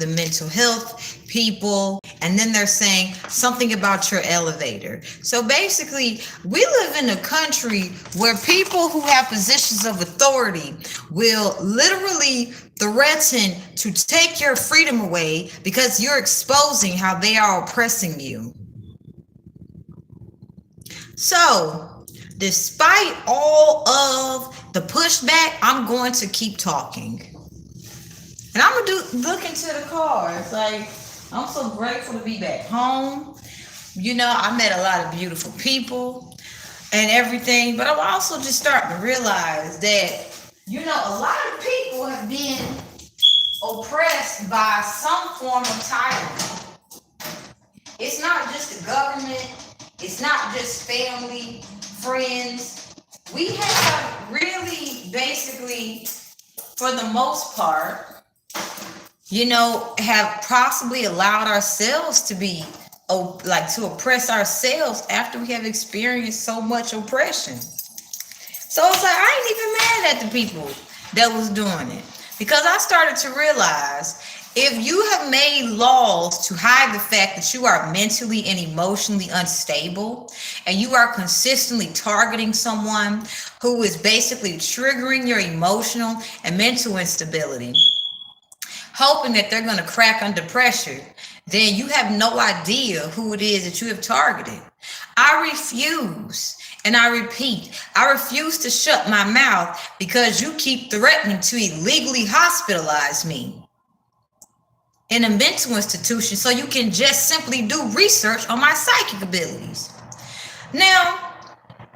the mental health people, and then they're saying something about your elevator. So basically, we live in a country where people who have positions of authority will literally threaten to take your freedom away because you're exposing how they are oppressing you. So, despite all of the pushback, I'm going to keep talking. And I'm gonna look into the cards. Like, I'm so grateful to be back home. You know, I met a lot of beautiful people and everything, but I'm also just starting to realize that, you know, a lot of people have been oppressed by some form of tyrant. It's not just the government. It's not just family, friends. We have really, basically, for the most part, you know, have possibly allowed ourselves to be, to oppress ourselves after we have experienced so much oppression. So it's like, I ain't even mad at the people that was doing it, because I started to realize, if you have made laws to hide the fact that you are mentally and emotionally unstable, and you are consistently targeting someone who is basically triggering your emotional and mental instability, hoping that they're going to crack under pressure, then you have no idea who it is that you have targeted. I refuse, and I repeat, I refuse to shut my mouth because you keep threatening to illegally hospitalize me in a mental institution so you can just simply do research on my psychic abilities. Now,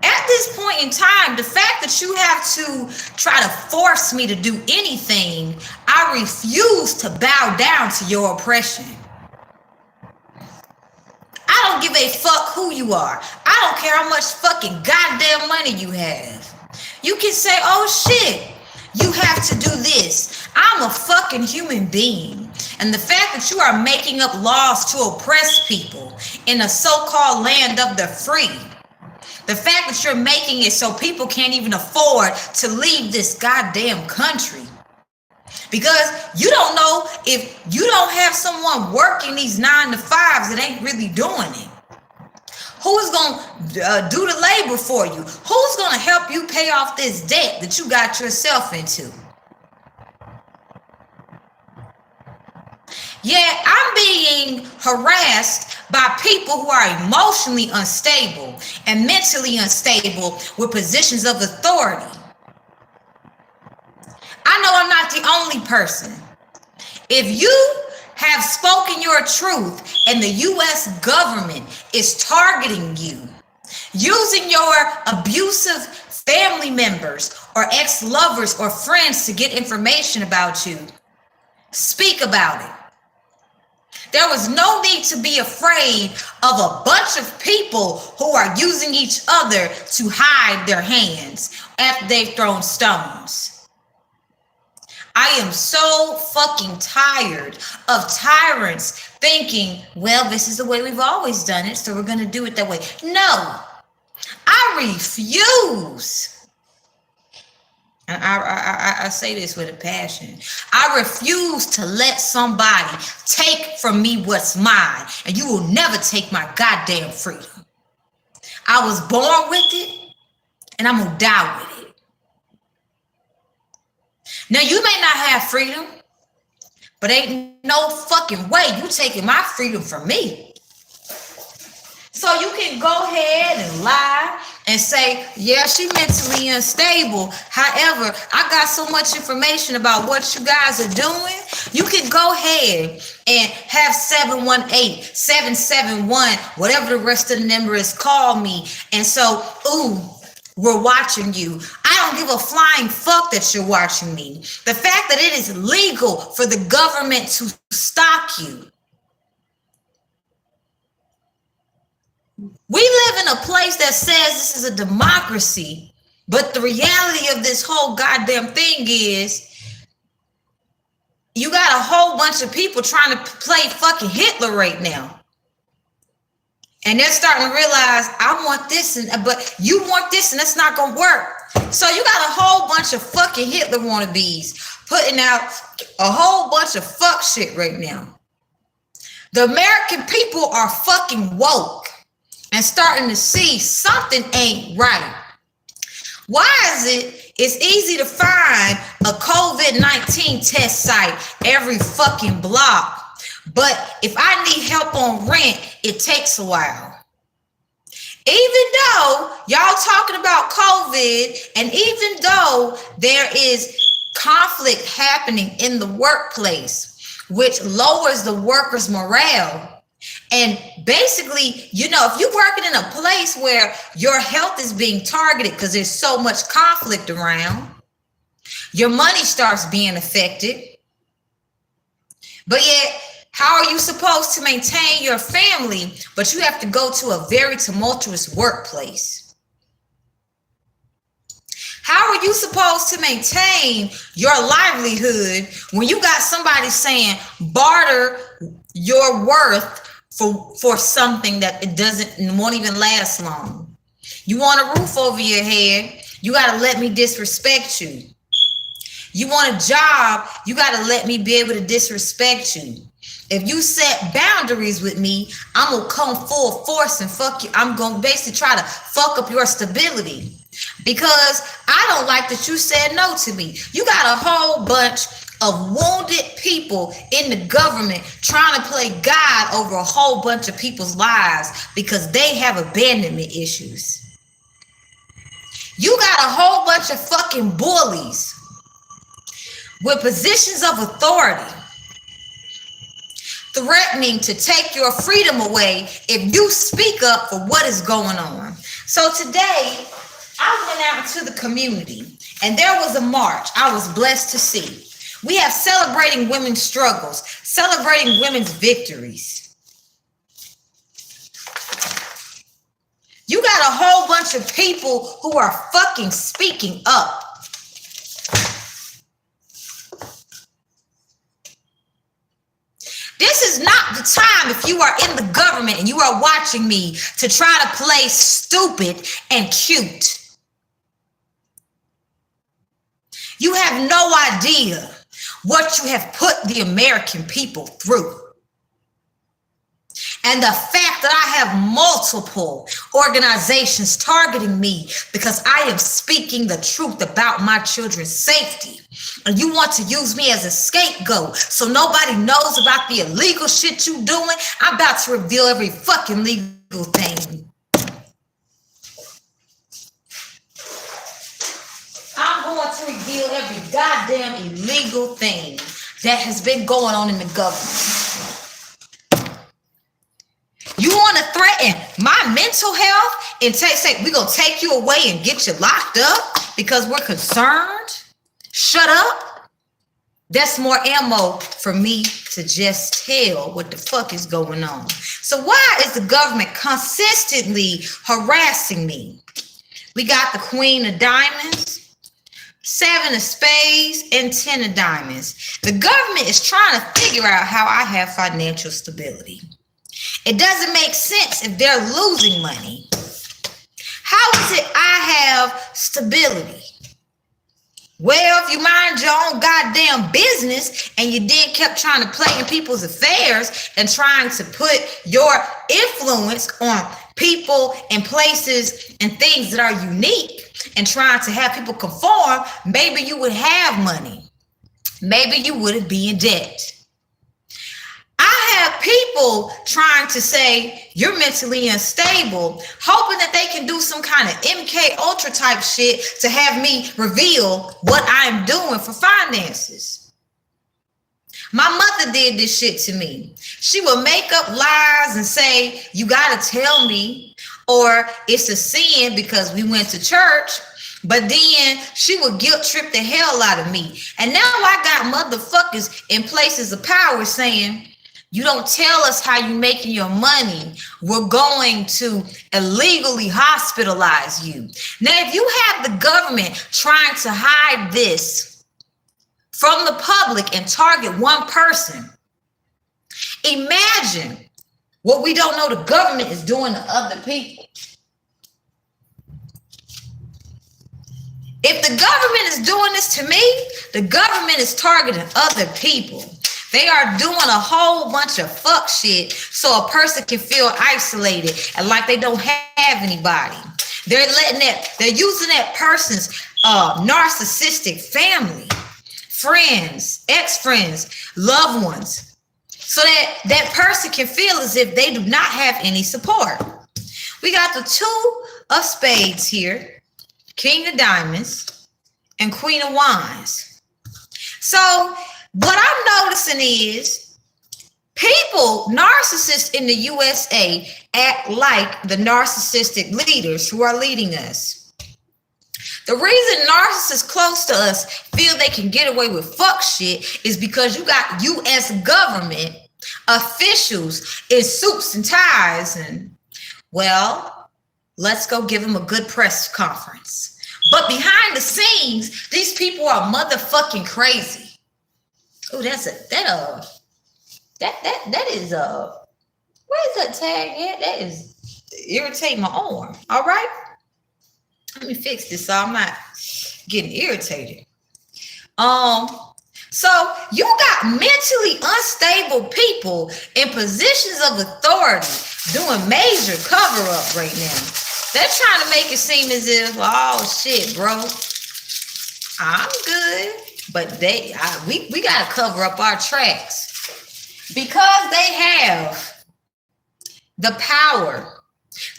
at this point in time, the fact that you have to try to force me to do anything, I refuse to bow down to your oppression. I don't give a fuck who you are. I don't care how much fucking goddamn money you have. You can say, oh shit, you have to do this. I'm a fucking human being. And the fact that you are making up laws to oppress people in a so-called land of the free, the fact that you're making it so people can't even afford to leave this goddamn country, because you don't know, if you don't have someone working these 9 to 5s that ain't really doing it, who's going to do the labor for you? Who's going to help you pay off this debt that you got yourself into? Yeah, I'm being harassed by people who are emotionally unstable and mentally unstable with positions of authority. I know I'm not the only person. If you have spoken your truth and the U.S. government is targeting you, using your abusive family members or ex-lovers or friends to get information about you, speak about it. There was no need to be afraid of a bunch of people who are using each other to hide their hands after they've thrown stones. I am so fucking tired of tyrants thinking, well, this is the way we've always done it, so we're going to do it that way. No, I refuse. And I say this with a passion. I refuse to let somebody take from me what's mine, and you will never take my goddamn freedom. I was born with it, and I'm gonna die with it. Now, you may not have freedom, but ain't no fucking way you taking my freedom from me. So you can go ahead and lie and say, yeah, she's mentally unstable. However, I got so much information about what you guys are doing. You can go ahead and have 718, 771, whatever the rest of the number is, call me. And so, ooh, we're watching you. I don't give a flying fuck that you're watching me. The fact that it is legal for the government to stalk you. We live in a place that says this is a democracy, but the reality of this whole goddamn thing is you got a whole bunch of people trying to play fucking Hitler right now. And they're starting to realize, I want this, but you want this, and that's not going to work. So you got a whole bunch of fucking Hitler wannabes putting out a whole bunch of fuck shit right now. The American people are fucking woke and starting to see something ain't right. Why is it? It's easy to find a COVID-19 test site every fucking block. But if I need help on rent, it takes a while. Even though y'all talking about COVID, and even though there is conflict happening in the workplace, which lowers the workers' morale, and basically, you know, if you're working in a place where your health is being targeted because there's so much conflict around, your money starts being affected. But yet, how are you supposed to maintain your family, but you have to go to a very tumultuous workplace? How are you supposed to maintain your livelihood when you got somebody saying barter your worth for something that it won't even last long? You want a roof over your head, you got to let me disrespect you. You want a job, you got to let me be able to disrespect you. If you set boundaries with me, I'm going to come full force and fuck you. I'm going to basically try to fuck up your stability because I don't like that you said no to me. You got a whole bunch of wounded people in the government trying to play God over a whole bunch of people's lives because they have abandonment issues. You got a whole bunch of fucking bullies with positions of authority threatening to take your freedom away if you speak up for what is going on. So today, I went out into the community and there was a march I was blessed to see. We have celebrating women's struggles, celebrating women's victories. You got a whole bunch of people who are fucking speaking up. This is not the time, if you are in the government and you are watching me, to try to play stupid and cute. You have no idea what you have put the American people through. And the fact that I have multiple organizations targeting me because I am speaking the truth about my children's safety. And you want to use me as a scapegoat so nobody knows about the illegal shit you doing. I'm about to reveal every fucking legal thing. I'm going to reveal every goddamn illegal thing that has been going on in the government. You want to threaten my mental health and say we're going to take you away and get you locked up because we're concerned? Shut up. That's more ammo for me to just tell what the fuck is going on. So why is the government consistently harassing me? We got the Queen of Diamonds, 7 of Spades, and 10 of Diamonds. The government is trying to figure out how I have financial stability. It doesn't make sense if they're losing money. How is it I have stability? Well, if you mind your own goddamn business and you then kept trying to play in people's affairs and trying to put your influence on people and places and things that are unique and trying to have people conform, maybe you would have money. Maybe you wouldn't be in debt. I have people trying to say you're mentally unstable, hoping that they can do some kind of MK Ultra type shit to have me reveal what I'm doing for finances. My mother did this shit to me. She would make up lies and say, you got to tell me, or it's a sin because we went to church. But then she would guilt trip the hell out of me. And now I got motherfuckers in places of power saying, you don't tell us how you're making your money, we're going to illegally hospitalize you. Now, if you have the government trying to hide this from the public and target one person, imagine what we don't know the government is doing to other people. If the government is doing this to me, the government is targeting other people. They are doing a whole bunch of fuck shit so a person can feel isolated and like they don't have anybody. They're using that person's narcissistic family, friends, ex-friends, loved ones, so that that person can feel as if they do not have any support. We got the two of spades here, King of Diamonds and Queen of Wands. So what I'm noticing is people, narcissists in the USA, act like the narcissistic leaders who are leading us. The reason narcissists close to us feel they can get away with fuck shit is because you got U.S. government officials in suits and ties and, well, let's go give them a good press conference. But behind the scenes, these people are motherfucking crazy. Oh, that is where's that tag at? That is irritating my arm. All right, let me fix this so I'm not getting irritated. So you got mentally unstable people in positions of authority doing major cover up right now. They're trying to make it seem as if, oh shit, bro, I'm good. But we got to cover up our tracks because they have the power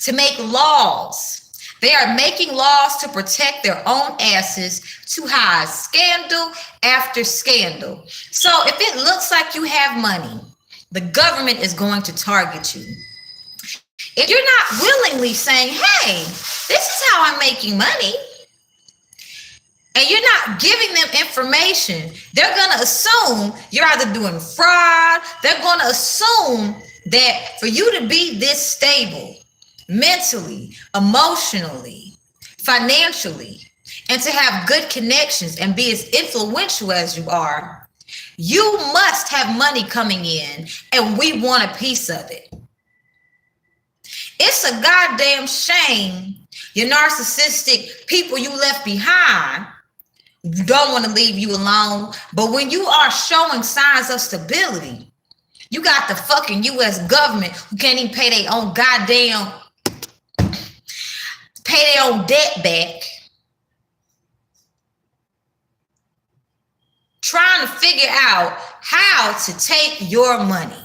to make laws. They are making laws to protect their own asses to hide scandal after scandal. So if it looks like you have money, the government is going to target you. If you're not willingly saying, hey, this is how I'm making money, and you're not giving them information, they're going to assume you're either doing fraud. They're going to assume that for you to be this stable, mentally, emotionally, financially, and to have good connections and be as influential as you are, you must have money coming in, and we want a piece of it. It's a goddamn shame your narcissistic people you left behind don't want to leave you alone. But when you are showing signs of stability, you got the fucking U.S. government who can't even pay their own debt back, trying to figure out how to take your money.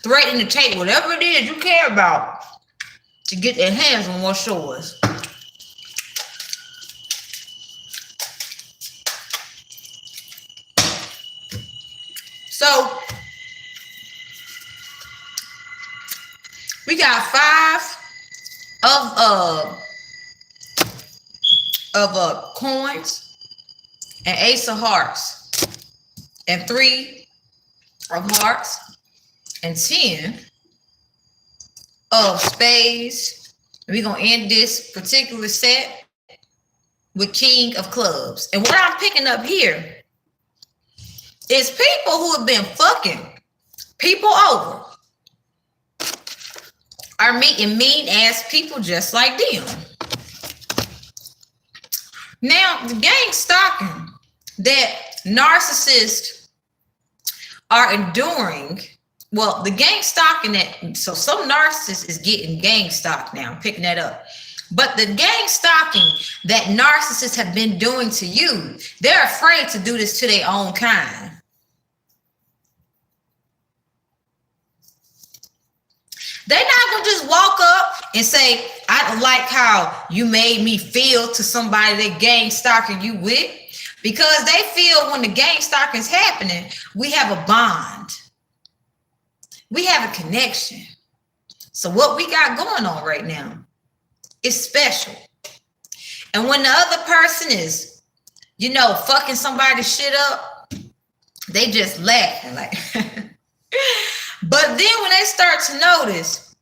Threatening to take whatever it is you care about to get their hands on what's yours. So we got 5 of coins and Ace of Hearts and 3 of Hearts and 10 of Spades. We're going to end this particular set with King of Clubs. And what I'm picking up here is people who have been fucking people over are meeting mean-ass people just like them. Now, the gang stalking that narcissists are enduring, well, the gang stalking that, so some narcissist is getting gang stalked now, I'm picking that up. But the gang stalking that narcissists have been doing to you, they're afraid to do this to their own kind. They're not going to just walk up and say, I don't like how you made me feel to somebody that gang stalking you with, because they feel when the gang stalking is happening, we have a bond. We have a connection. So what we got going on right now is special. And when the other person is, you know, fucking somebody's shit up, they just laughing like. But then when they start to notice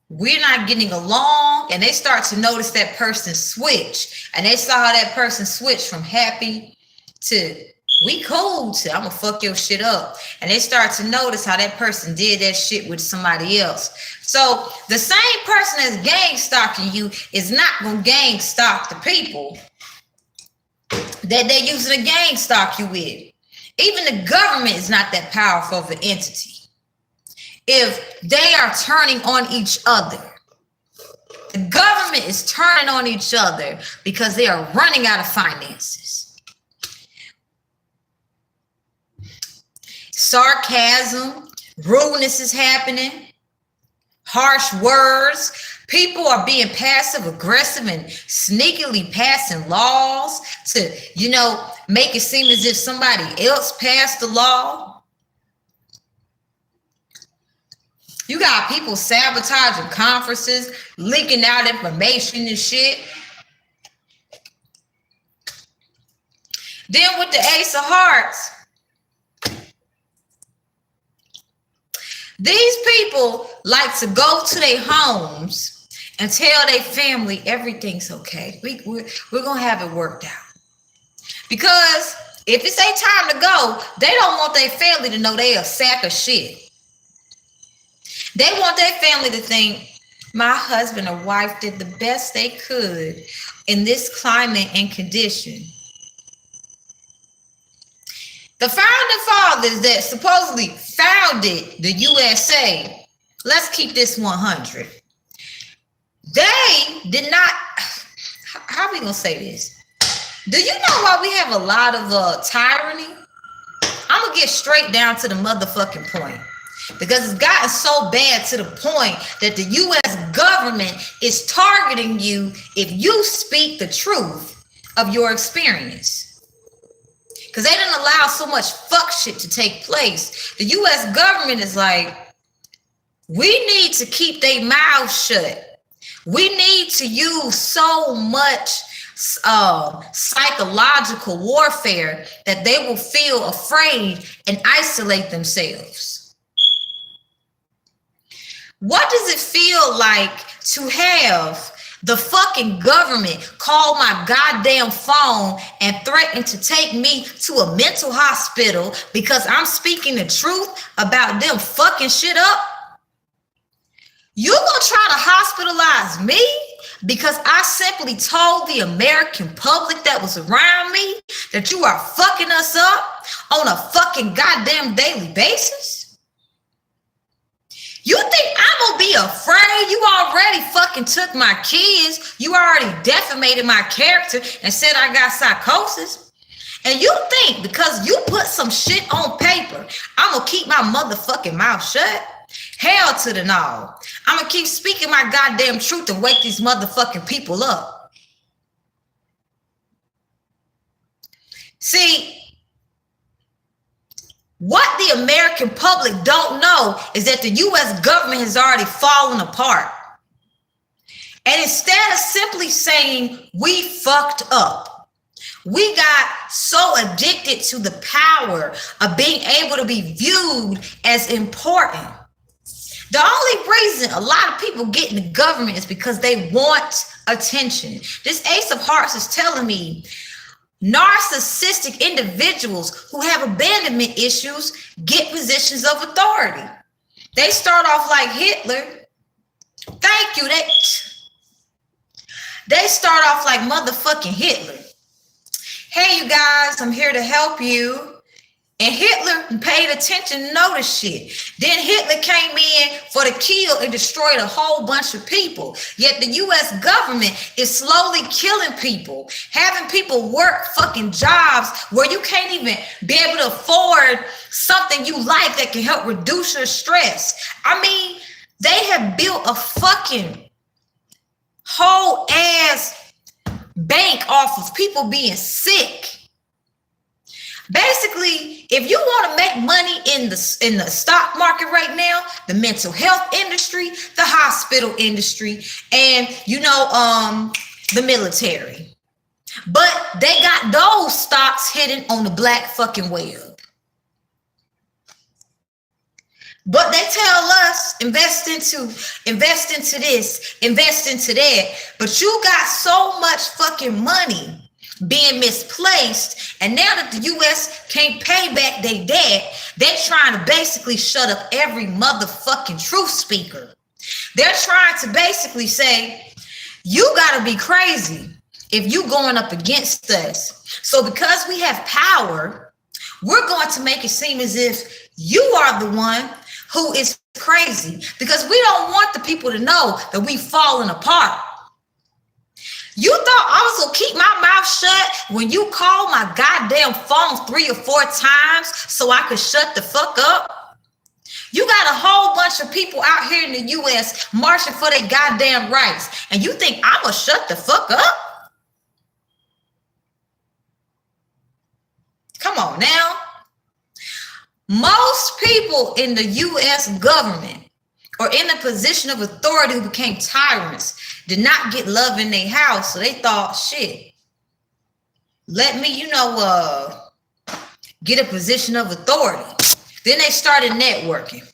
we're not getting along, and they start to notice that person switch, and they saw how that person switch from happy to We cool to, I'm gonna fuck your shit up. And they start to notice how that person did that shit with somebody else. So the same person that's gang stalking you is not gonna gang stalk the people that they're using a gang stalk you with. Even the government is not that powerful of an entity. If they are turning on each other, the government is turning on each other because they are running out of finances. Sarcasm, rudeness is happening, harsh words. People are being passive aggressive and sneakily passing laws to, make it seem as if somebody else passed the law. You got people sabotaging conferences, leaking out information and shit. Then with the Ace of Hearts, these people like to go to their homes and tell their family everything's okay. We're going to have it worked out. Because if it's their time to go, they don't want their family to know they're a sack of shit. They want their family to think, my husband or wife did the best they could in this climate and condition. The founding fathers that supposedly founded the USA, let's keep this 100. They did not, how are we going to say this? Do you know why we have a lot of tyranny? I'm going to get straight down to the motherfucking point. Because it's gotten so bad to the point that the U.S. government is targeting you if you speak the truth of your experience. Because they didn't allow so much fuck shit to take place. The U.S. government is like, we need to keep their mouths shut. We need to use so much psychological warfare that they will feel afraid and isolate themselves. What does it feel like to have the fucking government call my goddamn phone and threaten to take me to a mental hospital because I'm speaking the truth about them fucking shit up? You gonna try to hospitalize me because I simply told the American public that was around me that you are fucking us up on a fucking goddamn daily basis? You think I'm gonna be afraid? You already fucking took my kids. You already defamated my character and said I got psychosis. And you think because you put some shit on paper, I'm gonna keep my motherfucking mouth shut? Hell to the no. I'm gonna keep speaking my goddamn truth and wake these motherfucking people up. See, what the American public don't know is that the U.S. government has already fallen apart. And instead of simply saying we fucked up, we got so addicted to the power of being able to be viewed as important. The only reason a lot of people get in the government is because they want attention. This Ace of Hearts is telling me narcissistic individuals who have abandonment issues get positions of authority. They start off like Hitler. Thank you. They start off like motherfucking Hitler. Hey, you guys, I'm here to help you. And Hitler paid attention to know this shit. Then Hitler came in for the kill and destroyed a whole bunch of people. Yet the U.S. government is slowly killing people, having people work fucking jobs where you can't even be able to afford something you like that can help reduce your stress. I mean, they have built a fucking whole ass bank off of people being sick. Basically, if you want to make money in the stock market right now, the mental health industry, the hospital industry, and the military. But they got those stocks hidden on the black fucking web. But they tell us invest into this, invest into that. But you got so much fucking money being misplaced, and now that the U.S. can't pay back their debt, they're trying to basically shut up every motherfucking truth speaker. They're trying to basically say, you gotta be crazy if you going up against us. So because we have power, we're going to make it seem as if you are the one who is crazy, because we don't want the people to know that we falling apart. You thought I was gonna keep my mouth shut when you called my goddamn phone 3 or 4 times so I could shut the fuck up? You got a whole bunch of people out here in the U.S. marching for their goddamn rights, and you think I'm gonna shut the fuck up? Come on now. Most people in the U.S. government or in a position of authority who became tyrants did not get love in their house. So they thought, shit, let me, get a position of authority. Then they started networking.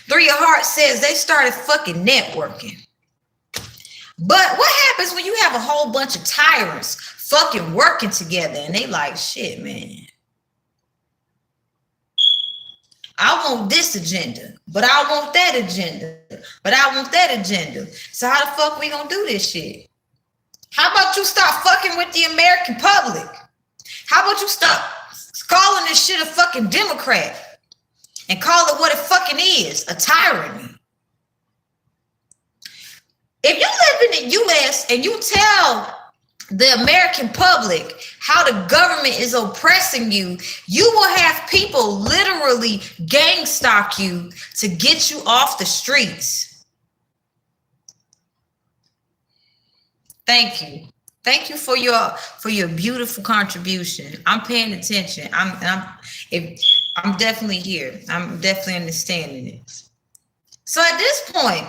Three of Hearts says they started fucking networking. But what happens when you have a whole bunch of tyrants fucking working together and they like, shit, man, I want this agenda, but I want that agenda, but I want that agenda. So how the fuck we gonna do this shit? How about you stop fucking with the American public? How about you stop calling this shit a fucking Democrat and call it what it fucking is, a tyranny? If you live in the U.S. and you tell the American public how the government is oppressing you, you will have people literally gang stalk you to get you off the streets. Thank you. Thank you for your beautiful contribution. I'm paying attention. I'm definitely here. I'm definitely understanding it. So at this point,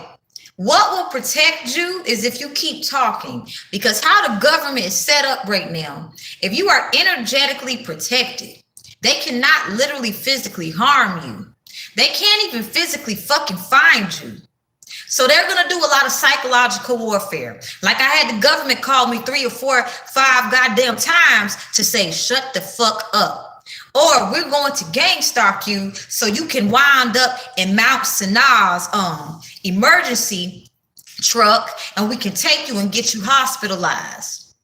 what will protect you is if you keep talking, because how the government is set up right now, if you are energetically protected, they cannot literally physically harm you. They can't even physically fucking find you. So they're going to do a lot of psychological warfare. Like I had the government call me 3 or 4, 5 goddamn times to say, shut the fuck up. Or we're going to gang stalk you so you can wind up in Mount Sinai's emergency truck and we can take you and get you hospitalized.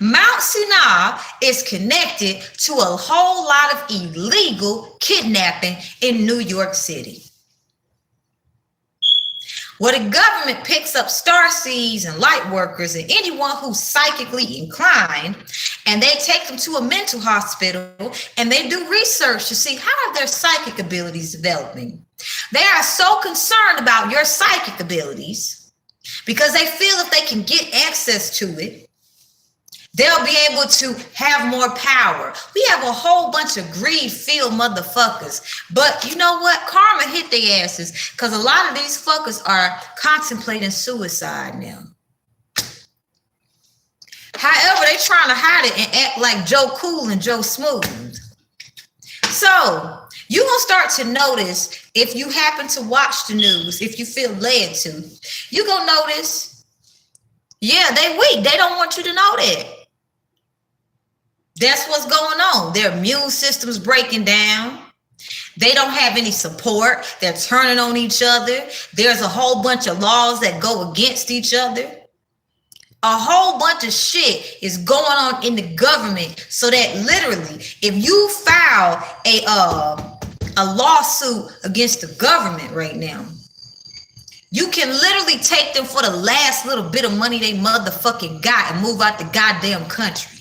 Mount Sinai is connected to a whole lot of illegal kidnapping in New York City. Where the government picks up starseeds and light workers and anyone who's psychically inclined, and they take them to a mental hospital and they do research to see how are their psychic abilities developing. They are so concerned about your psychic abilities because they feel if they can get access to it, they'll be able to have more power. We have a whole bunch of greed-filled motherfuckers. But you know what? Karma hit their asses because a lot of these fuckers are contemplating suicide now. However, they trying to hide it and act like Joe Cool and Joe Smooth. So you're going to start to notice, if you happen to watch the news, if you feel led to, you're going to notice, yeah, they weak. They don't want you to know that. That's what's going on. Their immune system's breaking down. They don't have any support. They're turning on each other. There's a whole bunch of laws that go against each other. A whole bunch of shit is going on in the government so that literally, if you file a lawsuit against the government right now, you can literally take them for the last little bit of money they motherfucking got and move out the goddamn country.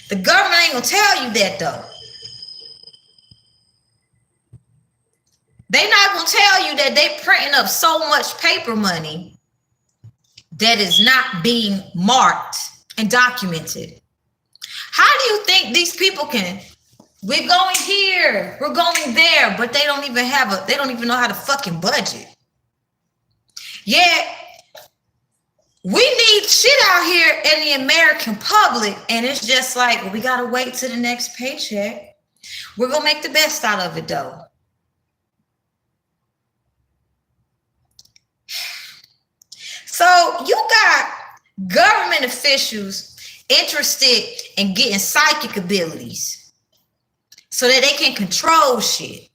The government ain't gonna tell you that though. They not gonna tell you that they printing up so much paper money that is not being marked and documented. How do you think these people can, we're going here, we're going there, but they don't even know how to fucking budget. Yeah, we need shit out here in the American public, and it's just like, well, we gotta wait till the next paycheck. We're gonna make the best out of it though. So you got government officials interested in getting psychic abilities so that they can control shit.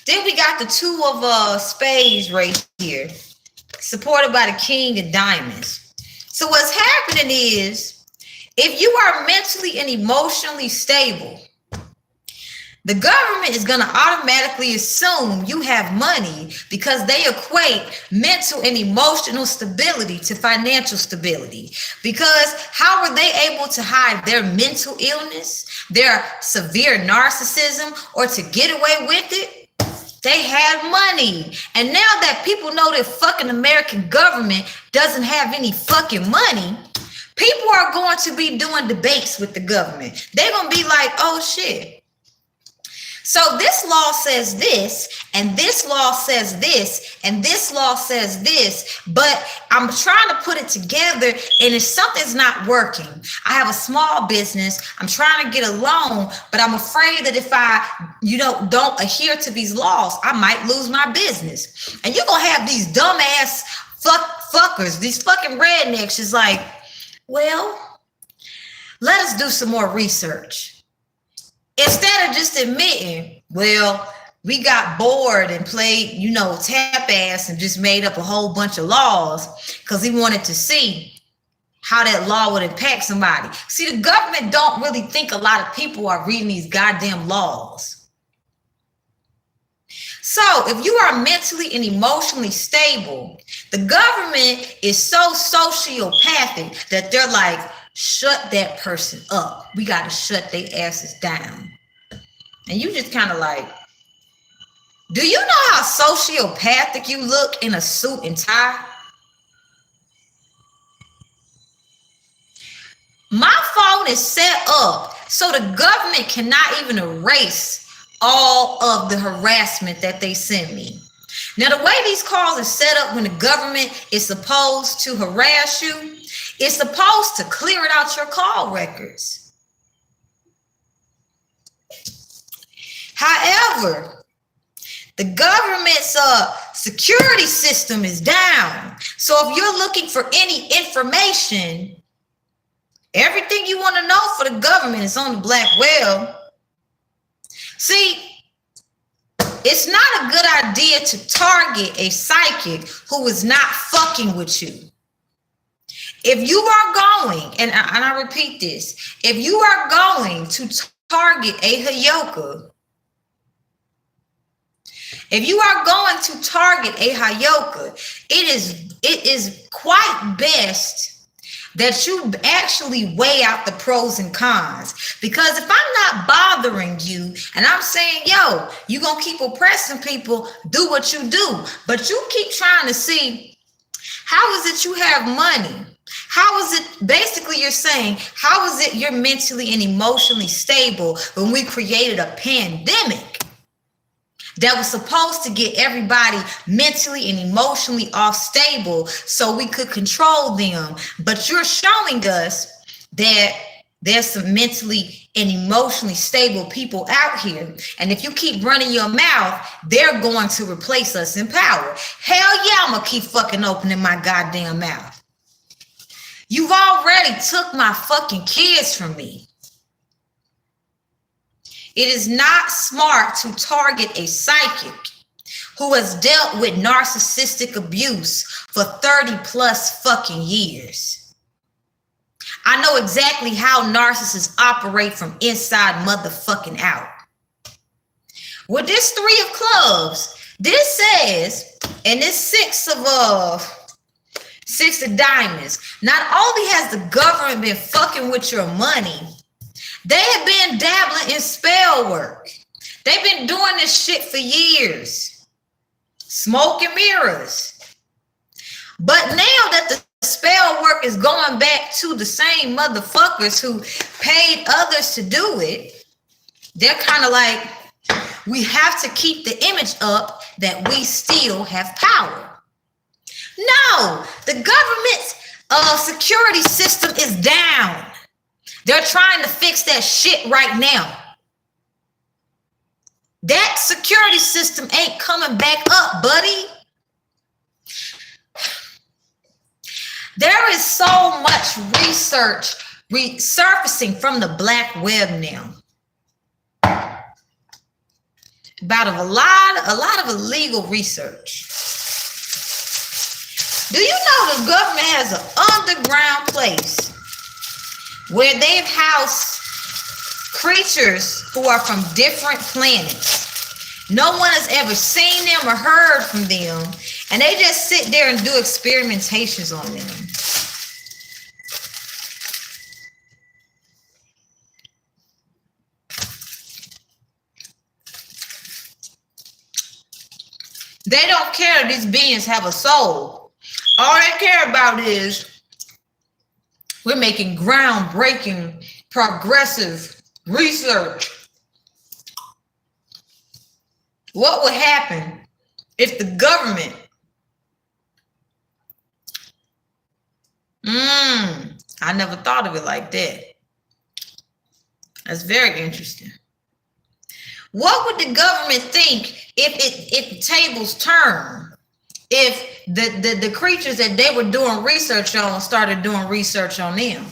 Then we got the two of spades right here, supported by the king of diamonds. So what's happening is, if you are mentally and emotionally stable, the government is going to automatically assume you have money because they equate mental and emotional stability to financial stability. Because how were they able to hide their mental illness, their severe narcissism, or to get away with it? They had money. And now that people know that fucking American government doesn't have any fucking money, people are going to be doing debates with the government. They're going to be like, oh shit. So this law says this, and this law says this, and this law says this, but I'm trying to put it together, and if something's not working, I have a small business, I'm trying to get a loan, but I'm afraid that if I, don't adhere to these laws, I might lose my business. And you're going to have these dumbass fuckers, these fucking rednecks is like, well, let us do some more research. Instead of just admitting, well, we got bored and played, tap ass and just made up a whole bunch of laws because he wanted to see how that law would impact somebody. See, the government don't really think a lot of people are reading these goddamn laws. So if you are mentally and emotionally stable, the government is so sociopathic that they're like, shut that person up. We got to shut their asses down. And you just kind of like, do you know how sociopathic you look in a suit and tie? My phone is set up so the government cannot even erase all of the harassment that they send me. Now, the way these calls are set up when the government is supposed to harass you, it's supposed to clear it out your call records. However, the government's security system is down. So if you're looking for any information, everything you want to know for the government is on the black web. See, it's not a good idea to target a psychic who is not fucking with you. If you are going, and I repeat this, if you are going to target a Hayoka, if you are going to target a Hayoka, it is quite best that you actually weigh out the pros and cons. Because if I'm not bothering you and I'm saying, yo, you're going to keep oppressing people, do what you do. But you keep trying to see, how is it you have money? How is it, basically you're saying, how is it you're mentally and emotionally stable when we created a pandemic that was supposed to get everybody mentally and emotionally off stable so we could control them? But you're showing us that there's some mentally and emotionally stable people out here. And if you keep running your mouth, they're going to replace us in power. Hell yeah, I'm going to keep fucking opening my goddamn mouth. You've already took my fucking kids from me. It is not smart to target a psychic who has dealt with narcissistic abuse for 30 plus fucking years. I know exactly how narcissists operate from inside motherfucking out. With this 3 of clubs, this says, and this 6 of diamonds, not only has the government been fucking with your money, they have been dabbling in spell work. They've been doing this shit for years. Smoke and mirrors. But now that the spell work is going back to the same motherfuckers who paid others to do it, they're kind of like, we have to keep the image up that we still have power. No, the government's security system is down. They're trying to fix that shit right now. That security system ain't coming back up, buddy. so much research resurfacing from the black web now about a lot of illegal research. Do you know the government has an underground place where they've housed creatures who are from different planets? No one has ever seen them or heard from them, and they just sit there and do experimentations on them. They don't care if these beings have a soul. All they care about is we're making groundbreaking, progressive research. What would happen if the government, I never thought of it like that. That's very interesting. What would the government think if tables turn? If the creatures that they were doing research on started doing research on them?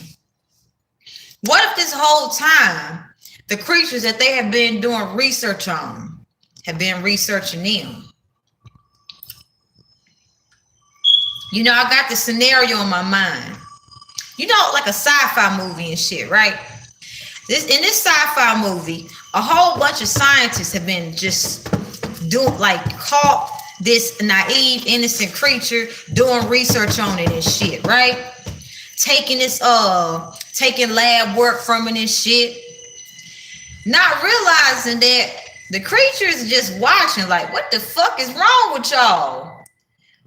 What if this whole time the creatures that they have been doing research on have been researching them? You know, I got the scenario in my mind. You know, like a sci-fi movie and shit, right? In this sci-fi movie, a whole bunch of scientists have been just caught this naive, innocent creature, doing research on it and shit, right? Taking lab work from it and shit. Not realizing that the creature is just watching, like, what the fuck is wrong with y'all?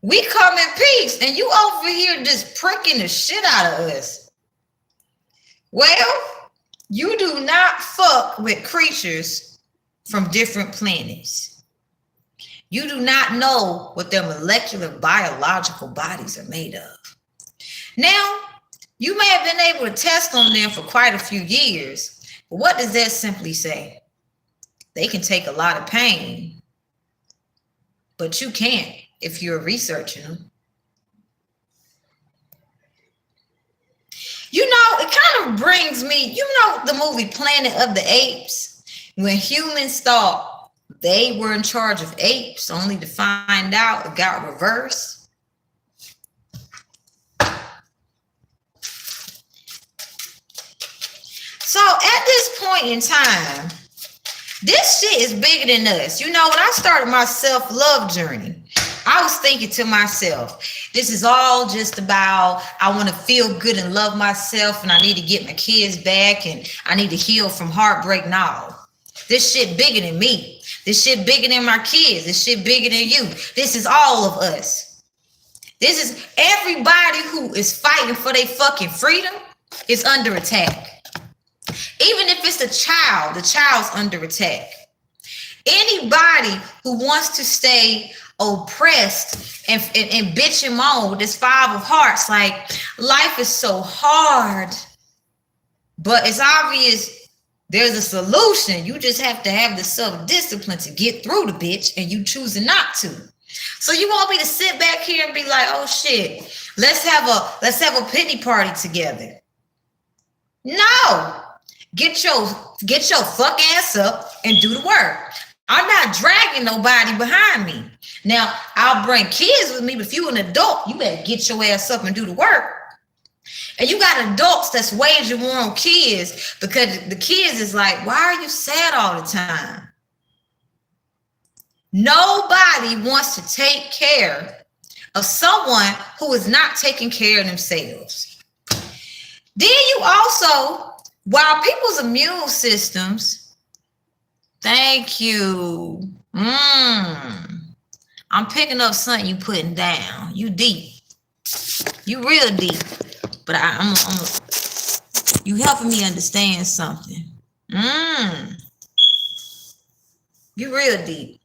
We come in peace, and you over here just pricking the shit out of us. Well, you do not fuck with creatures from different planets. You do not know what their molecular biological bodies are made of. Now, you may have been able to test on them for quite a few years, but what does that simply say? They can take a lot of pain, but you can't if you're researching them. You know, it kind of brings me, you know, the movie Planet of the Apes, when humans thought they were in charge of apes, only to find out it got reversed. So at this point in time, this shit is bigger than us. You know, when I started my self-love journey, I was thinking to myself, this is all just about, I want to feel good and love myself, and I need to get my kids back, and I need to heal from heartbreak. No, this shit bigger than me. This shit bigger than my kids. This shit bigger than you. This is all of us. This is everybody who is fighting for their fucking freedom is under attack. Even if it's the child's under attack. Anybody who wants to stay oppressed and bitch and moan with this five of hearts, like, life is so hard, but it's obvious there's a solution. You just have to have the self-discipline to get through the bitch, and you choosing not to. So you want me to sit back here and be like, oh shit, let's have a pity party together? No. Get your fuck ass up and do the work. I'm not dragging nobody behind me. Now, I'll bring kids with me, but if you're an adult, you better get your ass up and do the work. And you got adults that's waging war on kids because the kids is like, why are you sad all the time? Nobody wants to take care of someone who is not taking care of themselves. Then you also, while people's immune systems, thank you. I'm picking up something you putting down. You deep. You real deep. But you helping me understand something. You real deep.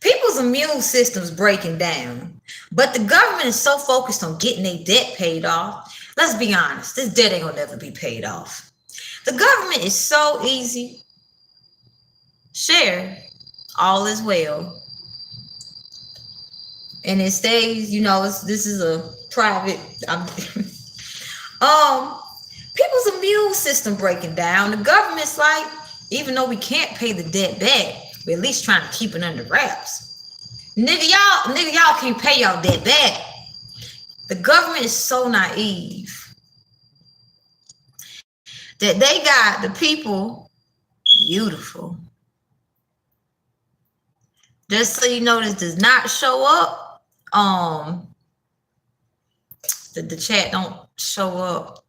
People's immune system's breaking down, but the government is so focused on getting their debt paid off. Let's be honest, this debt ain't gonna never be paid off. The government is so easy. Share, all is well. and it stays, this is a private. People's immune system breaking down. The government's like, even though we can't pay the debt back, we're at least trying to keep it under wraps. Nigga, y'all can't pay y'all debt back. The government is so naive that they got the people beautiful. Just so you know, this does not show up. The chat don't show up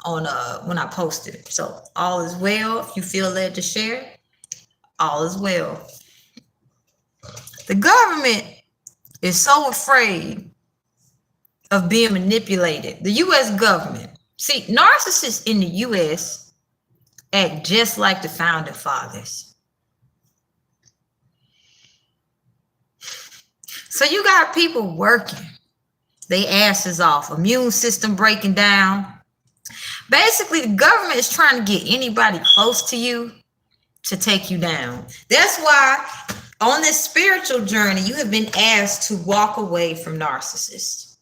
on when I post it. So all is well. If you feel led to share, all is well. The government is so afraid of being manipulated. The U.S. government. See, narcissists in the U.S. act just like the founding fathers. So you got people working they asses off, immune system breaking down. Basically, the government is trying to get anybody close to you to take you down. That's why on this spiritual journey, you have been asked to walk away from narcissists.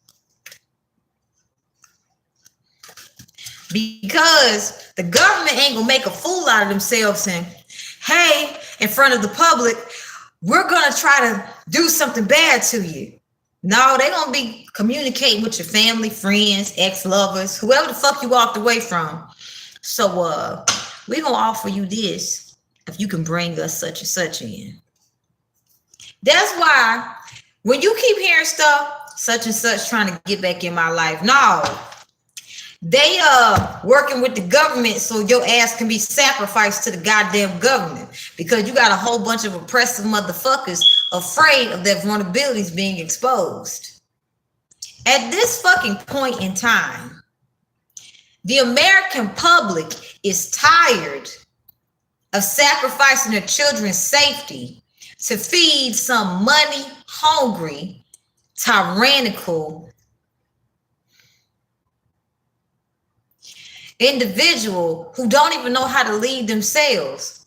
Because the government ain't gonna make a fool out of themselves and, hey, in front of the public, we're gonna try to do something bad to you. No, they're gonna be communicating with your family, friends, ex-lovers, whoever the fuck you walked away from. So we're gonna offer you this if you can bring us such and such in. That's why when you keep hearing stuff, such and such trying to get back in my life, no. They working with the government so your ass can be sacrificed to the goddamn government because you got a whole bunch of oppressive motherfuckers afraid of their vulnerabilities being exposed. At this fucking point in time, the American public is tired of sacrificing their children's safety to feed some money-hungry, tyrannical individual who don't even know how to lead themselves.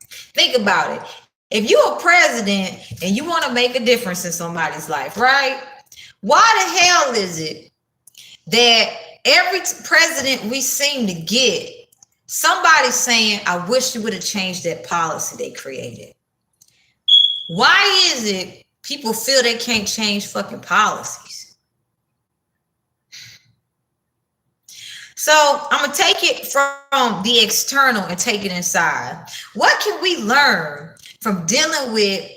Think about it. If you're a president and you want to make a difference in somebody's life, right? Why the hell is it that every president we seem to get, somebody's saying, I wish you would have changed that policy they created? Why is it people feel they can't change fucking policies? So I'm going to take it from the external and take it inside. What can we learn from dealing with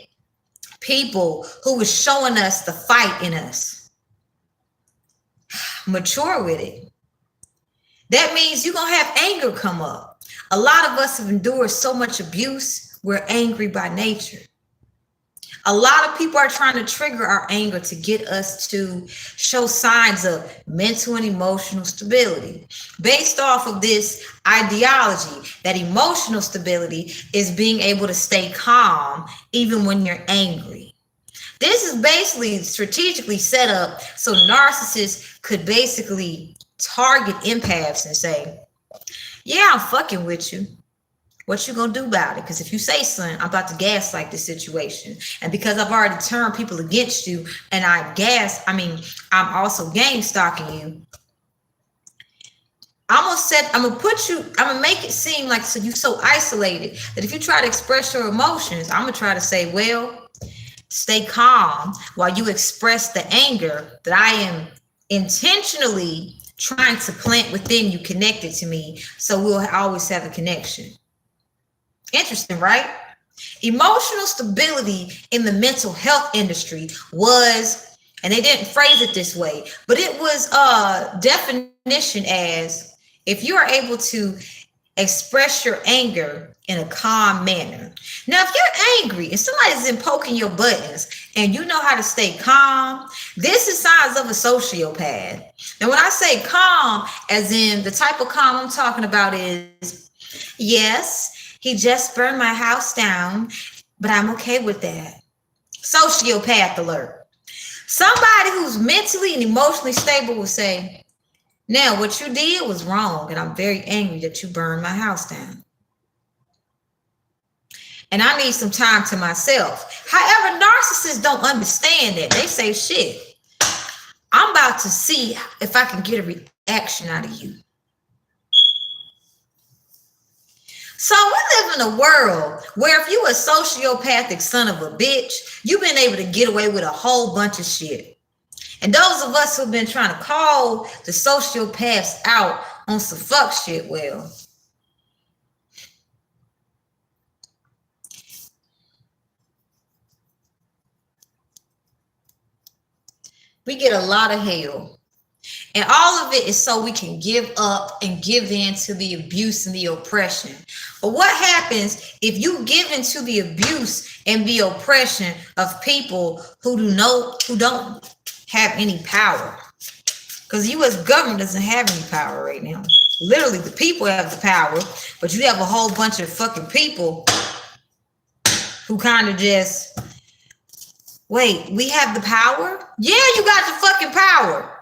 people who is showing us the fight in us? Mature with it. That means you're going to have anger come up. A lot of us have endured so much abuse, we're angry by nature. A lot of people are trying to trigger our anger to get us to show signs of mental and emotional stability based off of this ideology that emotional stability is being able to stay calm even when you're angry. This is basically strategically set up so narcissists could basically target empaths and say, yeah, I'm fucking with you. What you gonna do about it? Because if you say something, I'm about to gaslight the situation. And because I've already turned people against you and I'm also game stalking you. I'm gonna make it seem like so you're so isolated that if you try to express your emotions, I'm gonna try to say, well, stay calm while you express the anger that I am intentionally trying to plant within you, connected to me, so we'll always have a connection. Interesting, right? Emotional stability in the mental health industry was, and they didn't phrase it this way, but it was a definition as if you are able to express your anger in a calm manner. Now, if you're angry and somebody's been poking your buttons and you know how to stay calm, this is signs of a sociopath. Now, when I say calm, as in the type of calm I'm talking about is, yes, he just burned my house down, but I'm okay with that. Sociopath alert. Somebody who's mentally and emotionally stable will say, now what you did was wrong, and I'm very angry that you burned my house down. and I need some time to myself. However, narcissists don't understand that. They say, shit, I'm about to see if I can get a reaction out of you. So we live in a world where if you a sociopathic son of a bitch, you've been able to get away with a whole bunch of shit. And those of us who've been trying to call the sociopaths out on some fuck shit, well, we get a lot of hell. And all of it is so we can give up and give in to the abuse and the oppression. But what happens if you give into the abuse and the oppression of people who don't have any power? Because the U.S. government doesn't have any power right now. Literally, the people have the power, but you have a whole bunch of fucking people who kind of just, wait, we have the power? Yeah, you got the fucking power.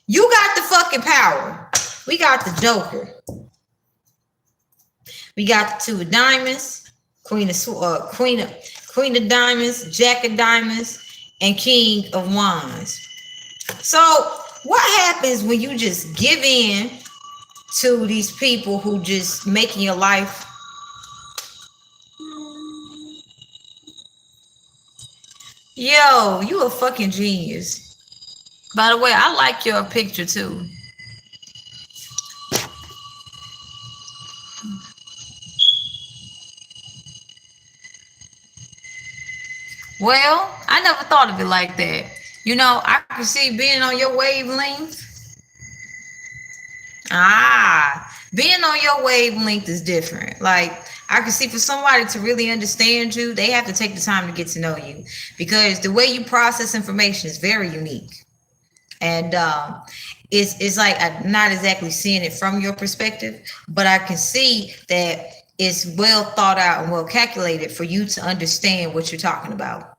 You got the fucking power. We got the Joker. We got the two of diamonds, queen of diamonds, jack of diamonds, and king of wands. So what happens when you just give in to these people who just making your life? Yo, you a fucking genius. By the way, I like your picture too. Well, I never thought of it like that. You know, I can see being on your wavelength. Being on your wavelength is different. Like, I can see for somebody to really understand you, they have to take the time to get to know you, because the way you process information is very unique. And it's like I'm not exactly seeing it from your perspective, but I can see that it's well thought out and well calculated for you to understand what you're talking about.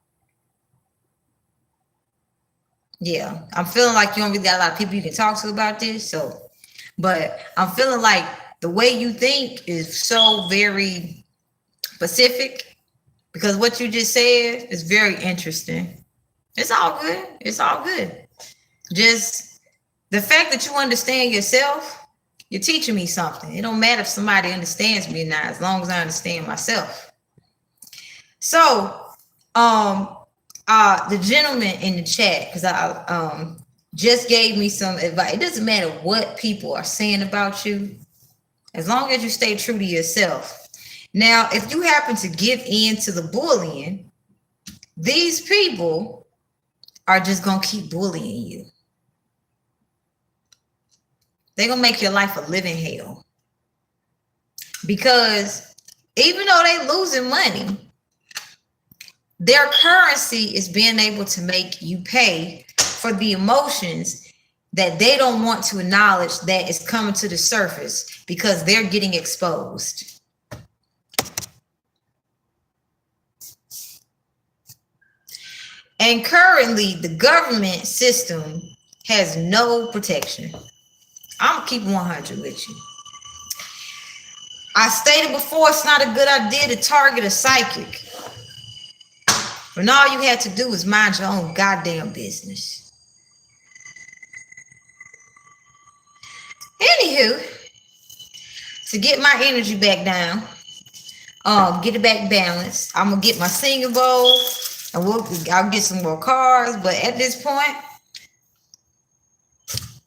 Yeah, I'm feeling like you don't really got a lot of people you can talk to about this. So, but I'm feeling like the way you think is so very specific, because what you just said is very interesting. It's all good. It's all good. Just the fact that you understand yourself, you're teaching me something. It don't matter if somebody understands me or not, as long as I understand myself. So, the gentleman in the chat, because I just gave me some advice. It doesn't matter what people are saying about you, as long as you stay true to yourself. Now, if you happen to give in to the bullying, these people are just gonna keep bullying you. They're gonna make your life a living hell, because even though they losing money, their currency is being able to make you pay for the emotions that they don't want to acknowledge that is coming to the surface, because they're getting exposed. And currently, the government system has no protection. I'm gonna keep 100 with you. I stated before, it's not a good idea to target a psychic, when all you had to do was mind your own goddamn business. Anywho, to get my energy back down, get it back balanced, I'm gonna get my singing bowl, and I'll get some more cards. But at this point,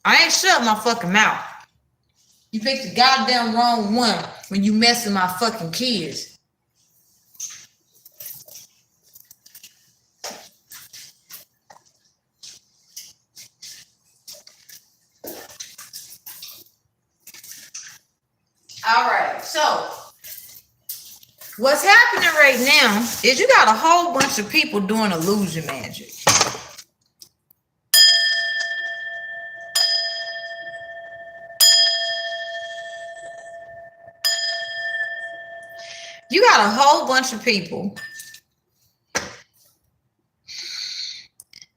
I ain't shut my fucking mouth. You picked the goddamn wrong one when you mess with my fucking kids. All right, so what's happening right now is you got a whole bunch of people doing illusion magic. You got a whole bunch of people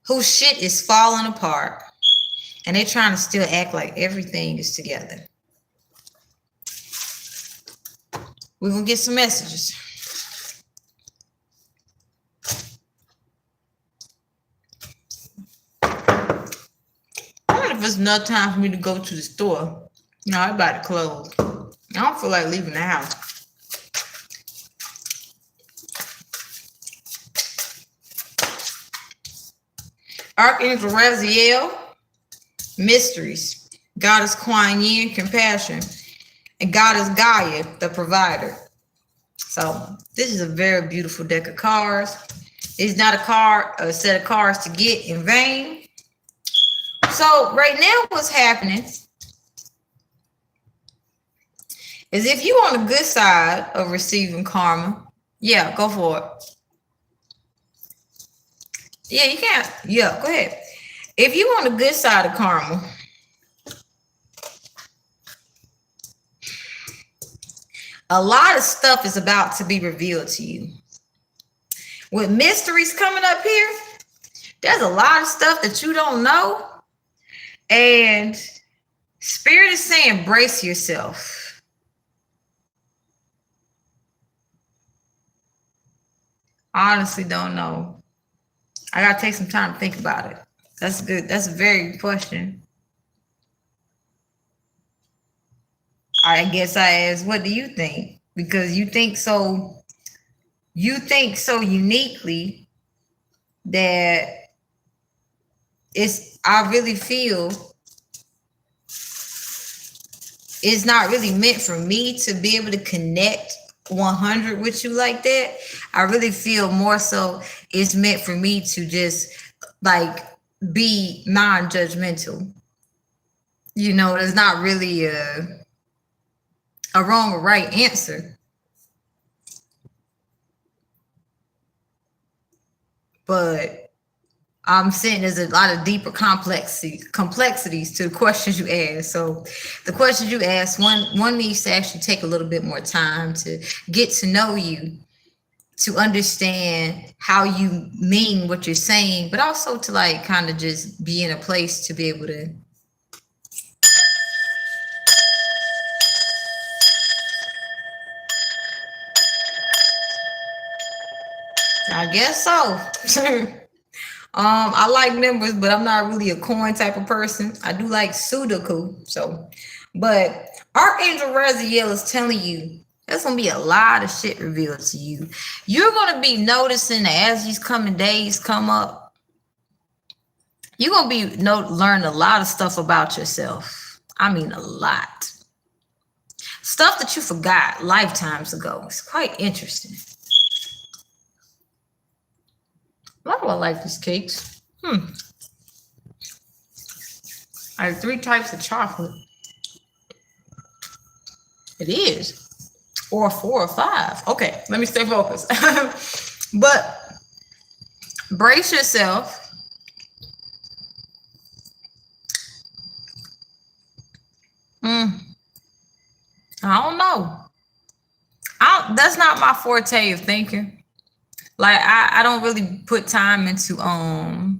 whose shit is falling apart, and they're trying to still act like everything is together. We're going to get some messages. I wonder if it's enough time for me to go to the store. No, it's about to close. I don't feel like leaving the house. Archangel Raziel, mysteries. Goddess Kuan Yin, compassion. And Goddess Gaia, the provider. So this is a very beautiful deck of cards. It's not a set of cards to get in vain. So right now what's happening is if you're on the good side of receiving karma, yeah, go for it. Yeah, you can. Yeah, go ahead. If you're on the good side of karma, a lot of stuff is about to be revealed to you. With mysteries coming up here, there's a lot of stuff that you don't know. And Spirit is saying, brace yourself. I honestly don't know. I got to take some time to think about it. That's good. That's a very good question. I guess I asked, what do you think? Because you think so uniquely that I really feel it's not really meant for me to be able to connect 100 with you like that. I really feel more so it's meant for me to just like be non-judgmental. You know, there's not really a wrong or right answer. But I'm saying there's a lot of deeper complexities to the questions you ask. So the questions you ask, one needs to actually take a little bit more time to get to know you, to understand how you mean what you're saying, but also to like kind of just be in a place to be able to I guess so. I like numbers, but I'm not really a coin type of person. I do like Sudoku. So, but Archangel Raziel is telling you there's gonna be a lot of shit revealed to you. You're gonna be noticing that as these coming days come up, you're gonna be learning a lot of stuff about yourself. I mean, a lot. Stuff that you forgot lifetimes ago. It's quite interesting. Why do I like these cakes? I have 3 types of chocolate. It is. Or 4 or 5. Okay, let me stay focused. But brace yourself. I don't know. That's not my forte of thinking. Like I don't really put time into money.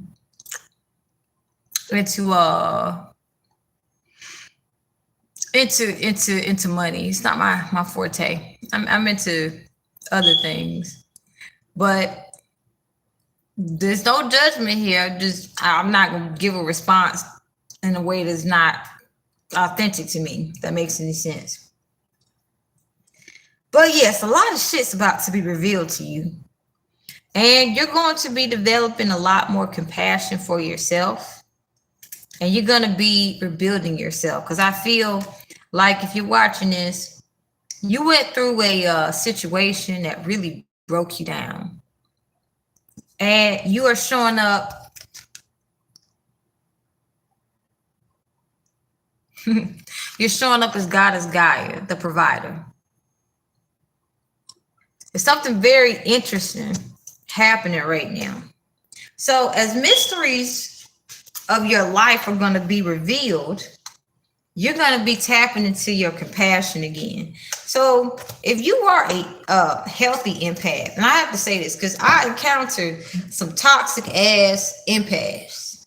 It's not my forte. I'm into other things. But there's no judgment here. I'm not gonna give a response in a way that's not authentic to me, if that makes any sense. But yes, a lot of shit's about to be revealed to you. And you're going to be developing a lot more compassion for yourself. And you're going to be rebuilding yourself. Because I feel like if you're watching this, you went through a situation that really broke you down. And you are showing up. You're showing up as Goddess Gaia, the provider. It's something very interesting happening right now. So as mysteries of your life are going to be revealed, you're going to be tapping into your compassion again. So if you are a healthy empath, and I have to say this because I encountered some toxic ass empaths.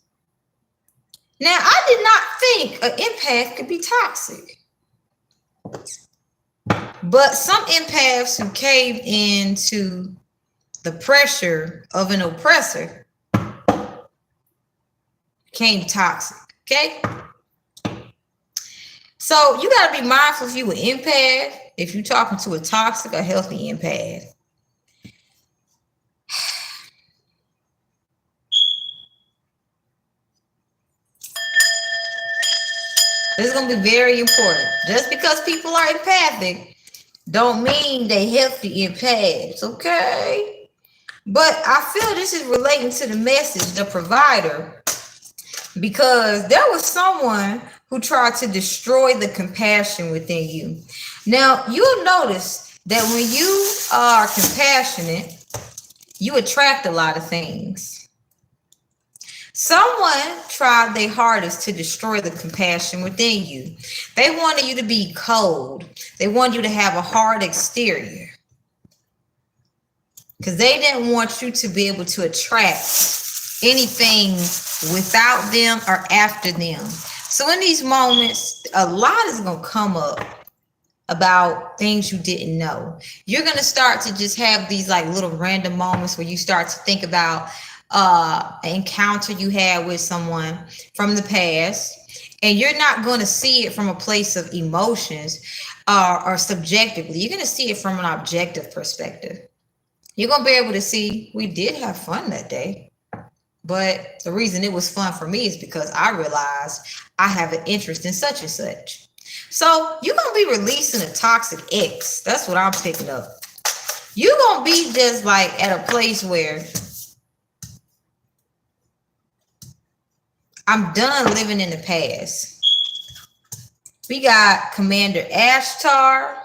Now, I did not think an empath could be toxic. But some empaths who cave into the pressure of an oppressor became toxic. Okay? So you got to be mindful if you an empath, if you're talking to a toxic or healthy empath. This is going to be very important. Just because people are empathic don't mean they healthy empaths, okay? But I feel this is relating to the message, the provider, because there was someone who tried to destroy the compassion within you. Now, you'll notice that when you are compassionate, you attract a lot of things. Someone tried their hardest to destroy the compassion within you. They wanted you to be cold. They wanted you to have a hard exterior, because they didn't want you to be able to attract anything without them or after them. So in these moments, a lot is going to come up about things you didn't know. You're going to start to just have these like little random moments where you start to think about an encounter you had with someone from the past, and you're not going to see it from a place of emotions or subjectively. You're going to see it from an objective perspective. You're going to be able to see, we did have fun that day, but the reason it was fun for me is because I realized I have an interest in such and such. So you're going to be releasing a toxic ex. That's what I'm picking up. You're going to be just like at a place where I'm done living in the past. We got Commander Ashtar,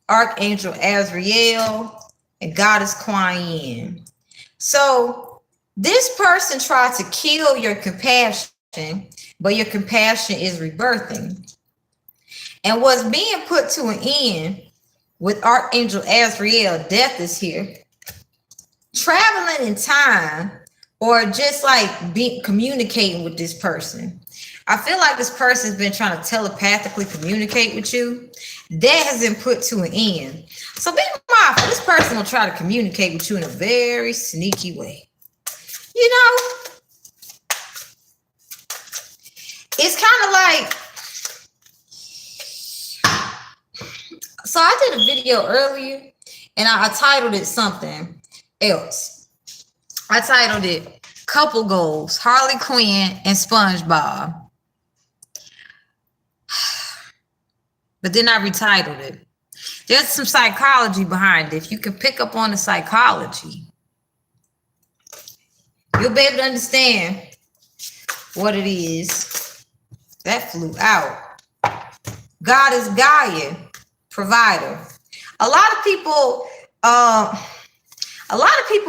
Archangel Azrael, and Goddess Kuan Yin. So this person tried to kill your compassion, but your compassion is rebirthing. And what's being put to an end with Archangel Azrael, death is here. Traveling in time, or just like communicating with this person. I feel like this person's been trying to telepathically communicate with you. That has been put to an end. So be mindful. This person will try to communicate with you in a very sneaky way. You know, it's kind of like, so I did a video earlier and I titled it something else. I titled it Couple Goals, Harley Quinn and SpongeBob. But then I retitled it. There's some psychology behind it. If you can pick up on the psychology, you'll be able to understand what it is. That flew out. God is Gaia, provider. A lot of people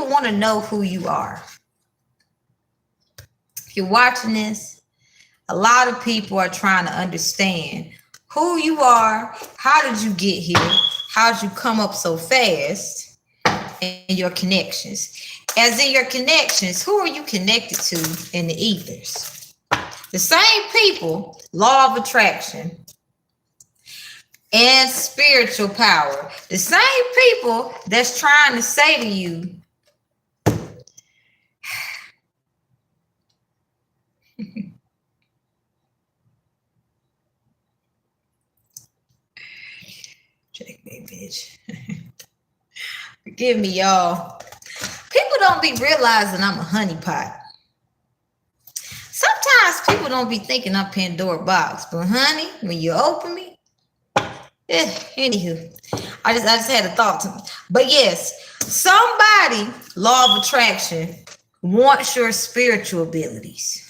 want to know who you are. If you're watching this, a lot of people are trying to understand who you are. How did you get here? How did you come up so fast? And your connections. As in your connections, who are you connected to in the ethers? The same people, law of attraction and spiritual power. The same people that's trying to say to you, check me, bitch. Forgive me, y'all. People don't be realizing I'm a honeypot. Sometimes people don't be thinking I'm Pandora box, but honey, when you open me, anywho, I just had a thought to me. But yes, somebody, law of attraction, wants your spiritual abilities.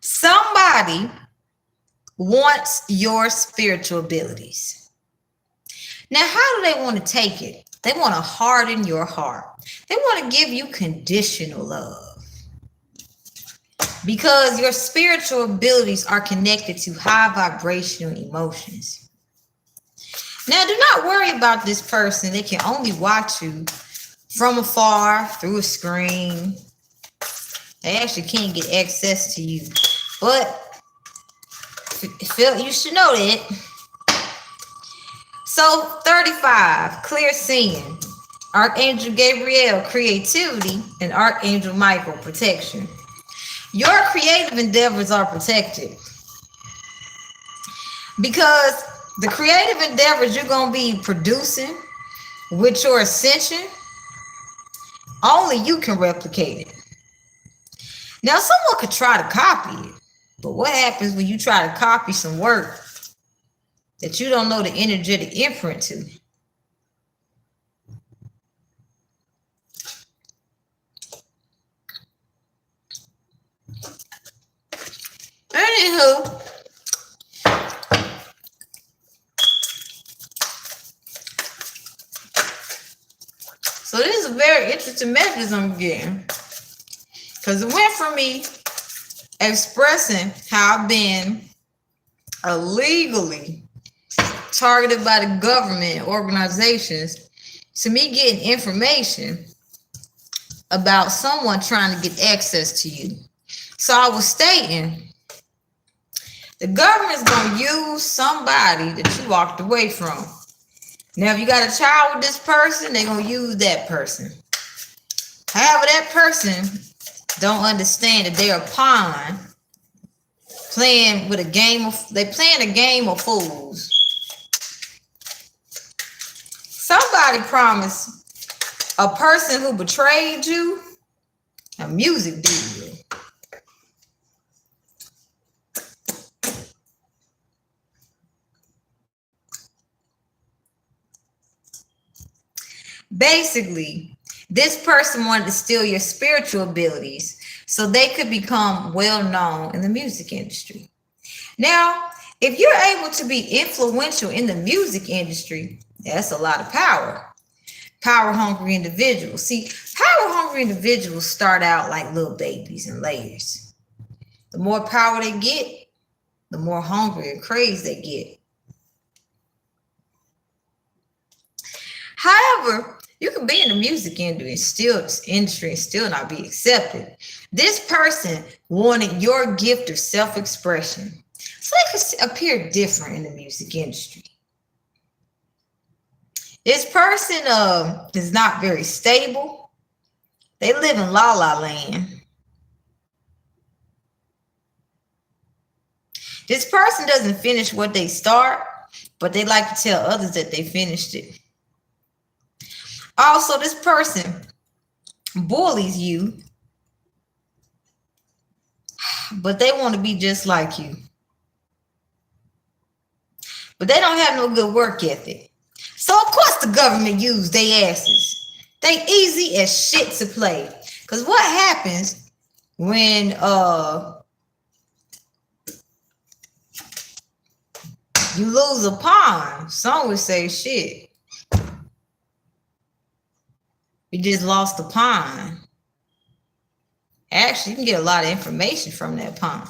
Somebody wants your spiritual abilities. Now, how do they want to take it? They want to harden your heart. They want to give you conditional love, because your spiritual abilities are connected to high vibrational emotions. Now, do not worry about this person. They can only watch you from afar through a screen. They actually can't get access to you. But you should know that. So 35, clear seeing. Archangel Gabriel, creativity, and Archangel Michael, protection. Your creative endeavors are protected. Because the creative endeavors you're going to be producing with your ascension, only you can replicate it. Now, someone could try to copy it, but what happens when you try to copy some work that you don't know the energetic imprint to? Anywho, so this is a very interesting message I'm getting, because it went from me expressing how I've been illegally targeted by the government organizations to me getting information about someone trying to get access to you. So I was stating, the government's going to use somebody that you walked away from. Now, if you got a child with this person, they're going to use that person. However, that person don't understand that they're a pawn playing with a game of, they playing a game of fools. Somebody promised a person who betrayed you a music deal. Basically, this person wanted to steal your spiritual abilities so they could become well known in the music industry. Now, if you're able to be influential in the music industry, that's a lot of power. Power hungry individuals. See, power hungry individuals start out like little babies in layers. The more power they get, the more hungry and crazed they get. However, you can be in the music industry and still not be accepted. This person wanted your gift of self-expression so they could appear different in the music industry. This person is not very stable. They live in la la land. This person doesn't finish what they start, but they like to tell others that they finished it. Also, this person bullies you, but they want to be just like you. But they don't have no good work ethic. So, of course, the government used their asses. They easy as shit to play. Because what happens when you lose a pawn? Some would say, shit, you just lost a pawn. Actually, you can get a lot of information from that pawn.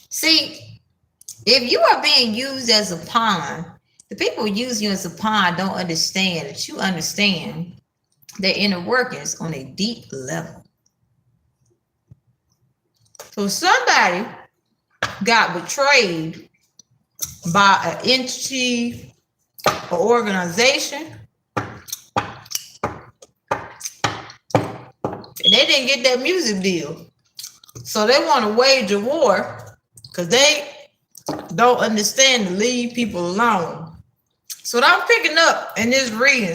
See, if you are being used as a pawn, the people who use you as a pawn don't understand that you understand their inner workings on a deep level. So somebody got betrayed by an entity or organization, and they didn't get that music deal. So they want to wage a war because they don't understand to leave people alone. So what I'm picking up in this reading,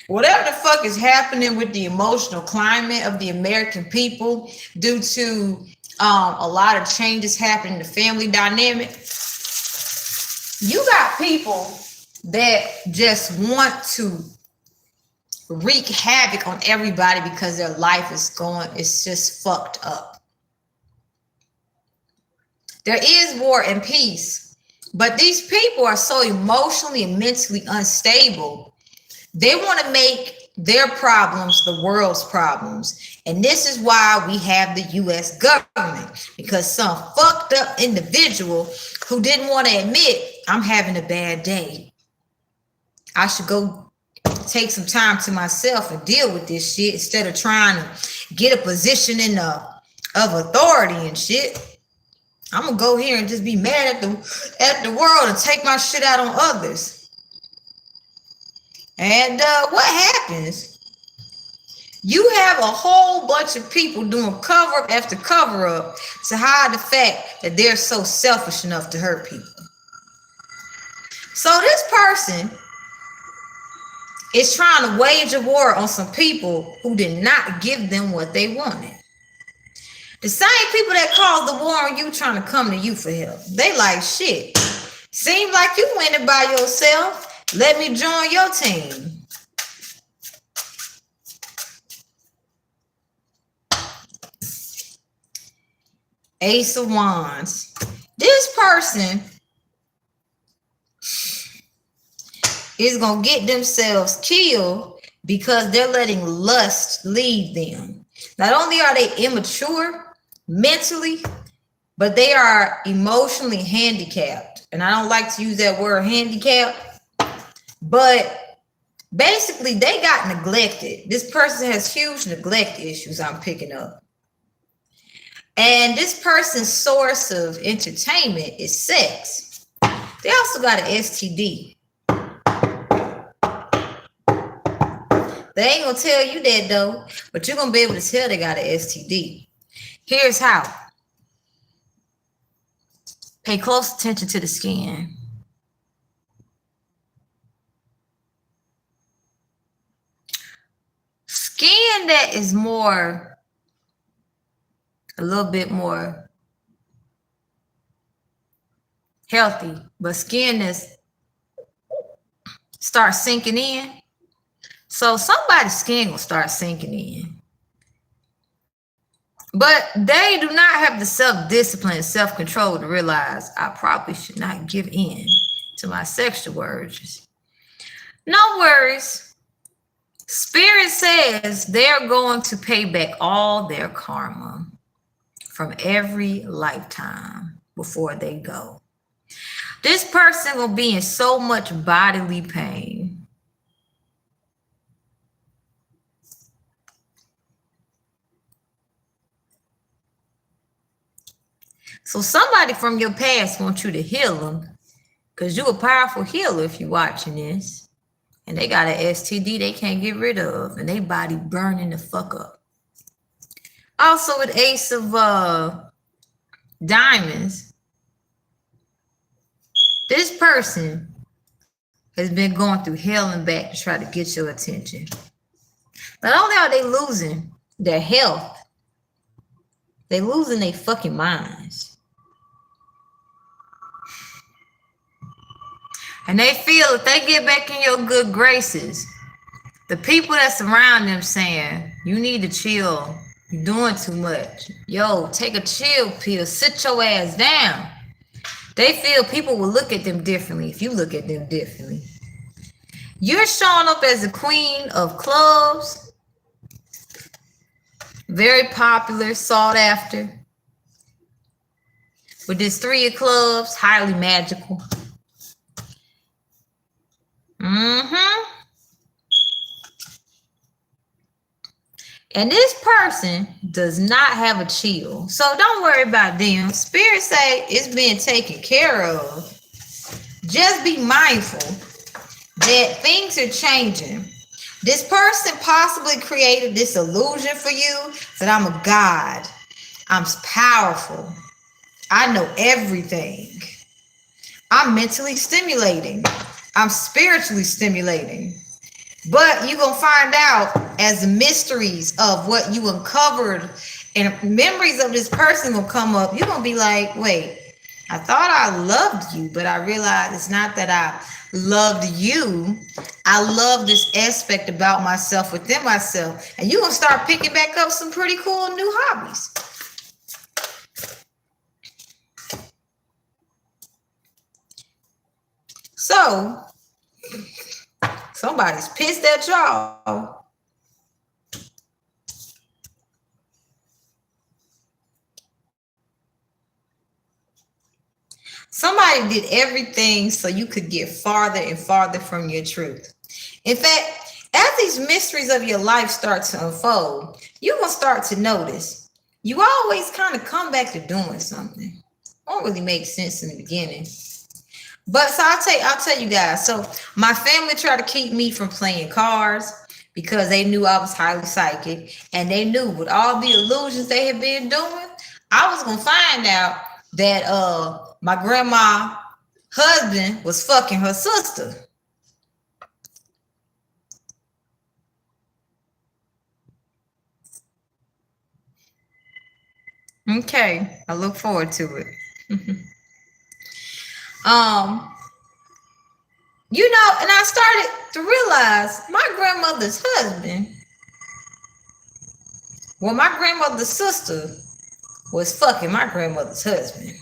whatever the fuck is happening with the emotional climate of the American people due to a lot of changes happening in the family dynamic, you got people that just want to wreak havoc on everybody because their life it's just fucked up. There is war and peace, but these people are so emotionally and mentally unstable. They want to make their problems the world's problems. And this is why we have the U.S. government, because some fucked up individual who didn't want to admit, I'm having a bad day, I should go take some time to myself and deal with this shit instead of trying to get a position of authority and shit. I'm gonna go here and just be mad at the world and take my shit out on others. And what happens? You have a whole bunch of people doing cover up after cover up to hide the fact that they're so selfish enough to hurt people. So this person is trying to wage a war on some people who did not give them what they wanted. The same people that caused the war on you trying to come to you for help. They like, shit, seems like you winning by yourself. Let me join your team. Ace of Wands. This person is going to get themselves killed because they're letting lust lead them. Not only are they immature mentally, but they are emotionally handicapped. And I don't like to use that word handicap, but basically they got neglected. This person has huge neglect issues I'm picking up. And this person's source of entertainment is sex. They also got an STD. They ain't gonna tell you that though, but you're gonna be able to tell they got an STD. Here's how. Pay close attention to the skin. Skin that is a little bit more healthy, but skin that's start sinking in. So somebody's skin will start sinking in. But they do not have the self-discipline and self-control to realize I probably should not give in to my sexual urges. No worries. Spirit says they're going to pay back all their karma from every lifetime before they go. This person will be in so much bodily pain. So somebody from your past wants you to heal them because you're a powerful healer if you're watching this. And they got an STD they can't get rid of and they body burning the fuck up. Also with Ace of Diamonds, this person has been going through hell and back to try to get your attention. Not only are they losing their health, they're losing their fucking minds. And they feel if they get back in your good graces, the people that surround them saying, you need to chill. You're doing too much. Yo, take a chill pill. Sit your ass down. They feel people will look at them differently if you look at them differently. You're showing up as a queen of clubs. Very popular, sought after. With this 3 of clubs, highly magical. And this person does not have a chill. So don't worry about them. Spirit say it's being taken care of. Just be mindful that things are changing. This person possibly created this illusion for you that I'm a god. I'm powerful. I know everything. I'm mentally stimulating. I'm spiritually stimulating. But you're going to find out as the mysteries of what you uncovered and memories of this person will come up. You're going to be like, wait, I thought I loved you, but I realized it's not that I loved you. I love this aspect about myself within myself. And you're going to start picking back up some pretty cool new hobbies. So, somebody's pissed at y'all. Somebody did everything so you could get farther and farther from your truth. In fact, as these mysteries of your life start to unfold, you're going to start to notice you always kind of come back to doing something. Won't really make sense in the beginning. But so I'll tell you guys. So my family tried to keep me from playing cards because they knew I was highly psychic, and they knew with all the illusions they had been doing, I was gonna find out that my grandma husband was fucking her sister. Okay, I look forward to it. You know, and I started to realize my grandmother's husband, well, my grandmother's sister was fucking my grandmother's husband.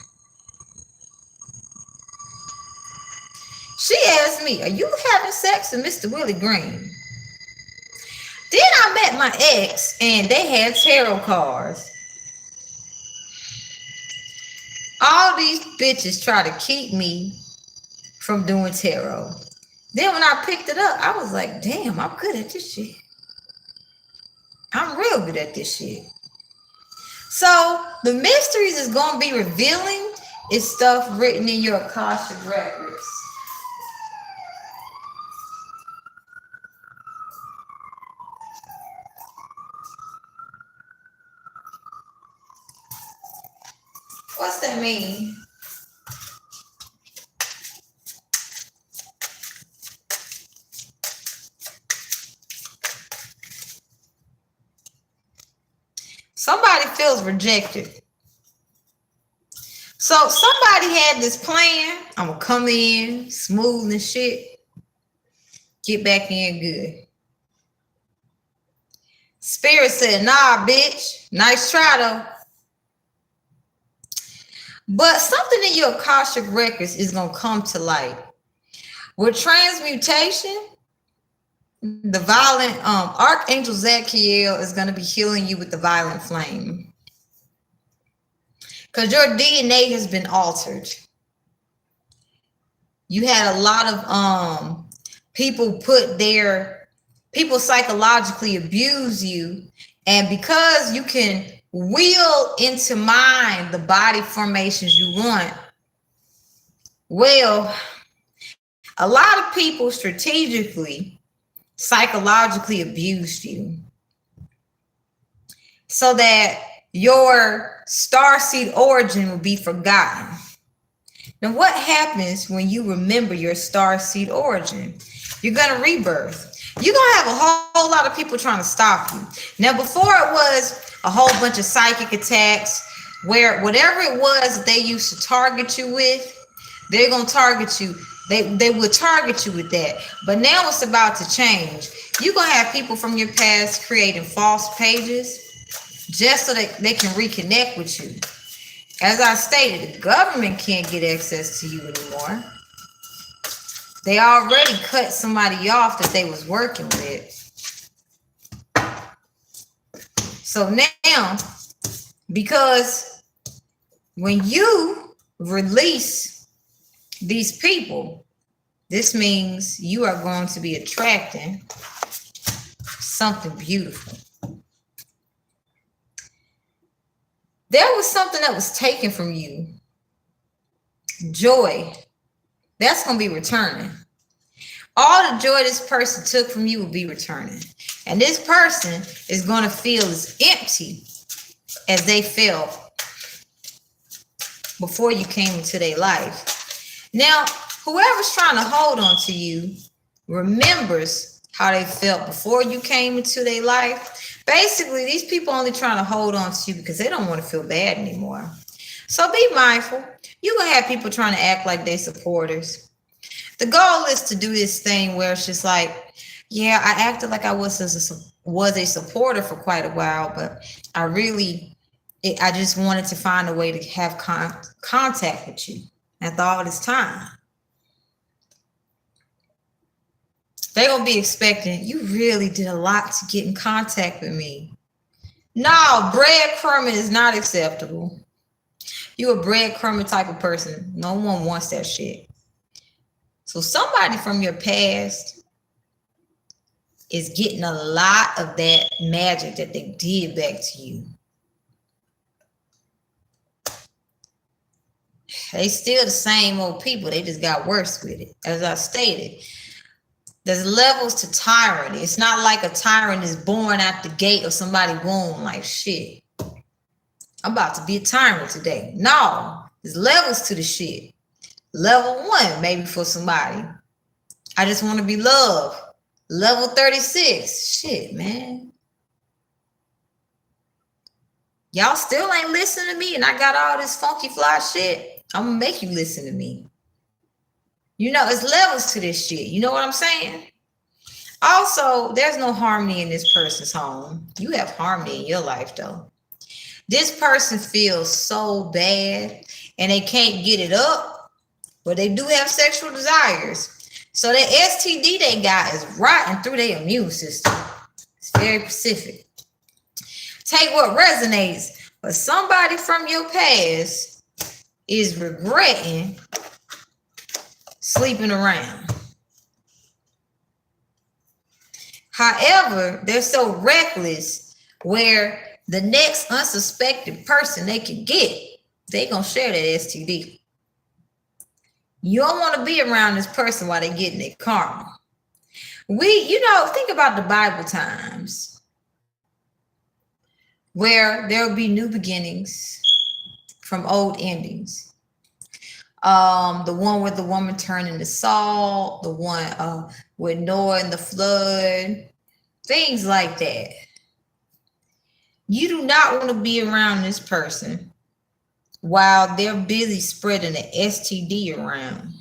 She asked me, "Are you having sex with Mr. Willie Green?" Then I met my ex, and they had tarot cards. All these bitches try to keep me from doing tarot. Then when I picked it up, I was like, damn, I'm good at this shit. I'm real good at this shit. So the mysteries is going to be revealing is stuff written in your Akashic records. What's that mean? Somebody feels rejected. So somebody had this plan. I'm going to come in smooth and shit. Get back in good. Spirit said, nah, bitch. Nice try, though. But something in your Akashic records is going to come to light. With transmutation, the violent Archangel Zachiel is going to be healing you with the violent flame. Because your DNA has been altered. You had a lot of people psychologically abuse you. And because you can will into mind the body formations you want, well, a lot of people strategically, psychologically abused you so that your starseed origin will be forgotten. Now, what happens when you remember your starseed origin? You're going to rebirth. You're going to have a whole lot of people trying to stop you. Now, before it was a whole bunch of psychic attacks where whatever it was that they used to target you with, they're going to target you. They will target you with that. But now it's about to change. You're going to have people from your past creating false pages just so that they can reconnect with you. As I stated, the government can't get access to you anymore. They already cut somebody off that they was working with. So now, because when you release these people, this means you are going to be attracting something beautiful. There was something that was taken from you. Joy. That's going to be returning. All the joy this person took from you will be returning. And this person is going to feel as empty as they felt before you came into their life. Now, whoever's trying to hold on to you remembers how they felt before you came into their life. Basically, these people only trying to hold on to you because they don't want to feel bad anymore. So be mindful. You're going to have people trying to act like they supporters. The goal is to do this thing where it's just like, yeah, I acted like I was a supporter for quite a while, but I just wanted to find a way to have contact with you after all this time. They're going to be expecting, you really did a lot to get in contact with me. No, breadcrumbing is not acceptable. You a breadcrumb type of person. No one wants that shit. So somebody from your past is getting a lot of that magic that they did back to you. They still the same old people. They just got worse with it. As I stated, there's levels to tyranny. It's not like a tyrant is born out the gate of somebody's womb like, shit, I'm about to be a tyrant today. No, there's levels to the shit. Level 1, maybe for somebody, I just want to be loved. Level 36, shit, man. Y'all still ain't listening to me and I got all this funky fly shit. I'm gonna make you listen to me. You know, it's levels to this shit. You know what I'm saying? Also, there's no harmony in this person's home. You have harmony in your life, though. This person feels so bad and they can't get it up, but they do have sexual desires. So the STD they got is rotting through their immune system. It's very specific. Take what resonates, but somebody from your past is regretting sleeping around. However, they're so reckless where the next unsuspected person they can get, they gonna share that STD. You don't want to be around this person while they're getting their karma. Think about the Bible times where there will be new beginnings from old endings. The one with the woman turning to Saul, the one with Noah and the flood, things like that. You do not want to be around this person while they're busy spreading the STD around.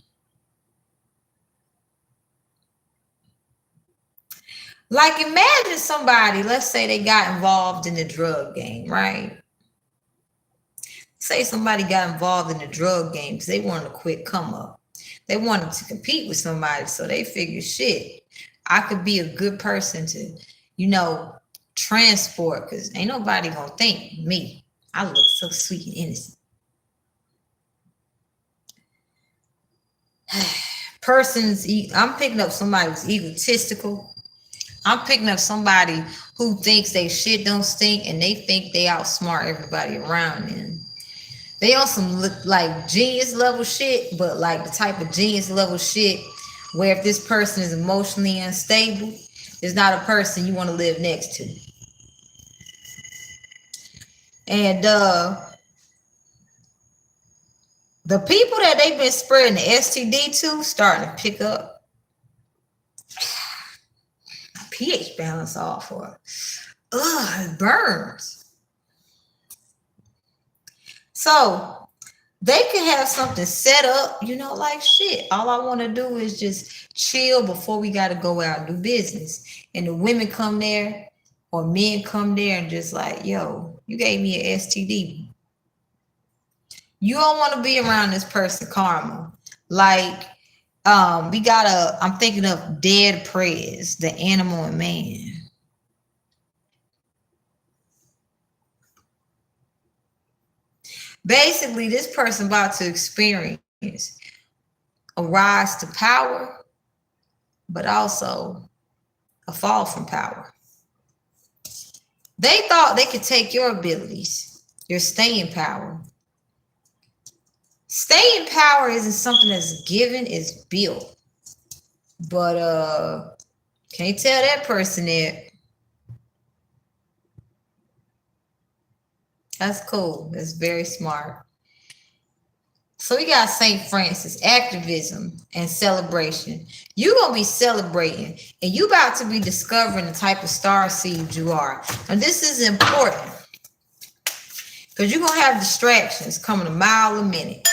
Like, imagine somebody, let's say they got involved in the drug game, right? Say somebody got involved in the drug game because they wanted a quick come up. They wanted to compete with somebody, so they figured, shit, I could be a good person to, transport, because ain't nobody gonna think me. I look so sweet and innocent. I'm picking up somebody who's egotistical. I'm picking up somebody who thinks they shit don't stink and they think they outsmart everybody around them. They on some like genius level shit, but like the type of genius level shit where if this person is emotionally unstable, it's not a person you want to live next to. And the people that they've been spreading the STD to starting to pick up pH balance off, or it burns. So they could have something set up, like shit. All I want to do is just chill before we got to go out and do business. And the women come there or men come there and just like, yo, you gave me an STD. You don't want to be around this person, karma. Like, I'm thinking of dead prez, the animal and man. Basically, this person about to experience a rise to power, but also a fall from power. They thought they could take your abilities, your staying power. Staying power isn't something that's given, it's built. But can't tell that person that. That's cool. That's very smart. So we got St. Francis, activism and celebration. You're going to be celebrating and you about to be discovering the type of star seed you are. And this is important because you're going to have distractions coming a mile a minute.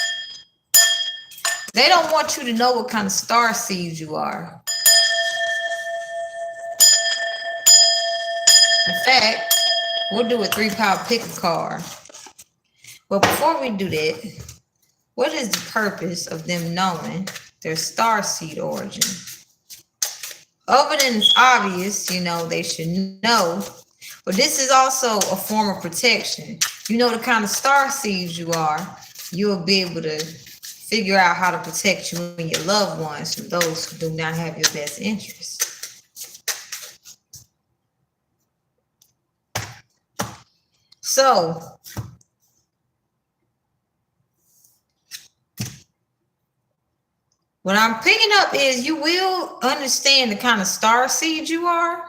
They don't want you to know what kind of star seed you are. In fact, we'll do a 3-power pick a card. But before we do that, what is the purpose of them knowing their star seed origin? Other than it's obvious, they should know. But this is also a form of protection. You know the kind of star seeds you are. you'll be able to figure out how to protect you and your loved ones from those who do not have your best interests. So, what I'm picking up is you will understand the kind of star seed you are,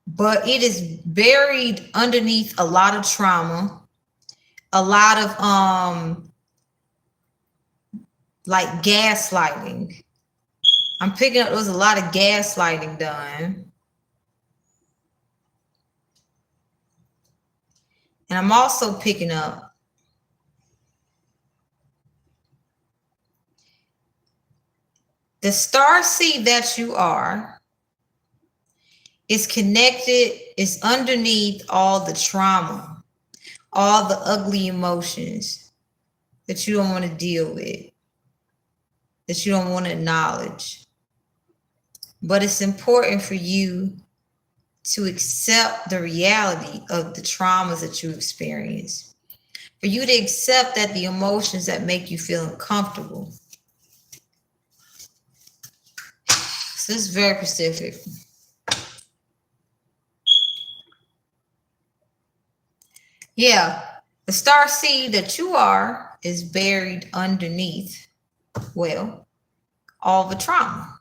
but it is buried underneath a lot of trauma, a lot of like gaslighting. I'm picking up there was a lot of gaslighting done. And I'm also picking up the star seed that you are is connected, is underneath all the trauma, all the ugly emotions that you don't want to deal with, that you don't want to acknowledge. But it's important for you to accept the reality of the traumas that you experience, for you to accept that the emotions that make you feel uncomfortable. So this is very specific. Yeah, the star seed that you are is buried underneath, well, all the trauma.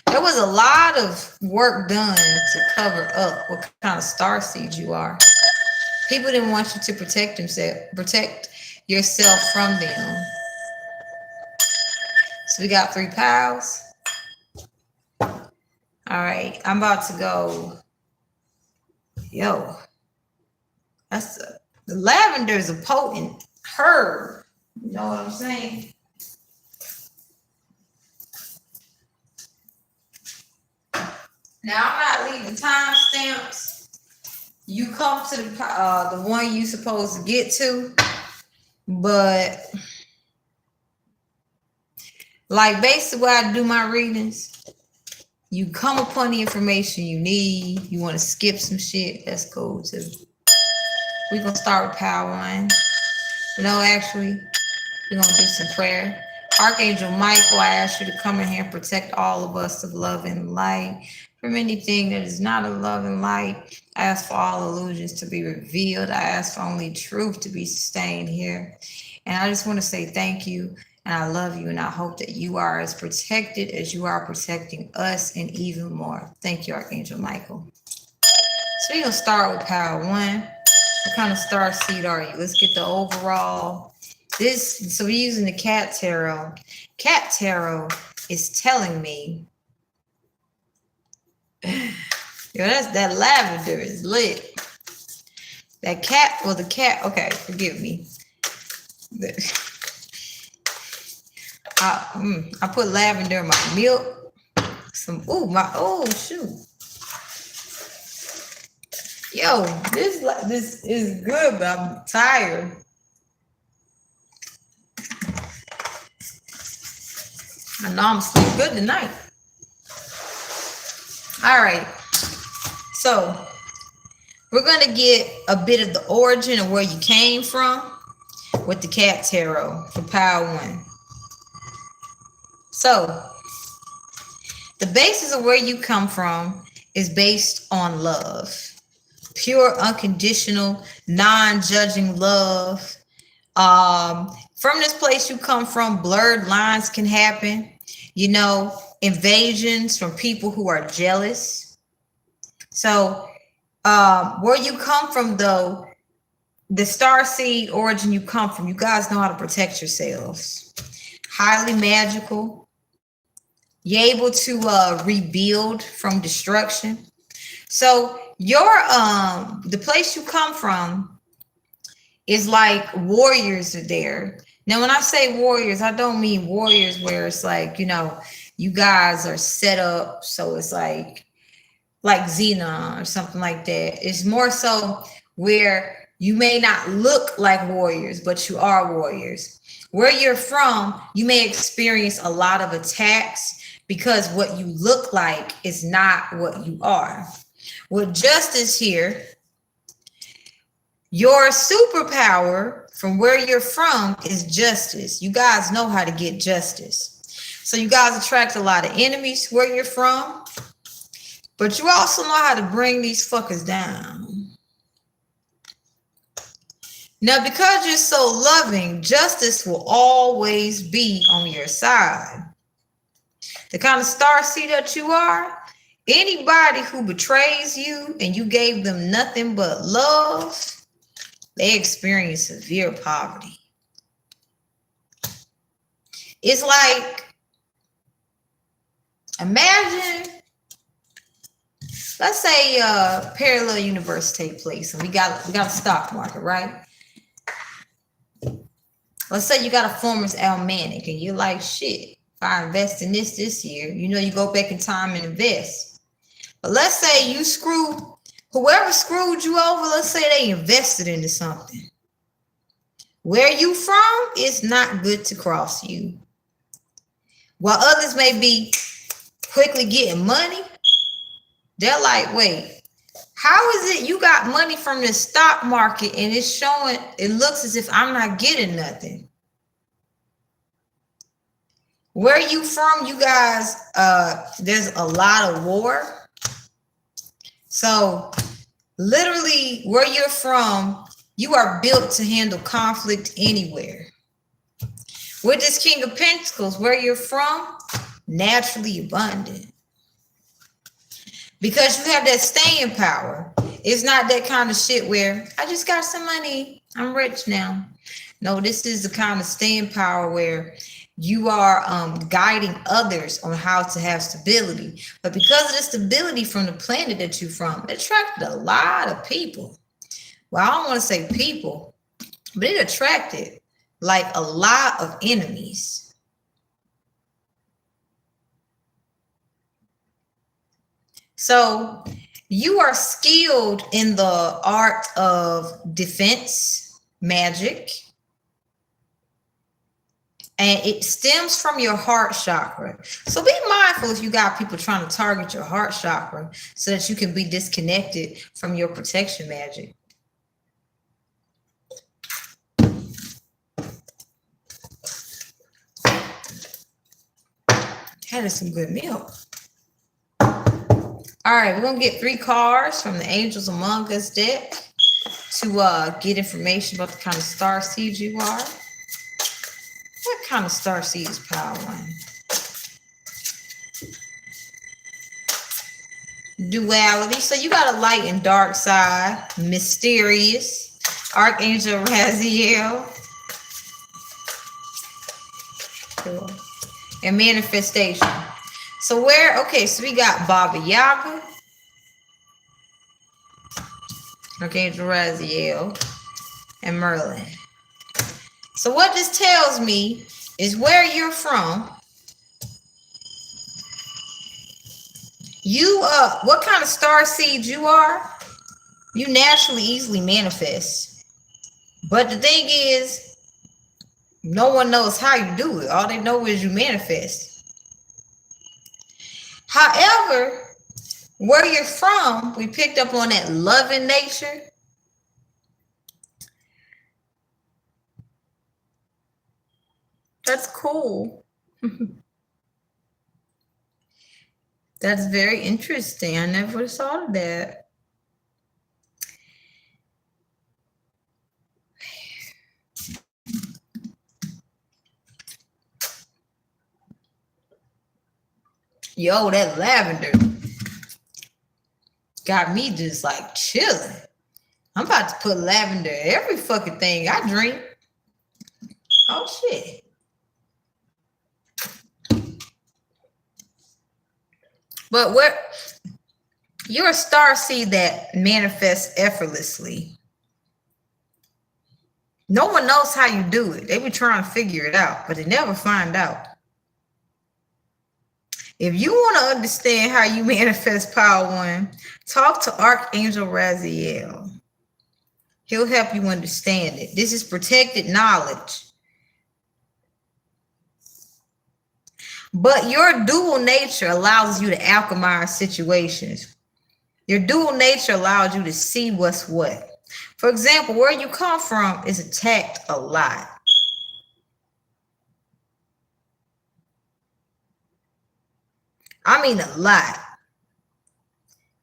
There was a lot of work done to cover up what kind of star seed you are. People didn't want you to protect yourself from them. So we got 3 piles. All right, I'm about to go. Yo, the lavender is a potent herb. You know what I'm saying? Now I'm not leaving timestamps. You come to the one you supposed to get to, but like basically where I do my readings, you come upon the information you need. You want to skip some shit, that's cool too. We're gonna start with power 1. No, actually, we're gonna do some prayer. Archangel Michael, I ask you to come in here and protect all of us of love and light from anything that is not of love and light. I ask for all illusions to be revealed. I ask for only truth to be sustained here. And I just want to say thank you, and I love you, and I hope that you are as protected as you are protecting us, and even more. Thank you, Archangel Michael. So we're gonna start with power 1. What kind of star seed are you? Let's get the overall. So we're using the cat tarot. Cat tarot is telling me, yo, that lavender is lit. That cat, well, the cat, okay, forgive me. I put lavender in my milk. Shoot. Yo, this is good, but I'm tired. I know I'm sleeping good tonight. All right. So we're going to get a bit of the origin of where you came from with the cat tarot for power 1. So the basis of where you come from is based on love. Pure, unconditional, non-judging love. From this place you come from, blurred lines can happen. You know, invasions from people who are jealous. So where you come from, though, the star seed origin you come from, you guys know how to protect yourselves. Highly magical. You're able to rebuild from destruction. So the place you come from is like warriors are there. Now, when I say warriors, I don't mean warriors where it's like, you know, you guys are set up. So it's like Xena or something like that. It's more so where you may not look like warriors, but you are warriors. Where you're from, you may experience a lot of attacks because what you look like is not what you are. With justice here, Your superpower from where you're from is justice. You guys know how to get justice. So you guys attract a lot of enemies where you're from, but you also know how to bring these fuckers down. Now, because you're so loving, justice will always be on your side. The kind of starseed that you are, anybody who betrays you and you gave them nothing but love, they experience severe poverty. It's like, imagine, let's say a parallel universe take place and we got a stock market, right? Let's say you got a former's almanac and you're like, shit, if I invest in this year, you know, you go back in time and invest. But let's say you whoever screwed you over, let's say they invested into something. Where you from, it's not good to cross you. While others may be quickly getting money, they're like, wait, how is it you got money from the stock market and it's showing, it looks as if I'm not getting nothing? Where you from, you guys, there's a lot of war. So literally where you're from, you are built to handle conflict anywhere. With this King of Pentacles, where you're from, naturally abundant. Because you have that staying power. It's not that kind of shit where I just got some money, I'm rich now. No, this is the kind of staying power where you are guiding others on how to have stability. But because of the stability from the planet that you're from, it attracted a lot of people. Well, I don't want to say people, but it attracted like a lot of enemies. So you are skilled in the art of defense, magic, and it stems from your heart chakra. So be mindful if you got people trying to target your heart chakra so that you can be disconnected from your protection magic. That is some good milk. All right, we're going to get 3 cards from the Angels Among Us deck to get information about the kind of starseed you are. What kind of starseed is Power One? Duality. So you got a light and dark side. Mysterious. Archangel Raziel. Cool. And manifestation. So so we got Baba Yaga, Archangel Raziel, and Merlin. So what this tells me is where you're from, you what kind of starseed you are, you naturally easily manifest. But the thing is, no one knows how you do it. All they know is you manifest. However, where you're from, we picked up on that loving nature. That's cool. That's very interesting. I never thought of that. Yo, that lavender got me just like chilling. I'm about to put lavender in every fucking thing I drink. Oh shit. But you're a starseed that manifests effortlessly. No one knows how you do it. They be trying to figure it out, but they never find out. If you want to understand how you manifest Power One, talk to Archangel Raziel. He'll help you understand it. This is protected knowledge. But your dual nature allows you to alchemize situations. Your dual nature allows you to see what's what. For example, where you come from is attacked a lot. I mean a lot.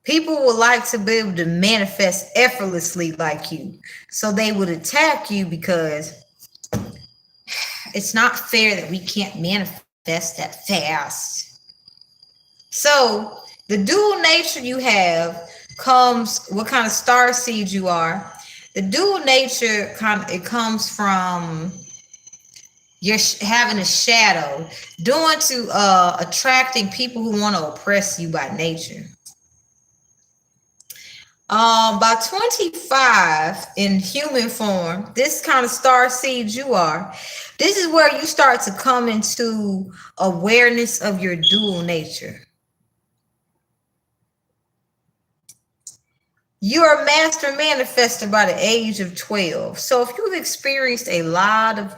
People would like to be able to manifest effortlessly like you. So they would attack you because it's not fair that we can't manifest that fast. So the dual nature you have comes, what kind of star seed you are. The dual nature it comes from you're having a shadow, doing to attracting people who want to oppress you by nature. By 25 in human form, this kind of star seed you are, this is where you start to come into awareness of your dual nature. You're a master manifester by the age of 12. So if you've experienced a lot of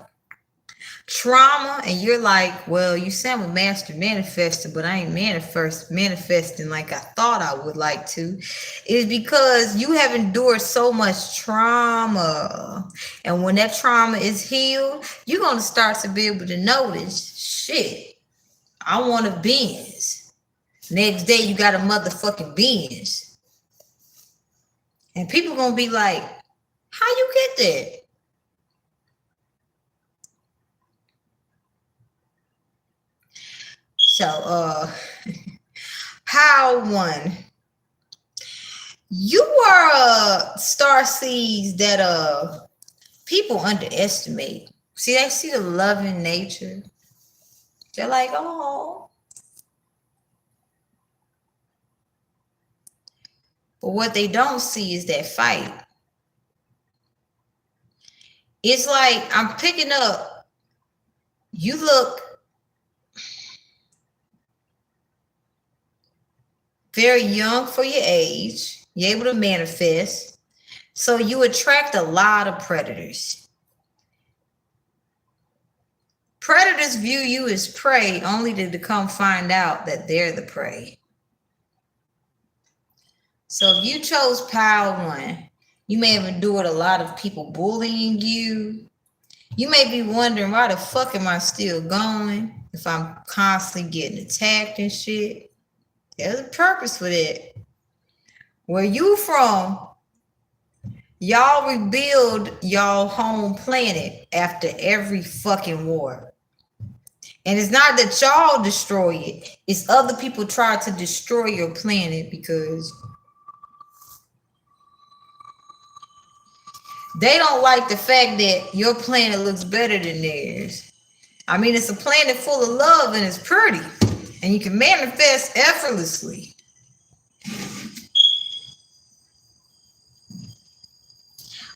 trauma and you're like, well, you sound a master manifester, but I ain't manifesting like I thought I would like to, is because you have endured so much trauma. And when that trauma is healed, you're going to start to be able to notice, shit, I want a Benz. Next day, you got a motherfucking Benz. And people going to be like, how you get that? So, Power One, you are star seeds that people underestimate. See, they see the loving nature. They're like, oh. But what they don't see is that fight. It's like I'm picking up, you look very young for your age. You're able to manifest. So you attract a lot of predators. Predators view you as prey only to come find out that they're the prey. So if you chose Power One, you may have endured a lot of people bullying you. You may be wondering, why the fuck am I still going if I'm constantly getting attacked and shit? There's a purpose for that. Where you from, y'all rebuild y'all home planet after every fucking war. And it's not that y'all destroy it. It's other people try to destroy your planet because they don't like the fact that your planet looks better than theirs. I mean, it's a planet full of love and it's pretty. And you can manifest effortlessly.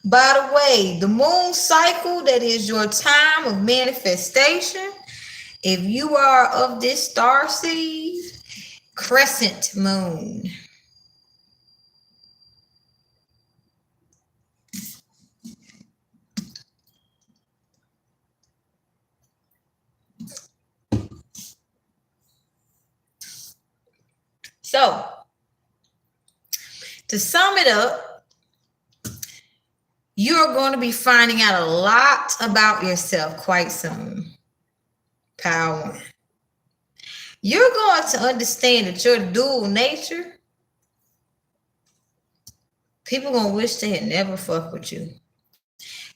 By the way, the moon cycle, that is your time of manifestation. If you are of this star seed, crescent moon. So, to sum it up, you're going to be finding out a lot about yourself quite soon. Power One. You're going to understand that your dual nature, people going to wish they had never fucked with you.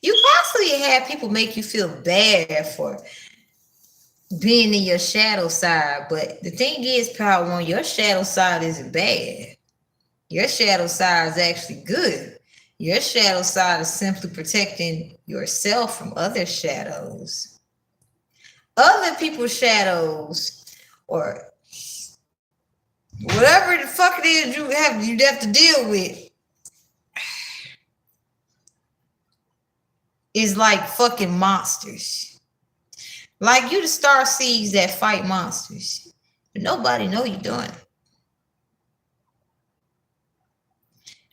You possibly have people make you feel bad for being in your shadow side, but the thing is, Power One, your shadow side isn't bad. Your shadow side is actually good. Your shadow side is simply protecting yourself from other shadows. Other people's shadows, or whatever the fuck it is you have to deal with, is like fucking monsters. Like you the star seeds that fight monsters. But nobody know you're doing it.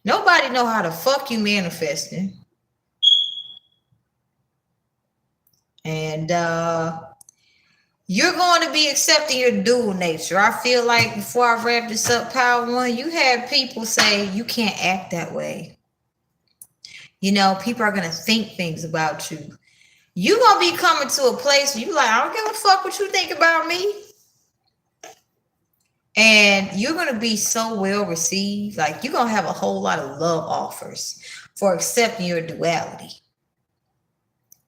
Nobody know how the fuck you manifesting. And you're going to be accepting your dual nature. I feel like before I wrap this up, Power One, you had people say you can't act that way. You know, people are gonna think things about you. You gonna be coming to a place where you like, I don't give a fuck what you think about me. And you're gonna be so well received. Like you're gonna have a whole lot of love offers for accepting your duality.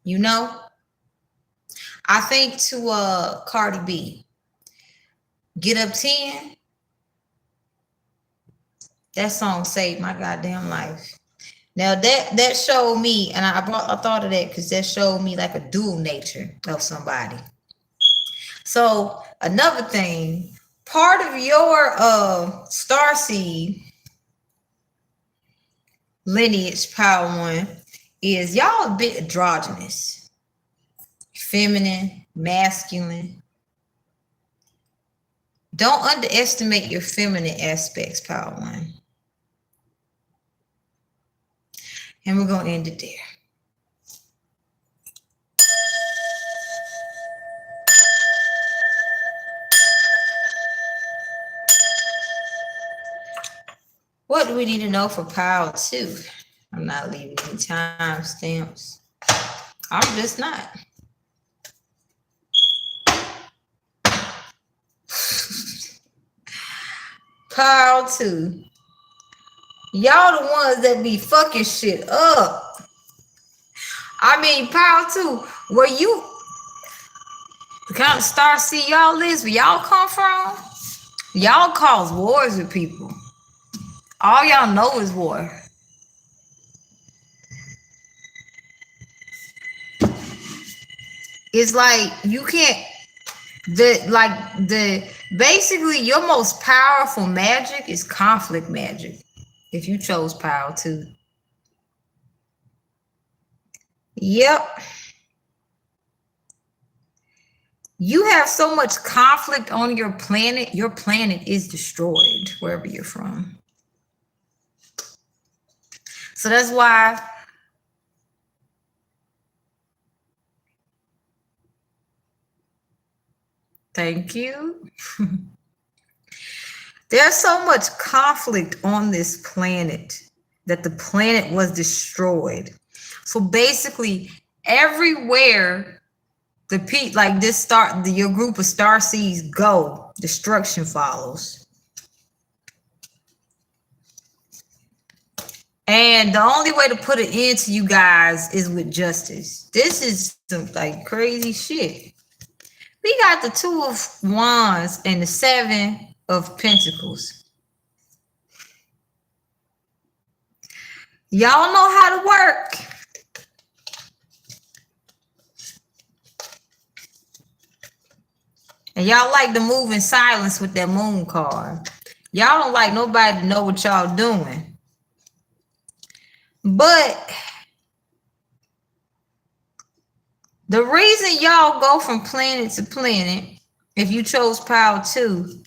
You know? I think to Cardi B, Get Up 10, that song saved my goddamn life. Now that showed me, and I thought of that because that showed me like a dual nature of somebody. So another thing, part of your starseed lineage, power one, is y'all a bit androgynous, feminine, masculine. Don't underestimate your feminine aspects, power one. And we're going to end it there. What do we need to know for power two? I'm not leaving any time stamps. I'm just not. Power two. Y'all the ones that be fucking shit up. I mean, power two, where you, the kind of star see y'all is, where y'all come from, y'all cause wars with people. All y'all know is war. It's like you can't, basically your most powerful magic is conflict magic. If you chose power two. Yep. You have so much conflict on your planet is destroyed wherever you're from. So that's why thank you. There's so much conflict on this planet that the planet was destroyed. So basically, everywhere your group of star seeds go, destruction follows. And the only way to put an end to you guys is with justice. This is some like crazy shit. We got the 2 of Wands and the 7 of Pentacles. Y'all know how to work. And y'all like to move in silence with that moon card. Y'all don't like nobody to know what y'all doing. But the reason y'all go from planet to planet, if you chose power two,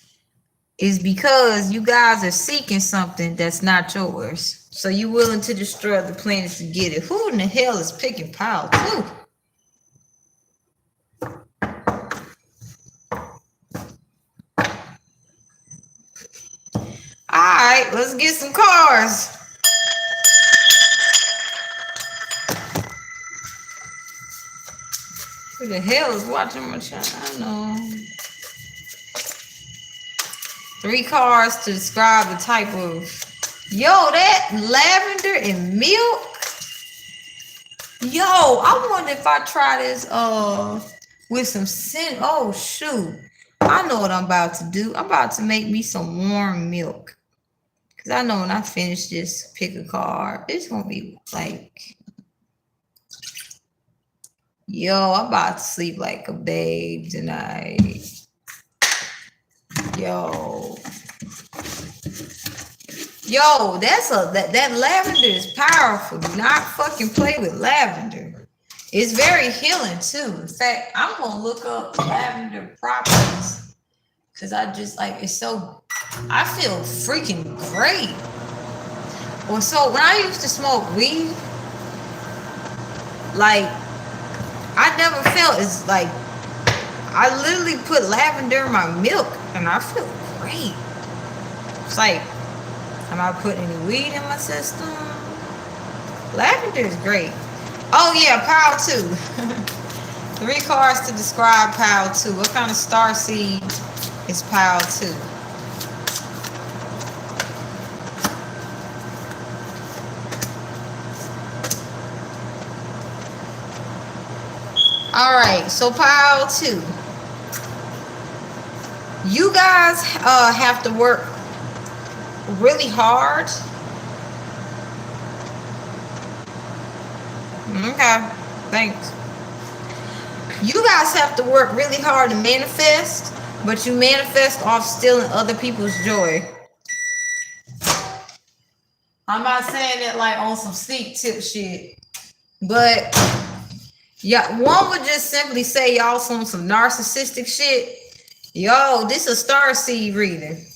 is because you guys are seeking something that's not yours. So you're willing to destroy the planet to get it. Who in the hell is picking power two? All right, let's get some cars. Who the hell is watching my channel? I know. 3 cards to describe the type of, that lavender and milk. Yo, I wonder if I try this with some scent. Oh shoot. I know what I'm about to do. I'm about to make me some warm milk. Cause I know when I finish this, pick a card. It's gonna be like, I'm about to sleep like a babe tonight. That lavender is powerful. Do not fucking play with lavender. It's very healing too. In fact, I'm gonna look up lavender properties because I just like it's so. I feel freaking great. Well, so when I used to smoke weed, like I never felt as like I literally put lavender in my milk and I feel great. It's like, am I putting any weed in my system? Lavender is great. Oh yeah, Power 2. 3 cards to describe Power 2. What kind of star seed is Power 2? All right, so Power 2. You guys have to work really hard. Okay, thanks. You guys have to work really hard to manifest, but you manifest off stealing other people's joy. I'm not saying it like on some sneak tip shit, but yeah, one would just simply say y'all on some narcissistic shit. Yo, this is a star seed reading.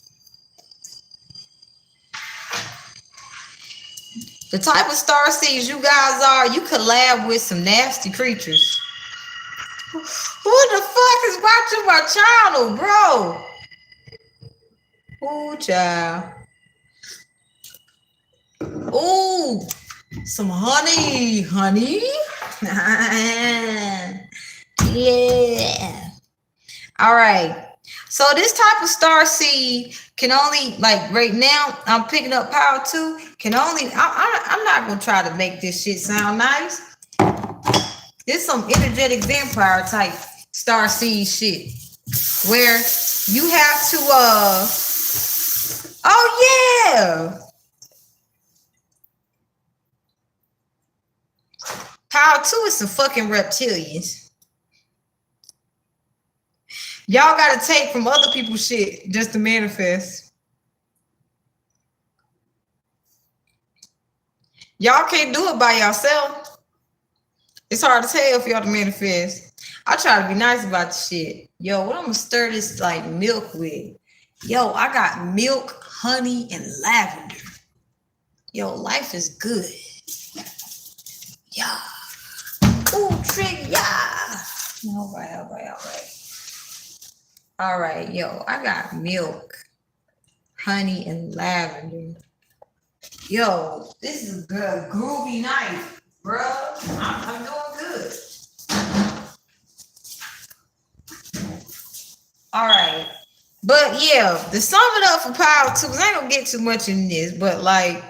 The type of star seeds you guys are, you collab with some nasty creatures. Who the fuck is watching my channel, bro? Ooh, child. Ooh, some honey. Yeah. All right. So this type of star seed can only, like right now, I'm picking up Power 2. Can only, I'm not gonna try to make this shit sound nice. This some energetic vampire type star seed shit, where you have to, oh yeah. Power 2 is some fucking reptilians. Y'all gotta take from other people's shit just to manifest. Y'all can't do it by yourself. It's hard to tell if y'all to manifest. I try to be nice about the shit. Yo, what I'm gonna stir this like milk with? Yo, I got milk, honey, and lavender. Yo, life is good. Yeah. Ooh, trick, yeah. All right. All right, yo, I got milk, honey, and lavender. Yo, this is a good, groovy night, bro. I'm doing good. All right. But yeah, to sum it up for Power 2, because I ain't gonna get too much in this, but like,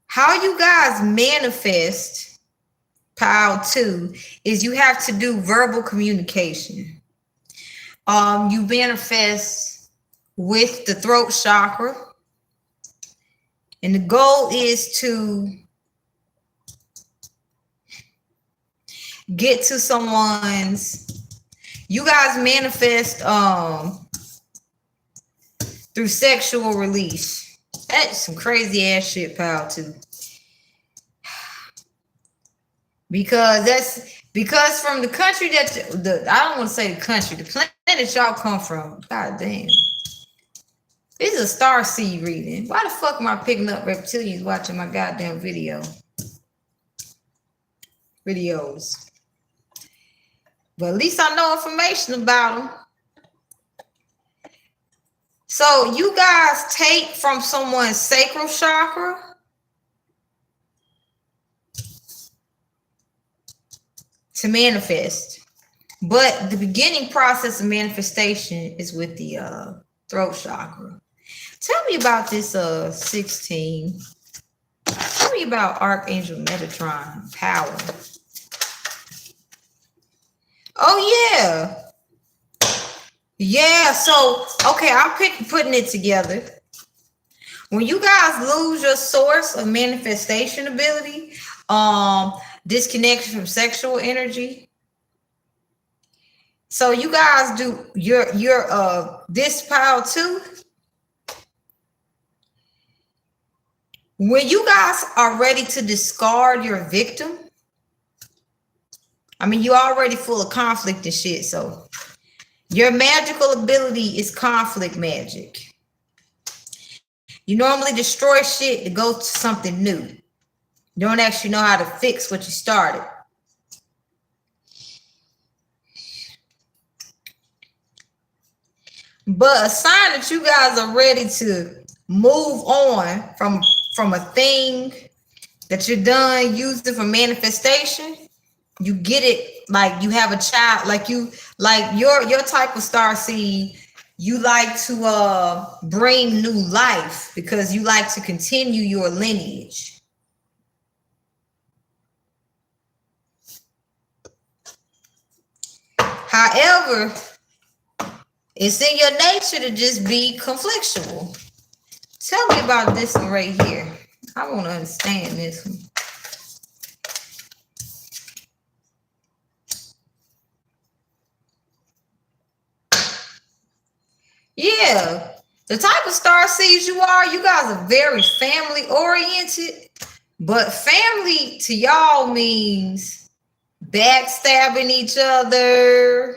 how you guys manifest Power 2 is you have to do verbal communication. You manifest with the throat chakra, and the goal is to get to someone's, you guys manifest through sexual release. That's some crazy ass shit, Power 2. Because from the country that I don't want to say the country, the planet y'all come from. God damn. This is a star seed reading. Why the fuck am I picking up reptilians watching my goddamn videos? But at least I know information about them. So you guys take from someone's sacral chakra to manifest. But the beginning process of manifestation is with the throat chakra. Tell me about this 16. Tell me about Archangel Metatron power. Oh yeah. Yeah, so okay, I'm putting it together. When you guys lose your source of manifestation ability, disconnection from sexual energy. So you guys do your this Power 2. When you guys are ready to discard your victim, I mean, you're already full of conflict and shit, so your magical ability is conflict magic. You normally destroy shit to go to something new. You don't actually know how to fix what you started. But a sign that you guys are ready to move on from a thing that you're done using for manifestation, you get it like you have a child, like you like your type of star seed, you like to bring new life because you like to continue your lineage. However, it's in your nature to just be conflictual. Tell me about this one right here. I want to understand this one. Yeah, the type of star seeds you guys are very family oriented, but family to y'all means backstabbing each other,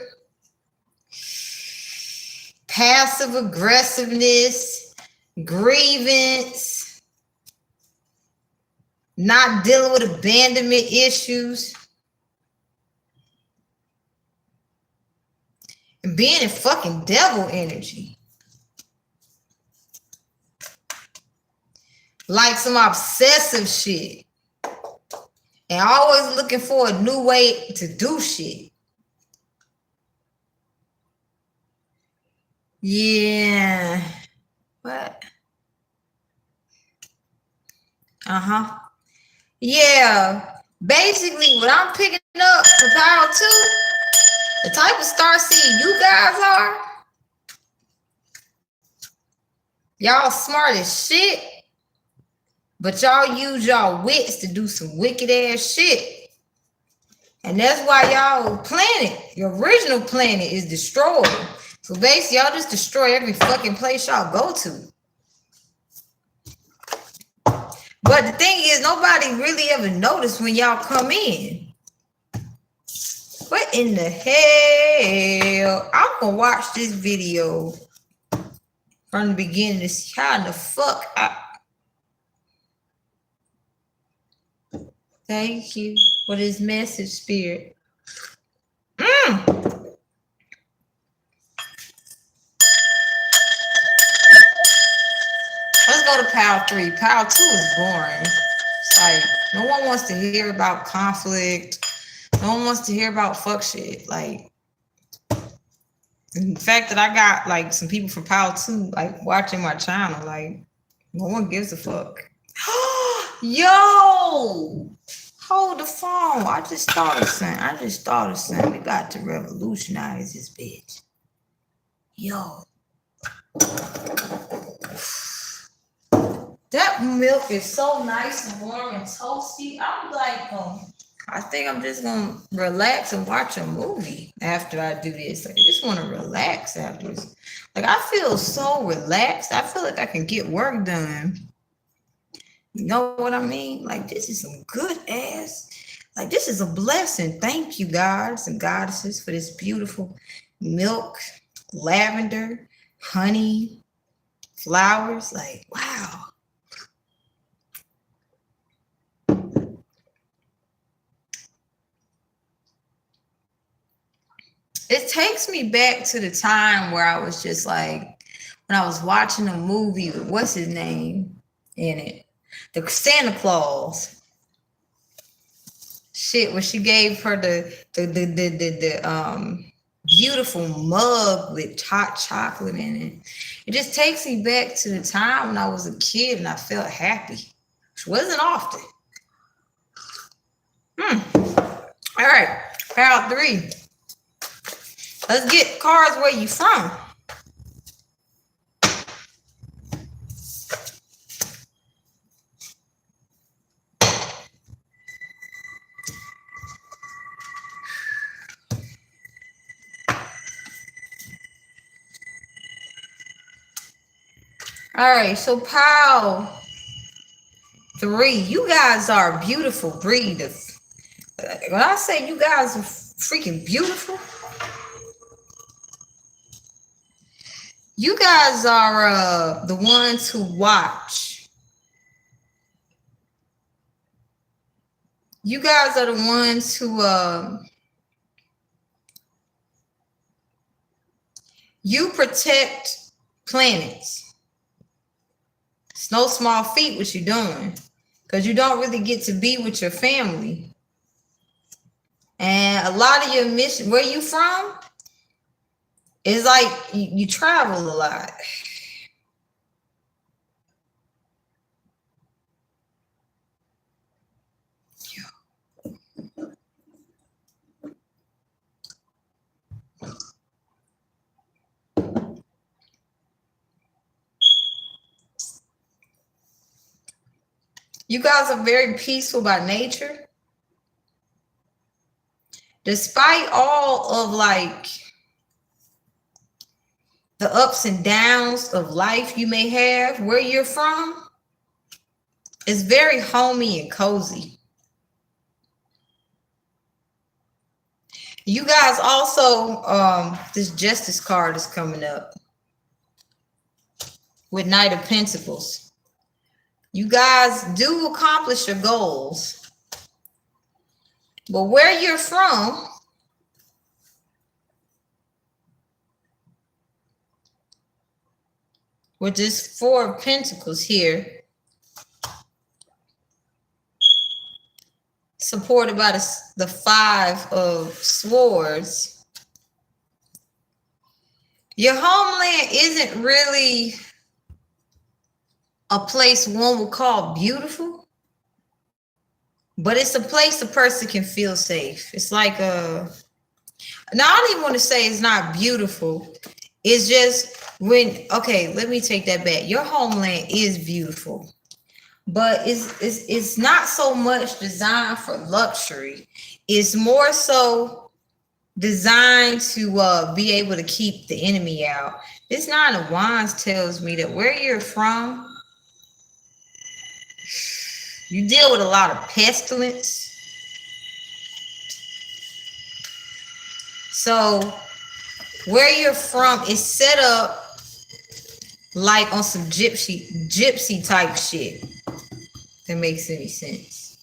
passive aggressiveness, grievance, not dealing with abandonment issues, and being in fucking devil energy. Like some obsessive shit. And always looking for a new way to do shit. Yeah. What? Uh-huh. Yeah. Basically, what I'm picking up for Power 2, the type of star seed you guys are, y'all smart as shit, but y'all use y'all wits to do some wicked ass shit. And that's why y'all planet, your original planet, is destroyed. So basically, y'all just destroy every fucking place y'all go to. But the thing is, nobody really ever noticed when y'all come in. What in the hell? I'm gonna watch this video from the beginning to see how the fuck Thank you for this message, Spirit. Let's go to Power 3. Power 2 is boring. It's like, no one wants to hear about conflict. No one wants to hear about fuck shit. Like, the fact that I got like some people from Power 2 like watching my channel, like, no one gives a fuck. Yo! Hold the phone. I just thought of something. We got to revolutionize this bitch. Yo. That milk is so nice and warm and toasty. I'm like, I think I'm just gonna relax and watch a movie after I do this. Like, I just want to relax after this. Like, I feel so relaxed. I feel like I can get work done. You know what I mean? Like, this is some good ass. Like, this is a blessing. Thank you, gods and goddesses, for this beautiful milk, lavender, honey, flowers. Like, wow. It takes me back to the time where I was just like, when I was watching a movie with what's his name in it, the Santa Claus shit, when she gave her the beautiful mug with hot chocolate in it. It just takes me back to the time when I was a kid and I felt happy, which wasn't often. All right, Power 3. Let's get cards where you from. All right, so Power 3, you guys are a beautiful breed of. When I say you guys are freaking beautiful, you guys are the ones who watch. You guys are the ones who you protect planets. It's no small feat what you're doing, because you don't really get to be with your family. And a lot of your mission, where you from, is like you travel a lot. You guys are very peaceful by nature. Despite all of like the ups and downs of life you may have, where you're from is very homey and cozy. You guys also, this justice card is coming up with Knight of Pentacles. You guys do accomplish your goals, but where you're from, with this Four of Pentacles here, supported by the Five of Swords, your homeland isn't really a place one would call beautiful, but it's a place a person can feel safe. It's like now I don't even want to say it's not beautiful. It's just okay, let me take that back. Your homeland is beautiful, but it's not so much designed for luxury. It's more so designed to be able to keep the enemy out. This Nine of Wands tells me that where you're from, you deal with a lot of pestilence. So where you're from is set up like on some gypsy type shit. If that makes any sense.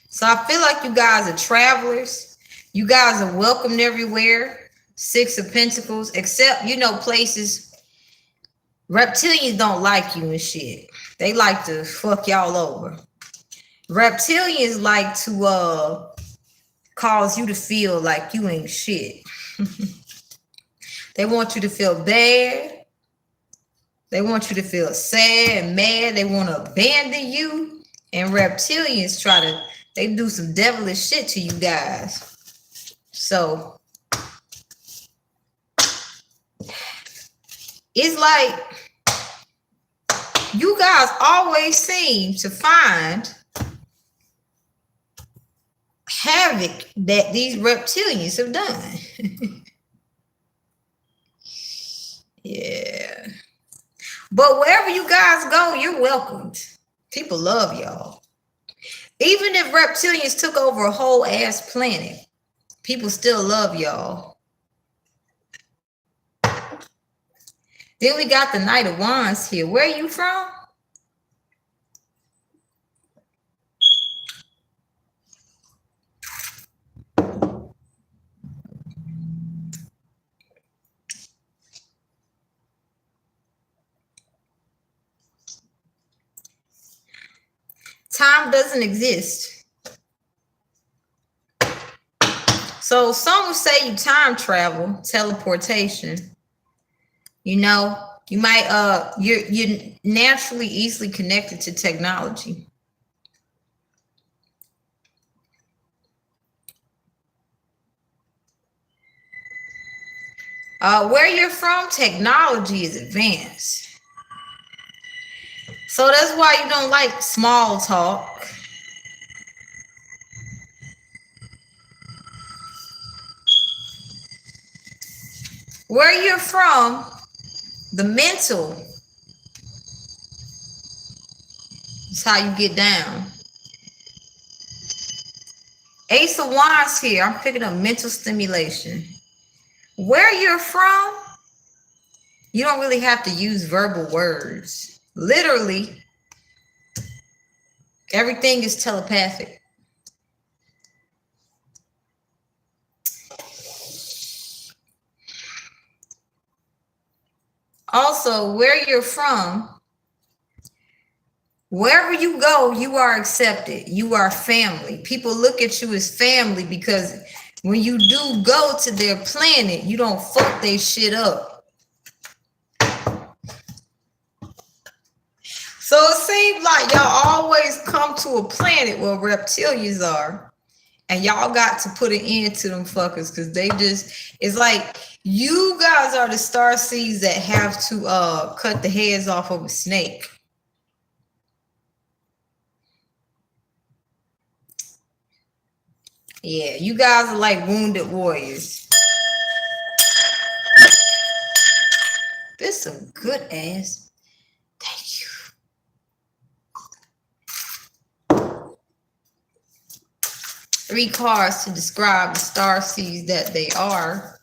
So I feel like you guys are travelers. You guys are welcomed everywhere. Six of Pentacles, except, you know, places. Reptilians don't like you and shit. They like to fuck y'all over. Reptilians like to cause you to feel like you ain't shit. They want you to feel bad. They want you to feel sad and mad. They want to abandon you. And reptilians they do some devilish shit to you guys. So it's like you guys always seem to find havoc that these reptilians have done. Yeah. But wherever you guys go, you're welcomed. People love y'all. Even if reptilians took over a whole ass planet, people still love y'all. Then we got the Knight of Wands here. Where are you from? Time doesn't exist. So some would say you time travel, teleportation. You know, you might you're naturally easily connected to technology. Where you're from, technology is advanced. So that's why you don't like small talk. Where you're from, the mental is how you get down. Ace of Wands here. I'm picking up mental stimulation. Where you're from, you don't really have to use verbal words. Literally, everything is telepathic. Also, where you're from, wherever you go, you are accepted. You are family. People look at you as family because when you do go to their planet, you don't fuck their shit up. So it seems like y'all always come to a planet where reptilians are, and y'all got to put an end to them fuckers because they just, it's like you guys are the star seeds that have to cut the heads off of a snake. Yeah, you guys are like wounded warriors. This is some good ass. Thank you. 3 cards to describe the star seeds that they are.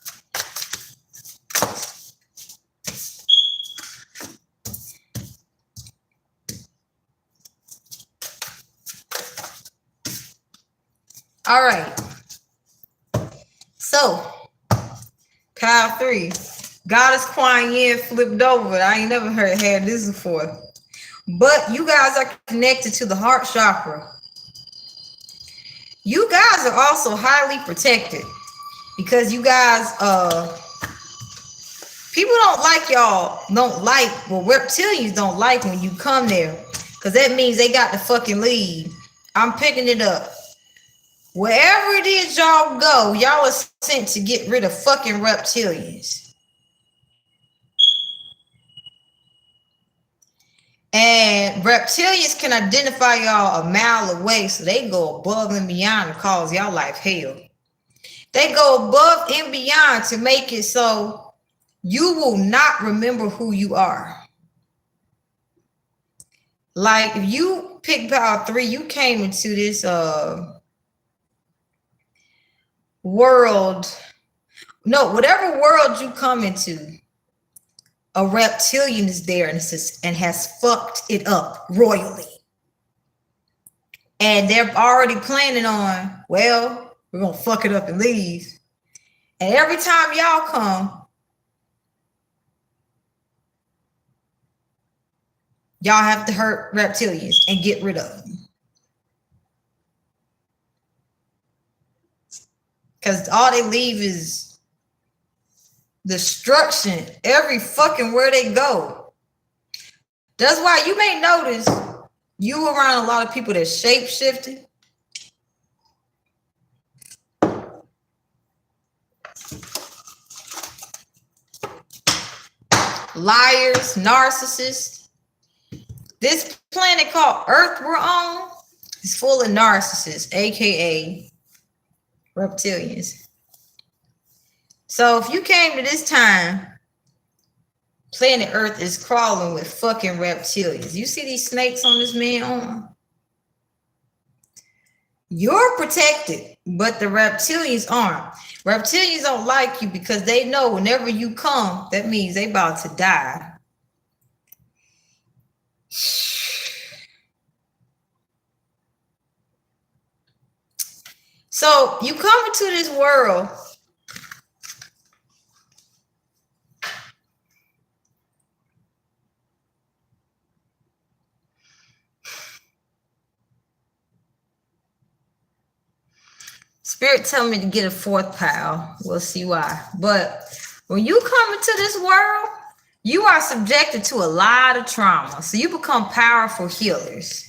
All right. So, pile 3. Goddess Kuan Yin flipped over. I ain't never had this before. But you guys are connected to the heart chakra. You guys are also highly protected because you guys, people don't like y'all, well, reptilians don't like when you come there because that means they got the fucking lead. I'm picking it up. Wherever it is y'all go, y'all are sent to get rid of fucking reptilians. And reptilians can identify y'all a mile away, so they go above and beyond to cause y'all life hell. They go above and beyond to make it so you will not remember who you are. Like if you pick pile 3, you came into this world. No, whatever world you come into, a reptilian is there and has fucked it up royally. And they're already planning on, well, we're going to fuck it up and leave. And every time y'all come, y'all have to hurt reptilians and get rid of them. Because all they leave is destruction every fucking where they go. That's why you may notice you around a lot of people that shape shifted. Liars, narcissists. This planet called Earth we're on is full of narcissists, aka reptilians. So if you came to this time, planet Earth is crawling with fucking reptilians. You see these snakes on this man's arm? You're protected, but the reptilians aren't. Reptilians don't like you because they know whenever you come, that means they about to die. So you come into this world Spirit tell me to get a 4th pile. We'll see why. But when you come into this world, you are subjected to a lot of trauma. So you become powerful healers.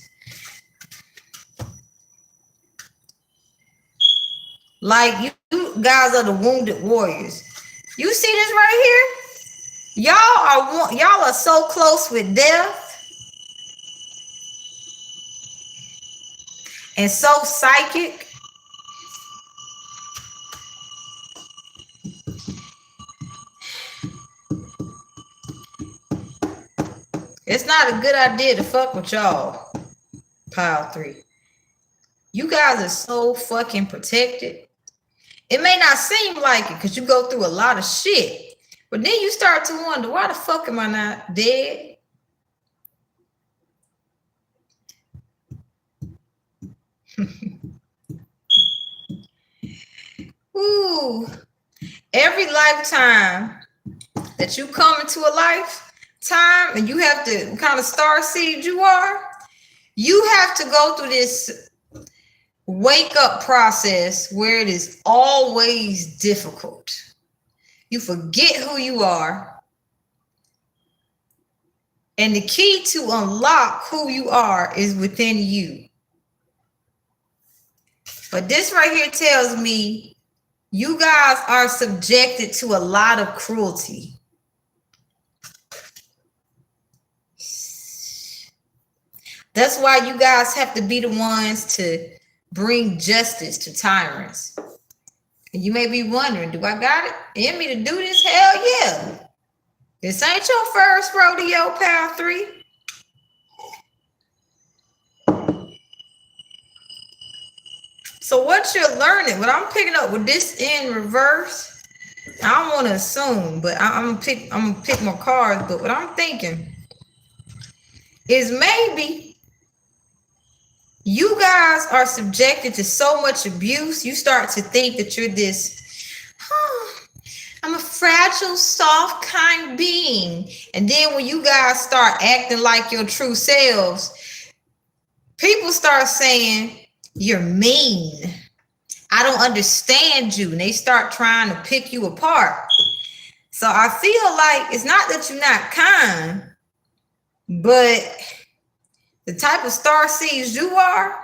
Like you guys are the wounded warriors. You see this right here? Y'all are so close with death and so psychic. It's not a good idea to fuck with y'all. Pile 3. You guys are so fucking protected. It may not seem like it because you go through a lot of shit. But then you start to wonder, why the fuck am I not dead? Ooh. Every lifetime that you come into a life, time and you have to, what kind of star seed you are, you have to go through this wake up process where it is always difficult. You forget who you are. And the key to unlock who you are is within you. But this right here tells me you guys are subjected to a lot of cruelty. That's why you guys have to be the ones to bring justice to tyrants. And you may be wondering, do I got it in me to do this? Hell yeah. This ain't your first rodeo, pal 3. So what you're learning, what I'm picking up with this in reverse, I don't want to assume, but I'm gonna pick my cards. But what I'm thinking is maybe you guys are subjected to so much abuse, you start to think that you're this, I'm a fragile, soft, kind being. And then when you guys start acting like your true selves, people start saying, you're mean. I don't understand you. And they start trying to pick you apart. So I feel like it's not that you're not kind, but the type of star seeds you are,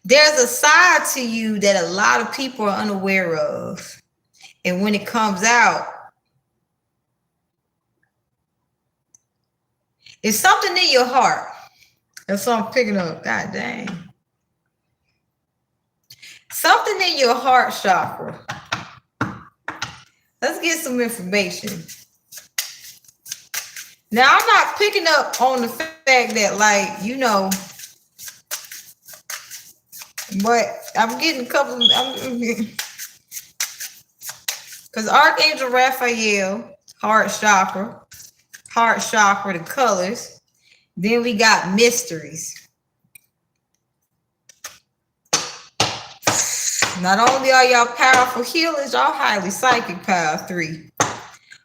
there's a side to you that a lot of people are unaware of. And when it comes out, it's something in your heart. That's what I'm picking up. God dang. Something in your heart chakra. Let's get some information. Now, I'm not picking up on the fact that, like, you know, but I'm getting a couple, because Archangel Raphael, heart chakra, the colors. Then we got mysteries. Not only are y'all powerful healers, y'all highly psychic, power 3.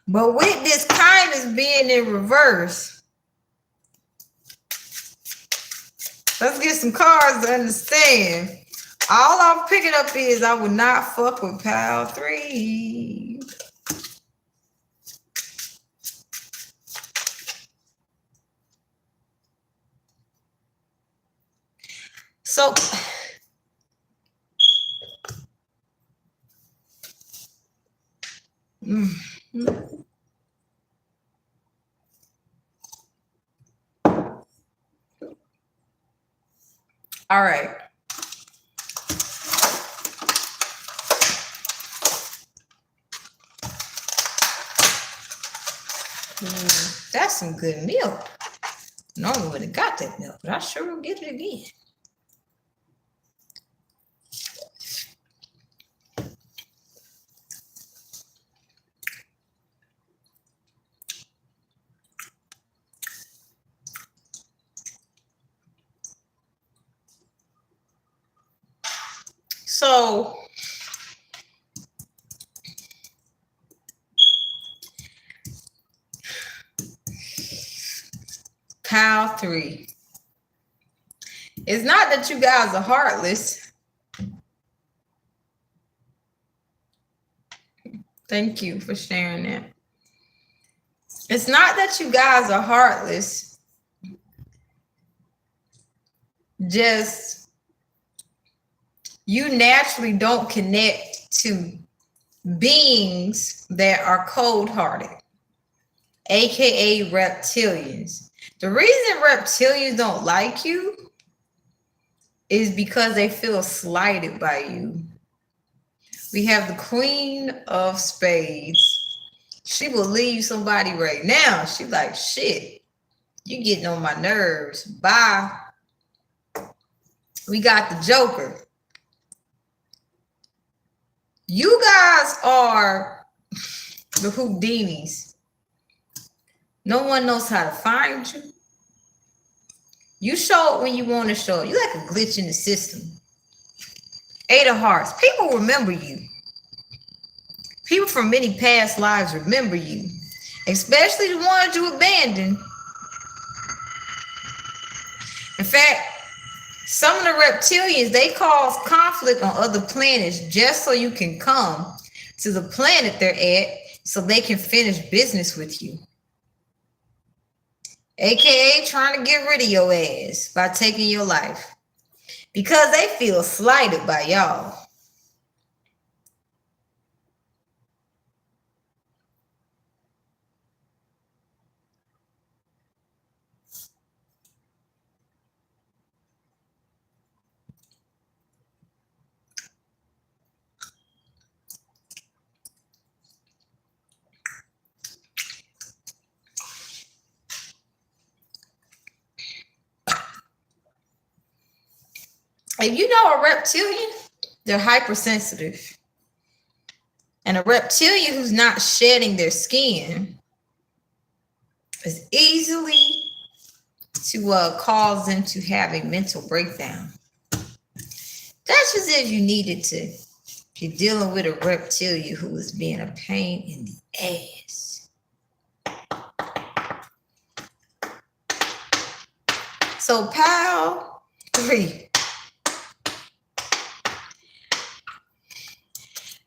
But with this kindness being in reverse, let's get some cards to understand. All I'm picking up is I would not fuck with power 3. So all right. That's some good milk. Normally would have got that milk, but I sure will get it again. So power 3. It's not that you guys are heartless. Thank you for sharing that. It's not that you guys are heartless. Just you naturally don't connect to beings that are cold-hearted, aka reptilians. The reason reptilians don't like you is because they feel slighted by you. We have the Queen of Spades. She will leave somebody right now. She's like, shit, you getting on my nerves. Bye. We got the Joker. You guys are the Houdinis. No one knows how to find you. You show it when you want to show it. You're like a glitch in the system. Eight of Hearts. People remember you. People from many past lives remember you, especially the ones you abandoned. In fact, some of the reptilians, they cause conflict on other planets just so you can come to the planet they're at so they can finish business with you. AKA trying to get rid of your ass by taking your life because they feel slighted by y'all. If you know a reptilian, they're hypersensitive. And a reptilian who's not shedding their skin is easily to cause them to have a mental breakdown. That's just if you needed to. If you're dealing with a reptilian who is being a pain in the ass. So, pile 3.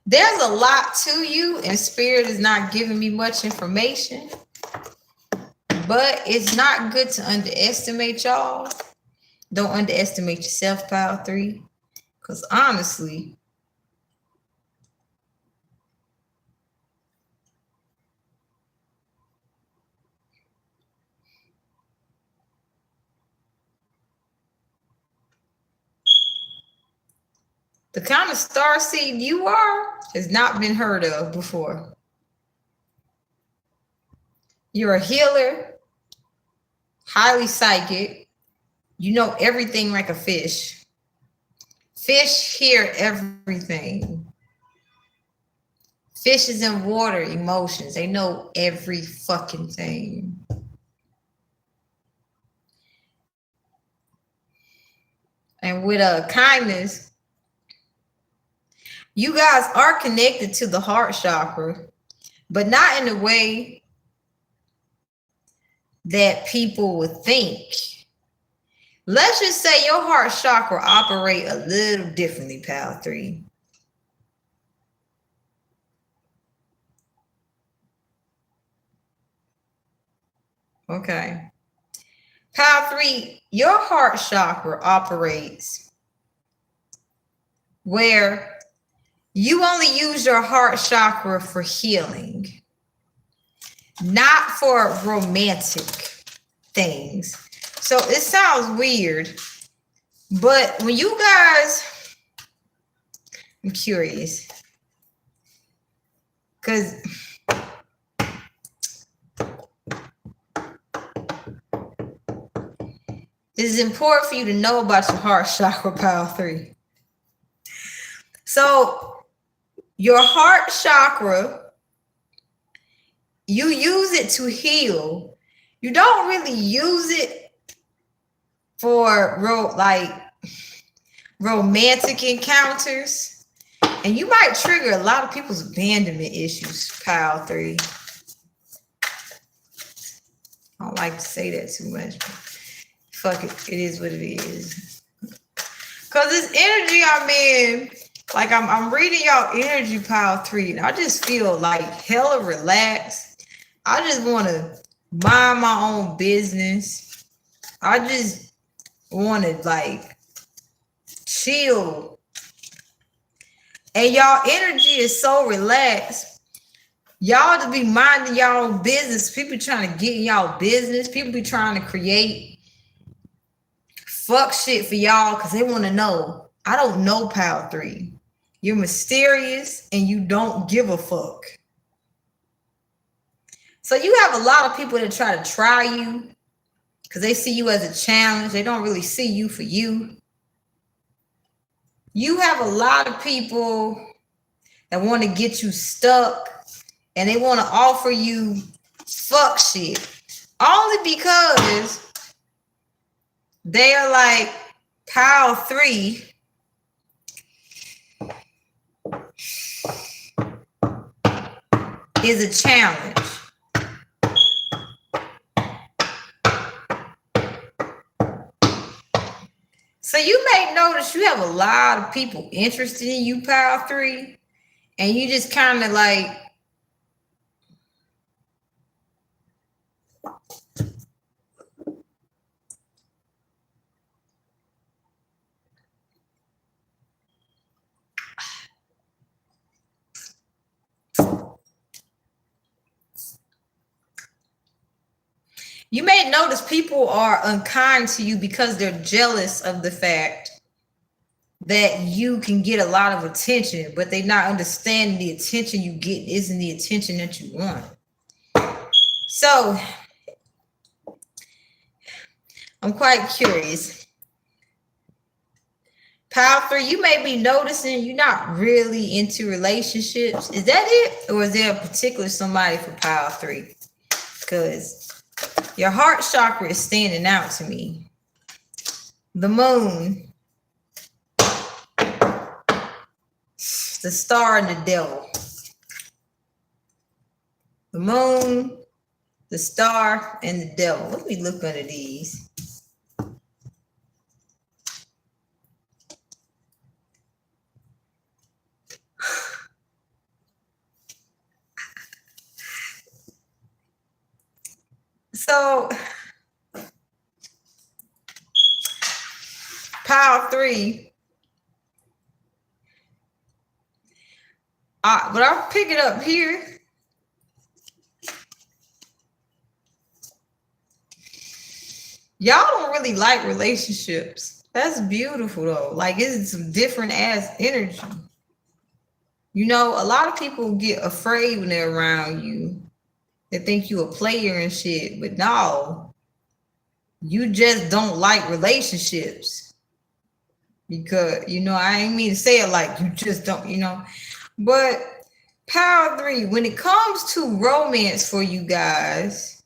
There's a lot to you, and Spirit is not giving me much information. But it's not good to underestimate y'all. Don't underestimate yourself, pile 3. Because honestly, the kind of starseed you are has not been heard of before. You're a healer, highly psychic. You know everything like a fish. Fish hear everything. Fishes in water, emotions. They know every fucking thing. And with kindness, you guys are connected to the heart chakra, but not in a way that people would think. Let's just say your heart chakra operate a little differently, pal 3. Okay. Pal 3, your heart chakra operates where you only use your heart chakra for healing, not for romantic things. So it sounds weird, but when you guys, I'm curious, because it's important for you to know about your heart chakra, pile 3. So your heart chakra, you use it to heal. You don't really use it for romantic encounters, and you might trigger a lot of people's abandonment issues, pile 3. I don't like to say that too much, but fuck it, it is what it is. Cause this energy I'm in, like I'm reading y'all energy, pile 3, and I just feel like hella relaxed. I just want to mind my own business. I just want to like chill. And y'all energy is so relaxed. Y'all to be minding y'all own business. People trying to get in y'all business. People be trying to create fuck shit for y'all because they want to know. I don't know, pile 3. You're mysterious and you don't give a fuck. So you have a lot of people that try to try you because they see you as a challenge. They don't really see you for you. You have a lot of people that want to get you stuck and they want to offer you fuck shit only because they are like, pile 3, is a challenge. So you may notice you have a lot of people interested in you, Power 3, and you just kind of like, you may notice people are unkind to you because they're jealous of the fact that you can get a lot of attention, but they're not understanding the attention you get isn't the attention that you want. So I'm quite curious. Power 3, you may be noticing you're not really into relationships. Is that it? Or is there a particular somebody for Power 3? Because your heart chakra is standing out to me. The moon, the star, and the devil. The moon, the star, and the devil. Let me look under these. So, Power 3. But I'll pick it up here. Y'all don't really like relationships. That's beautiful though. Like it's some different ass energy. You know, a lot of people get afraid when they're around you. They think you a player and shit, but no, you just don't like relationships. Because, you know, I ain't mean to say it like you just don't, you know. But Power 3, when it comes to romance for you guys,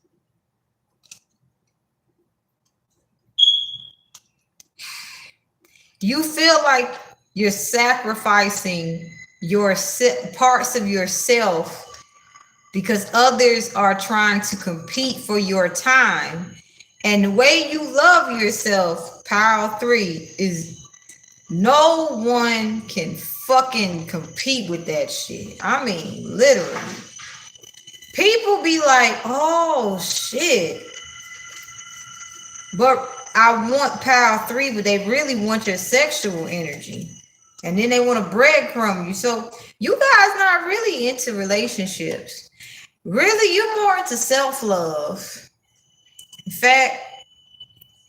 you feel like you're sacrificing your parts of yourself because others are trying to compete for your time. And the way you love yourself, Power 3, is no one can fucking compete with that shit. I mean, literally. People be like, oh shit. But I want Power 3, but they really want your sexual energy. And then they want to breadcrumb you. So you guys not really into relationships. Really, you're more into self-love. In fact,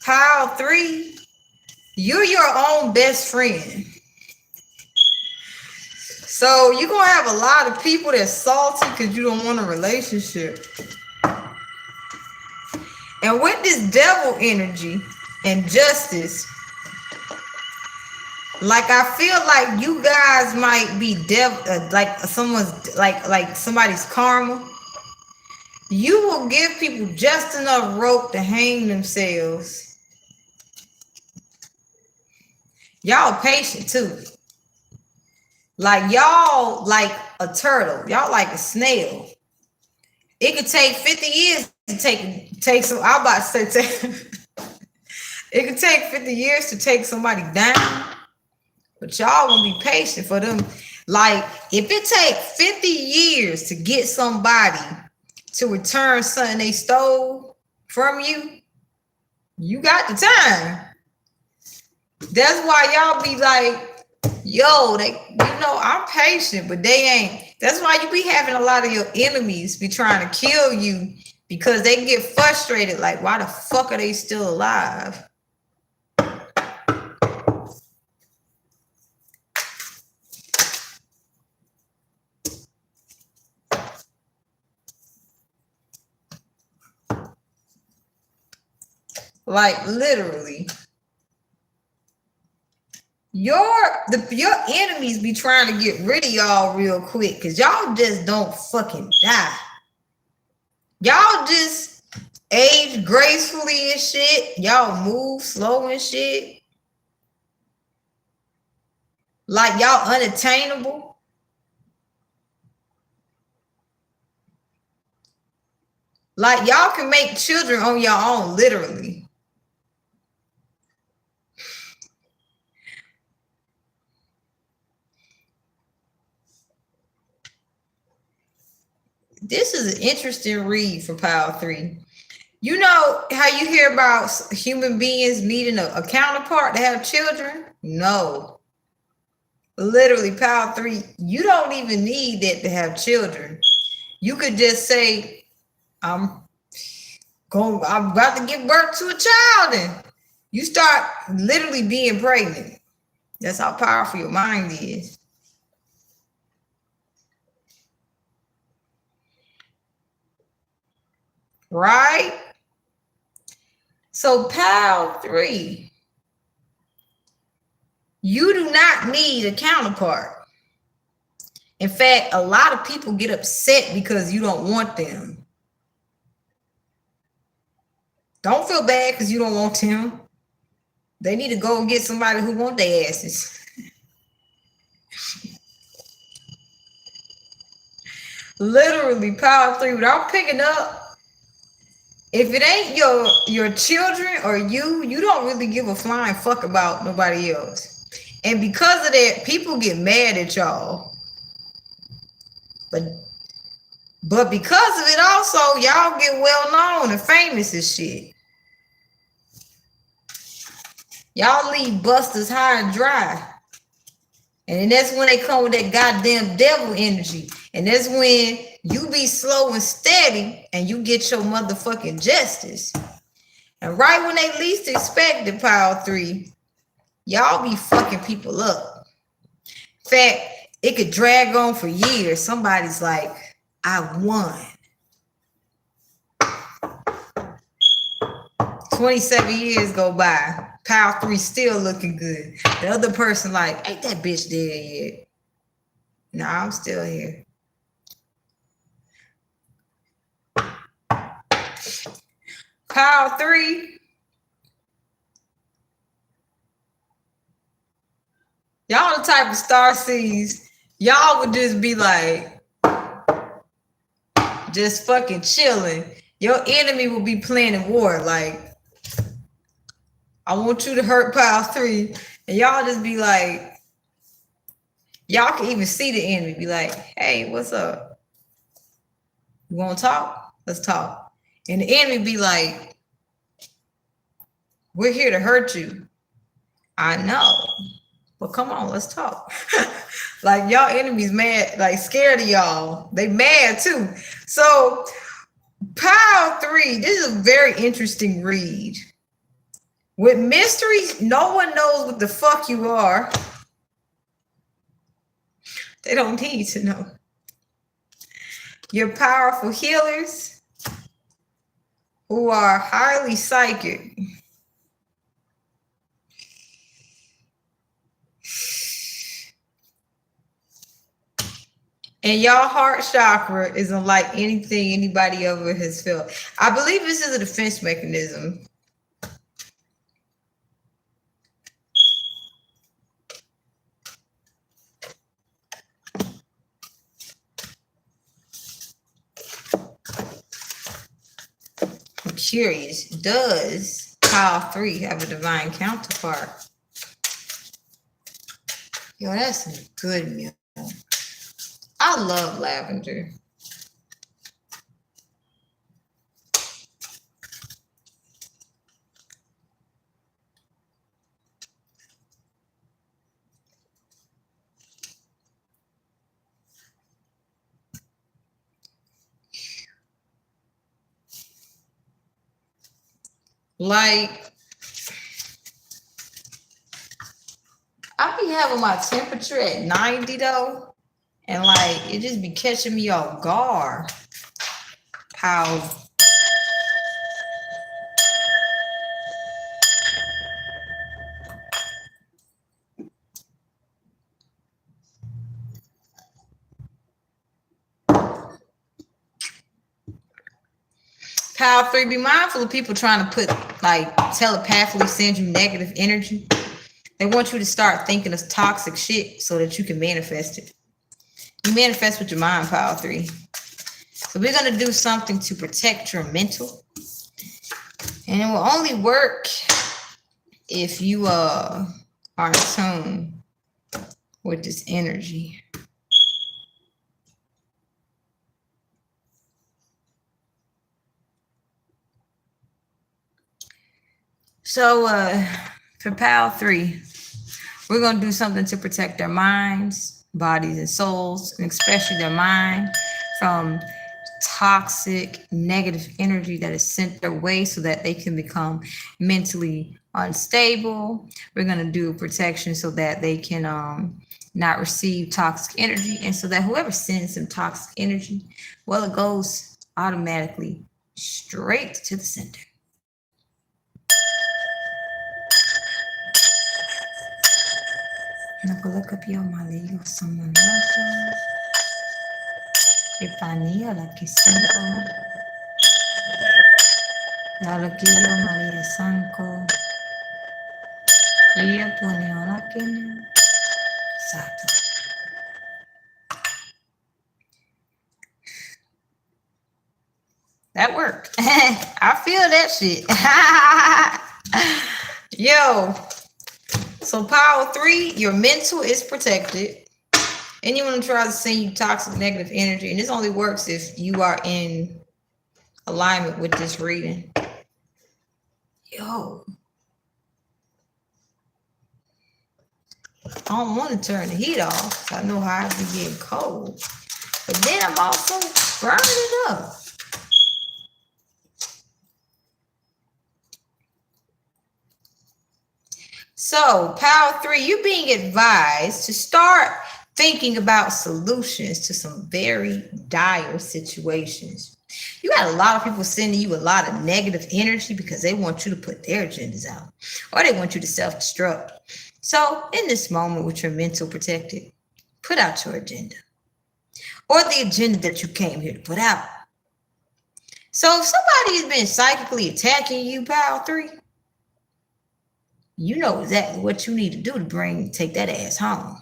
Power 3, you're your own best friend. So you're going to have a lot of people that's salty because you don't want a relationship. And with this devil energy and justice, like I feel like you guys might be like someone's like somebody's karma. You will give people just enough rope to hang themselves. Y'all patient too. Like y'all like a turtle. Y'all like a snail. It could take 50 years to take some. I'm about to say it could take 50 years to take somebody down. But y'all gonna be patient for them. Like if it takes 50 years to get somebody to return something they stole from you, you got the time. That's why y'all be like, yo, I'm patient, but they ain't. That's why you be having a lot of your enemies be trying to kill you because they get frustrated. Like, why the fuck are they still alive? Like literally, your enemies be trying to get rid of y'all real quick because y'all just don't fucking die. Y'all just age gracefully and shit. Y'all move slow and shit. Like y'all unattainable. Like, y'all can make children on your own, literally. This is an interesting read for Pile 3. You know how you hear about human beings needing a counterpart to have children? No. Literally, Pile 3, you don't even need that to have children. You could just say, I'm about to give birth to a child, and you start literally being pregnant. That's how powerful your mind is. Right? So Pile 3, you do not need a counterpart. In fact, a lot of people get upset because you don't want them. Don't feel bad because you don't want them. They need to go and get somebody who want their asses. Literally, Pile 3, without picking up, if it ain't your children or you don't really give a flying fuck about nobody else. And because of that, people get mad at y'all. But because of it also, y'all get well known and famous as shit. Y'all leave busters high and dry. And that's when they come with that goddamn devil energy. And that's when you be slow and steady and you get your motherfucking justice. And right when they least expect it, Pile 3, y'all be fucking people up. In fact, it could drag on for years. Somebody's like, I won. 27 years go by. Pile 3 still looking good. The other person like, ain't that bitch dead yet? Nah, I'm still here. Pile 3. Y'all the type of star seeds, y'all would just be like, just fucking chilling. Your enemy will be planning war. Like, I want you to hurt Pile 3. And y'all just be like, y'all can even see the enemy. Be like, hey, what's up? You want to talk? Let's talk. And the enemy be like, we're here to hurt you. I know. But come on, let's talk. Like, y'all enemies mad, like scared of y'all. They mad too. So Pile 3, this is a very interesting read. With mysteries, no one knows what the fuck you are. They don't need to know. You're powerful healers who are highly psychic. And y'all heart chakra is unlike anything anybody ever has felt. I believe this is a defense mechanism. I'm curious, does Pile 3 have a divine counterpart? Yo, that's some good milk. I love lavender. Like, I be having my temperature at 90 though. And like, it just be catching me off guard. How Pile 3, be mindful of people trying to put, like, telepathically send you negative energy. They want you to start thinking of toxic shit so that you can manifest it. You manifest with your mind, Pile 3. So we're going to do something to protect your mental. And it will only work if you are in tune with this energy. So for PAL 3, we're going to do something to protect their minds, bodies, and souls, and especially their mind from toxic, negative energy that is sent their way so that they can become mentally unstable. We're going to do protection so that they can not receive toxic energy, and so that whoever sends them toxic energy, well, it goes automatically straight to the center. Nakolakapia maligo samanata. Ipania la kisanko. Lalakio Maria Sanko. Ia Poniolakin. Sato. That worked. I feel that shit. Yo. So power 3, your mental is protected. Anyone who tries to send you toxic negative energy, and this only works if you are in alignment with this reading. Yo. I don't want to turn the heat off. I know how I be getting cold. But then I'm also burning it up. So, power 3, you're being advised to start thinking about solutions to some very dire situations. You got a lot of people sending you a lot of negative energy because they want you to put their agendas out, or they want you to self-destruct. So, in this moment with your mental protected, put out your agenda, or the agenda that you came here to put out. So, if somebody has been psychically attacking you, power 3, you know exactly what you need to do to take that ass home.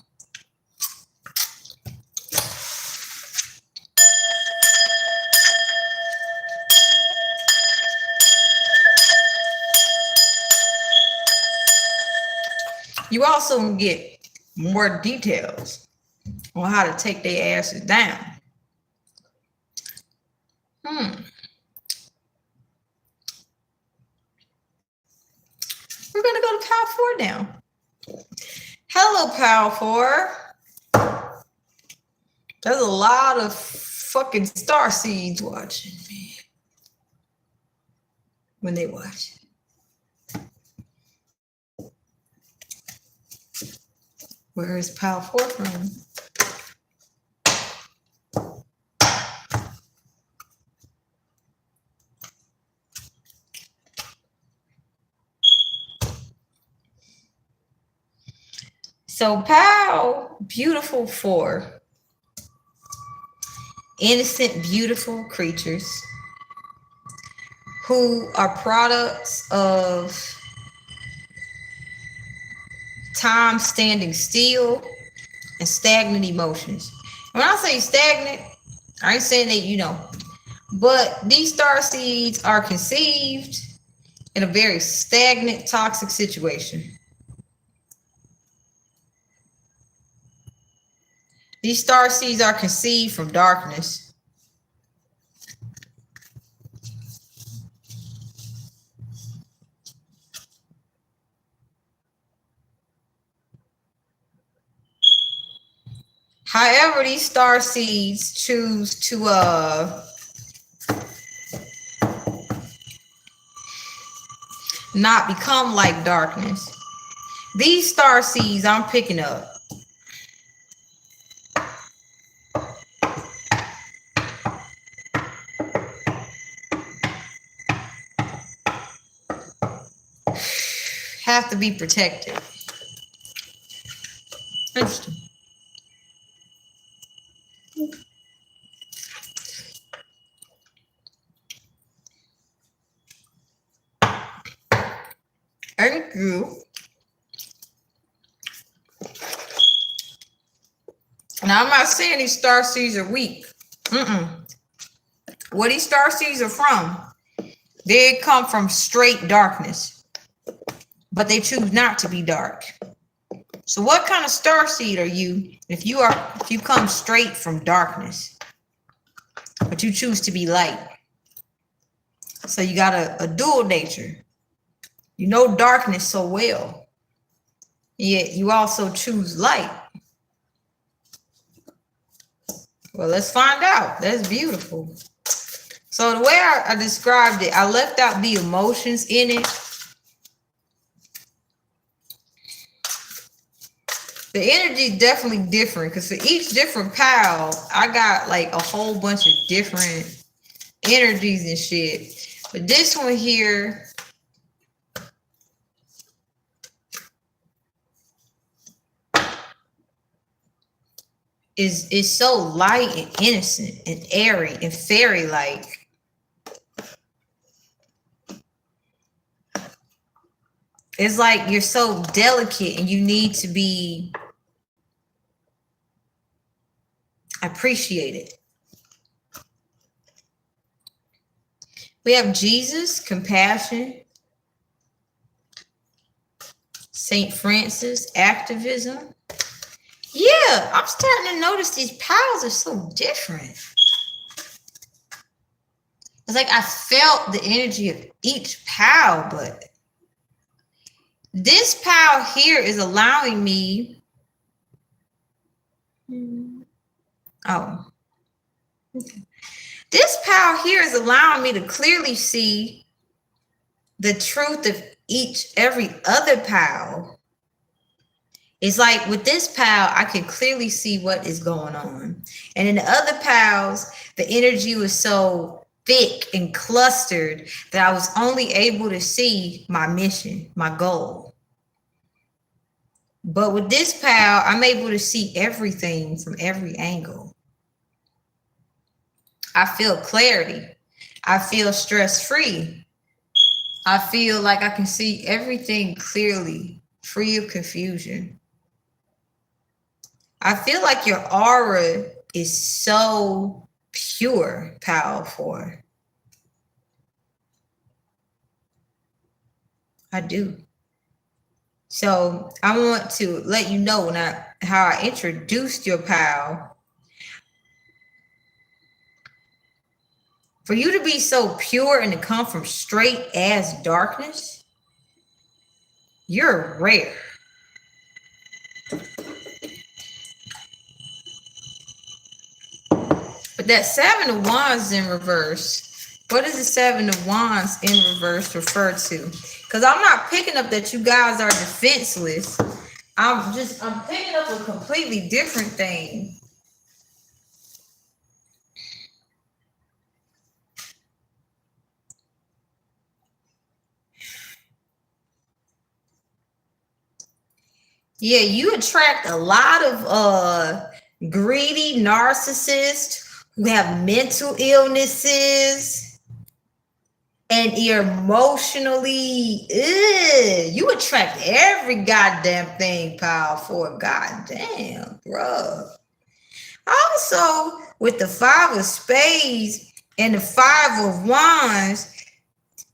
You also get more details on how to take their asses down. We're going to go to Power 4 now. Hello, Power 4. There's a lot of fucking star seeds watching me when they watch. Where is Power 4 from? So Pow, beautiful 4. Innocent, beautiful creatures who are products of time standing still and stagnant emotions. When I say stagnant, I ain't saying that, but these star seeds are conceived in a very stagnant, toxic situation. These star seeds are conceived from darkness. However, these star seeds choose to not become like darkness. These star seeds I'm picking up have to be protected. Interesting. Thank you. Now, I'm not saying these star seeds are weak. Where these star seeds are from, they come from straight darkness, but they choose not to be dark. So what kind of star seed are you if you come straight from darkness, but you choose to be light? So you got a dual nature. You know darkness so well, yet you also choose light. Well, let's find out. That's beautiful. So the way I described it, I left out the emotions in it. The energy is definitely different because for each different pal, I got like a whole bunch of different energies and shit. But this one here is so light and innocent and airy and fairy-like. It's like you're so delicate and you need to be appreciated. We have Jesus, compassion, St. Francis, activism. Yeah, I'm starting to notice these pals are so different. It's like I felt the energy of each pal, but this pal here is allowing me. Oh, okay. This pal here is allowing me to clearly see the truth of every other pal. It's like with this pal, I can clearly see what is going on. And in the other pals, the energy was so thick and clustered that I was only able to see my mission, my goal. But with this pal, I'm able to see everything from every angle. I feel clarity. I feel stress-free. I feel like I can see everything clearly, free of confusion. I feel like your aura is so pure, powerful. I do. So I want to let you know how I introduced your pal. For you to be so pure and to come from straight as darkness, you're rare. But that 7 of Wands in reverse, what does the 7 of Wands in reverse refer to? Because I'm not picking up that you guys are defenseless. I'm picking up a completely different thing. Yeah, you attract a lot of greedy narcissists who have mental illnesses and emotionally, you attract every goddamn thing, powerful. Goddamn, bro. Also, with the 5 of spades and the 5 of wands,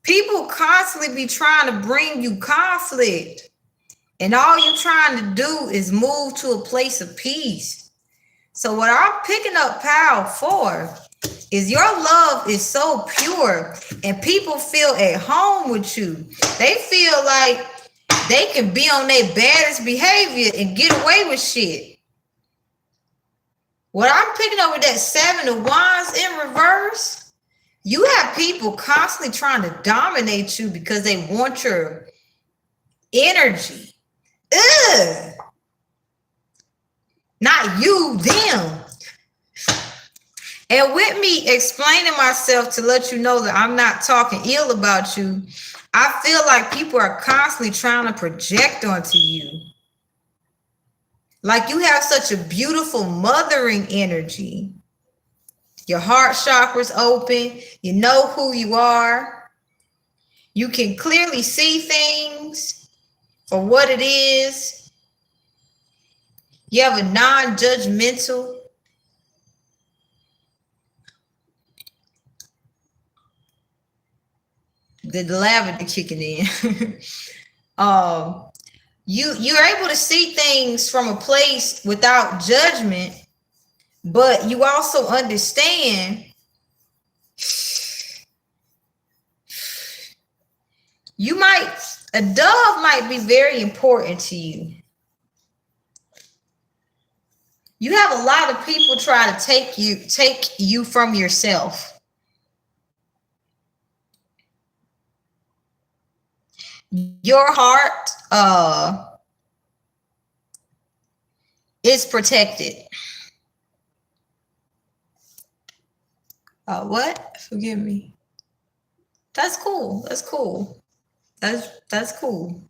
people constantly be trying to bring you conflict. And all you're trying to do is move to a place of peace. So what I'm picking up power for is your love is so pure and people feel at home with you. They feel like they can be on their baddest behavior and get away with shit. What I'm picking up with that 7 of wands in reverse, you have people constantly trying to dominate you because they want your energy. Ugh. Not you, them. And with me explaining myself to let you know that I'm not talking ill about you, I feel like people are constantly trying to project onto you. Like you have such a beautiful mothering energy. Your heart chakra's open. You know who you are. You can clearly see things for what it is. You have a non-judgmental the lavender kicking in. um, you're able to see things from a place without judgment, but you also understand a dove might be very important to you. You have a lot of people try to take you from yourself. Your heart is protected. What? Forgive me. That's cool. That's cool. That's cool.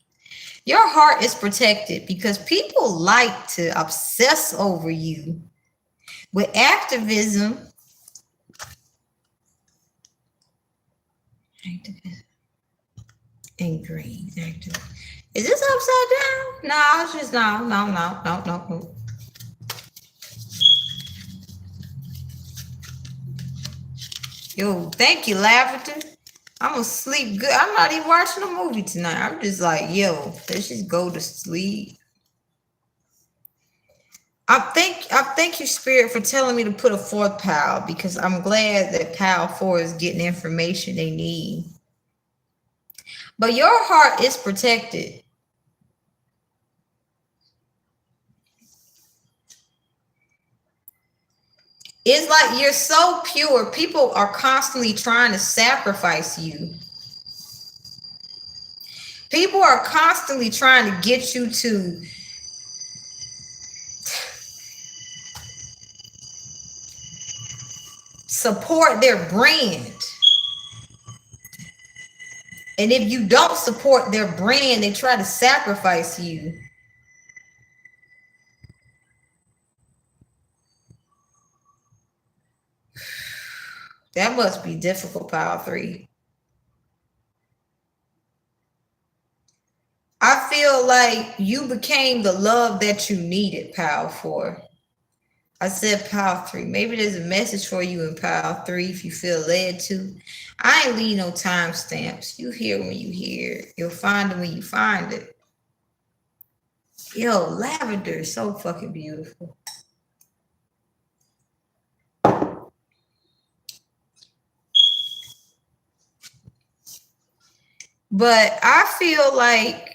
Your heart is protected because people like to obsess over you. With activism, and green. Is this upside down? No, it's just no. Yo, thank you, Lavender. I'm gonna sleep good. I'm not even watching a movie tonight. I'm just like, yo, let's just go to sleep. I thank you, Spirit, for telling me to put a fourth pal, because I'm glad that pal 4 is getting the information they need. But your heart is protected. It's like you're so pure. People are constantly trying to sacrifice you. People are constantly trying to get you to support their brand. And if you don't support their brand, they try to sacrifice you. That must be difficult, Power 3. I feel like you became the love that you needed, Power 4. I said Power 3. Maybe there's a message for you in Power 3 if you feel led to. I ain't leave no timestamps. You hear when you hear it. You'll find it when you find it. Yo, lavender is so fucking beautiful. But I feel like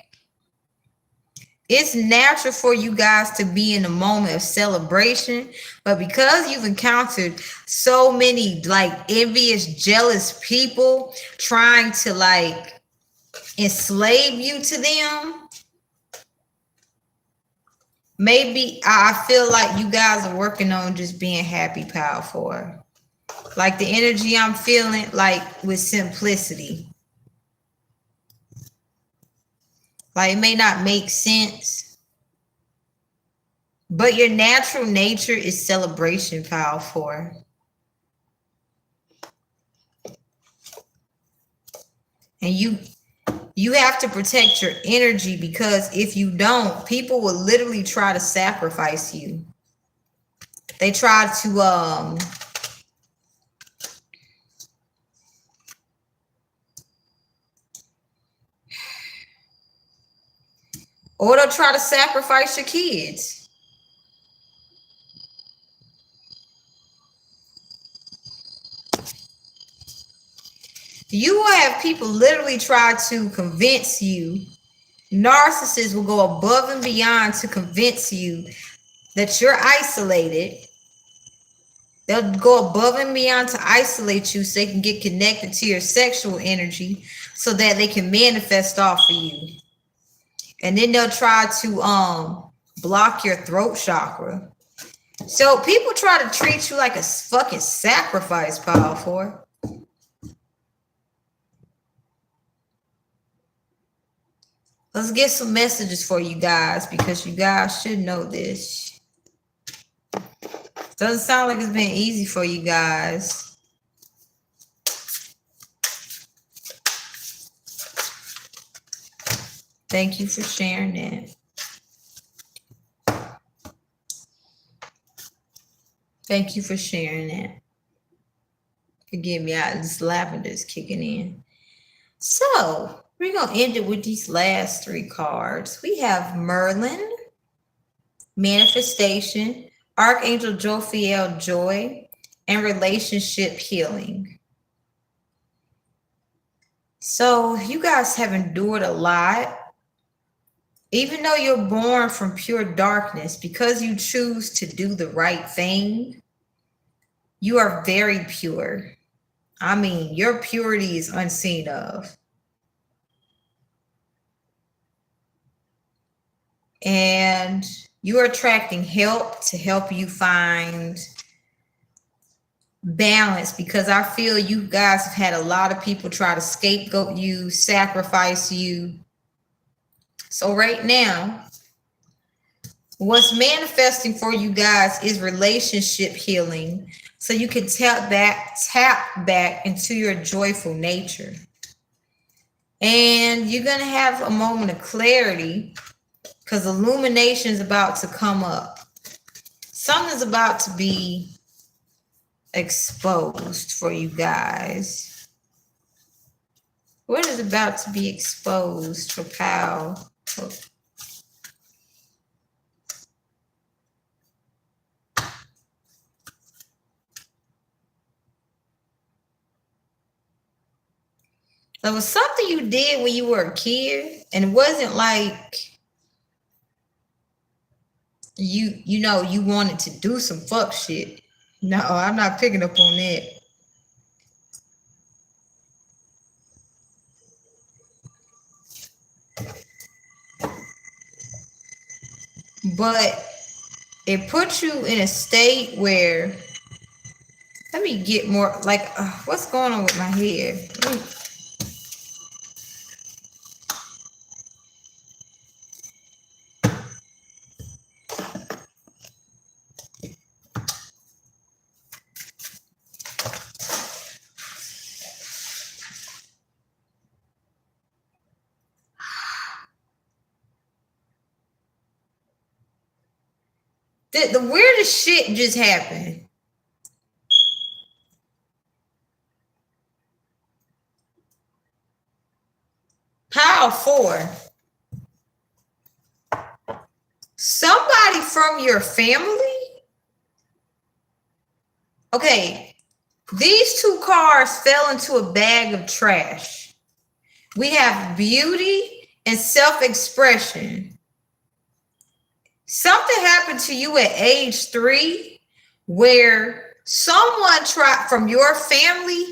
it's natural for you guys to be in a moment of celebration, but because you've encountered so many like envious, jealous people trying to like enslave you to them, maybe I feel like you guys are working on just being happy, Power 4. Like the energy I'm feeling, like with simplicity. Like it may not make sense, but your natural nature is celebration, Power 4. And you have to protect your energy, because if you don't, people will literally try to sacrifice you. They try to or they'll try to sacrifice your kids. You will have people literally try to convince you. Narcissists will go above and beyond to convince you that you're isolated. They'll go above and beyond to isolate you so they can get connected to your sexual energy so that they can manifest off of you. And then they'll try to block your throat chakra. So people try to treat you like a fucking sacrifice, Power 4. Let's get some messages for you guys, because you guys should know this. Doesn't sound like it's been easy for you guys. Thank you for sharing that. Thank you for sharing that. Forgive me, this lavender is kicking in. So we're going to end it with these last three cards. We have Merlin, Manifestation, Archangel Jophiel, Joy, and Relationship Healing. So you guys have endured a lot. Even though you're born from pure darkness, because you choose to do the right thing, you are very pure. I mean, your purity is unseen of. And you're attracting help to help you find balance, because I feel you guys have had a lot of people try to scapegoat you, sacrifice you. So right now, what's manifesting for you guys is relationship healing, so you can tap back into your joyful nature. And you're going to have a moment of clarity, because illumination is about to come up. Something's about to be exposed for you guys. What is about to be exposed for Pal? There was something you did when you were a kid, and it wasn't like you know you wanted to do some fuck shit. No, I'm not picking up on that. But it puts you in a state where, let me get more, like, what's going on with my head? The weirdest shit just happened. Pile 4. Somebody from your family? Okay, these two cards fell into a bag of trash. We have beauty and self-expression. Something happened to you at age 3 where someone tried from your family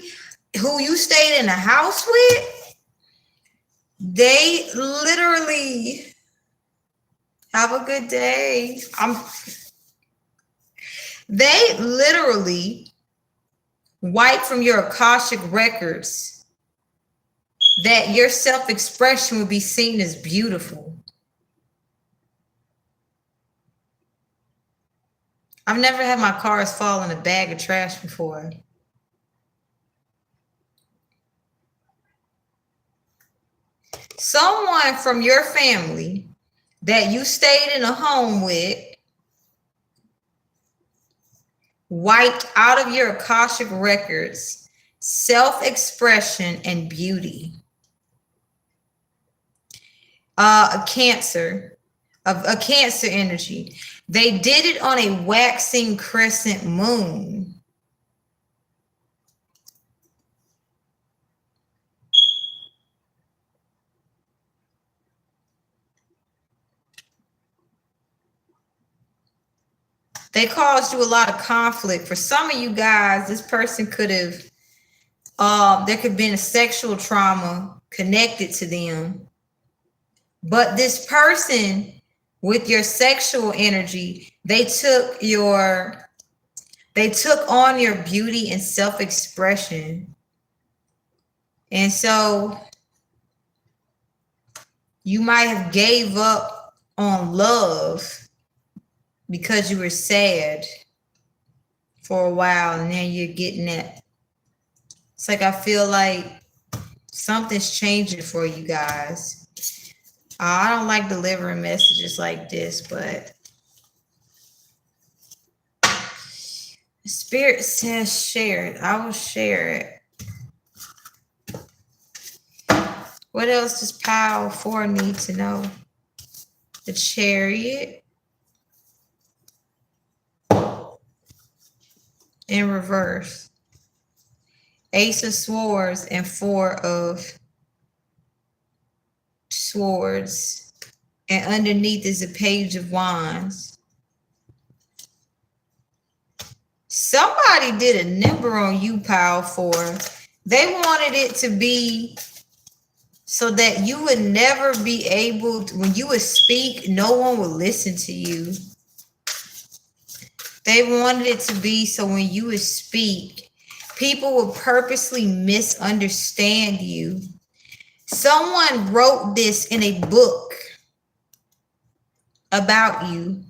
who you stayed in a house with, they literally, have a good day. They literally wiped from your Akashic records that your self-expression would be seen as beautiful. I've never had my cards fall in a bag of trash before. Someone from your family that you stayed in a home with wiped out of your Akashic records self-expression and beauty. A Cancer energy. They did it on a waxing crescent moon. They caused you a lot of conflict. For some of you guys, this person could have, there could have been a sexual trauma connected to them. But this person with your sexual energy, they took on your beauty and self-expression. And so you might have gave up on love because you were sad for a while, and then you're getting that. It's like I feel like something's changing for you guys. I don't like delivering messages like this, but Spirit says share it. I will share it. What else does pile 4 need to know? The Chariot in reverse. Ace of Swords and 4 of Swords. And underneath is a Page of Wands. Somebody did a number on you, pile 4. They wanted it to be so that you would never be able to, when you would speak, no one would listen to you. They wanted it to be so when you would speak, people would purposely misunderstand you. Someone wrote this in a book about you.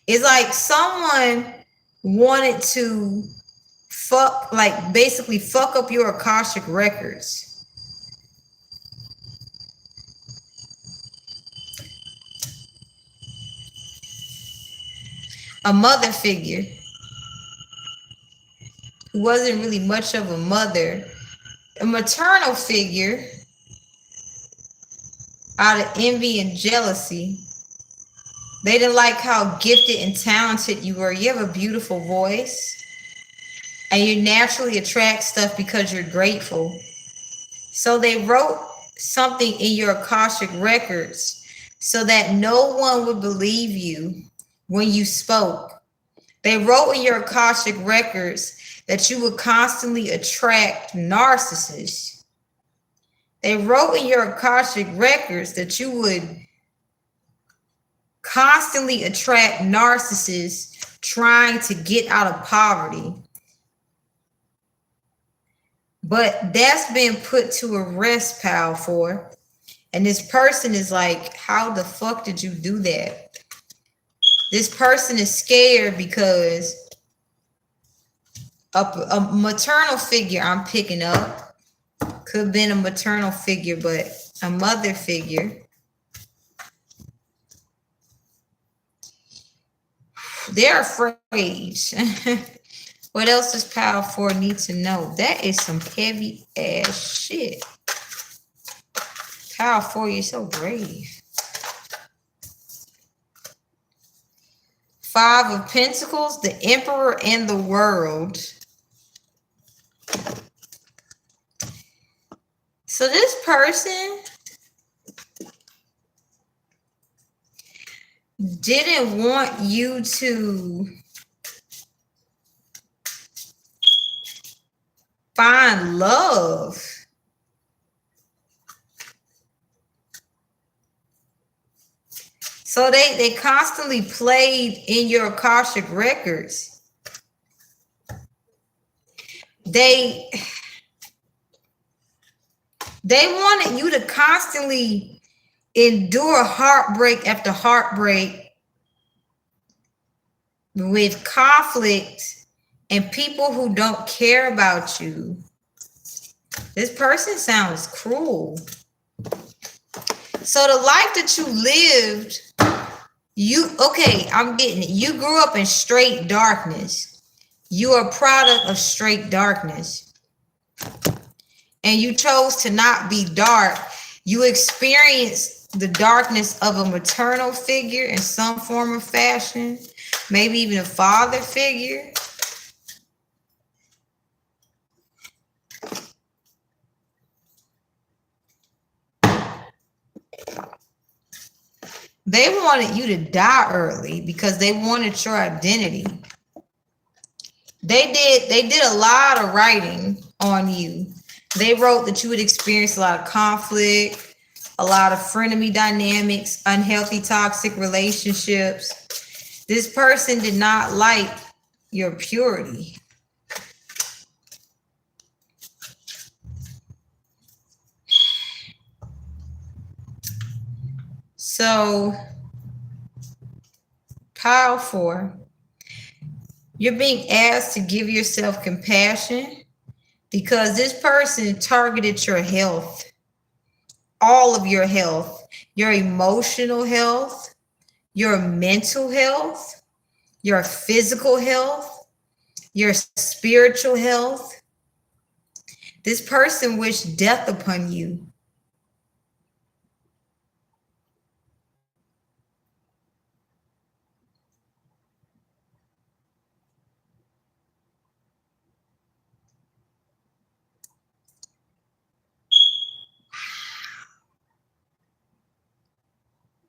It's like someone wanted to basically fuck up your Akashic records. A mother figure who wasn't really much of a mother, a maternal figure out of envy and jealousy. They didn't like how gifted and talented you were. You have a beautiful voice. And you naturally attract stuff because you're grateful. So they wrote something in your Akashic records so that no one would believe you when you spoke. They wrote in your Akashic records that you would constantly attract narcissists. They wrote in your Akashic records that you would constantly attract narcissists trying to get out of poverty. But that's been put to a rest, pal, 4. And this person is like, how the fuck did you do that? This person is scared because a maternal figure I'm picking up. Could have been a maternal figure, but a mother figure. They're afraid. What else does Power 4 need to know? That is some heavy ass shit. Power 4, you're so brave. 5 of Pentacles, the Emperor and the World. So this person didn't want you to find love. So they constantly played in your Akashic records. They wanted you to constantly endure heartbreak after heartbreak with conflict and people who don't care about you. This person sounds cruel. So the life that you lived, I'm getting it. You grew up in straight darkness. You are a product of straight darkness. And you chose to not be dark. You experienced the darkness of a maternal figure in some form or fashion, maybe even a father figure. They wanted you to die early because they wanted your identity. They did a lot of writing on you. They wrote that you would experience a lot of conflict, a lot of frenemy dynamics, unhealthy, toxic relationships. This person did not like your purity. So, pile 4, you're being asked to give yourself compassion because this person targeted your health, all of your health, your emotional health, your mental health, your physical health, your spiritual health. This person wished death upon you.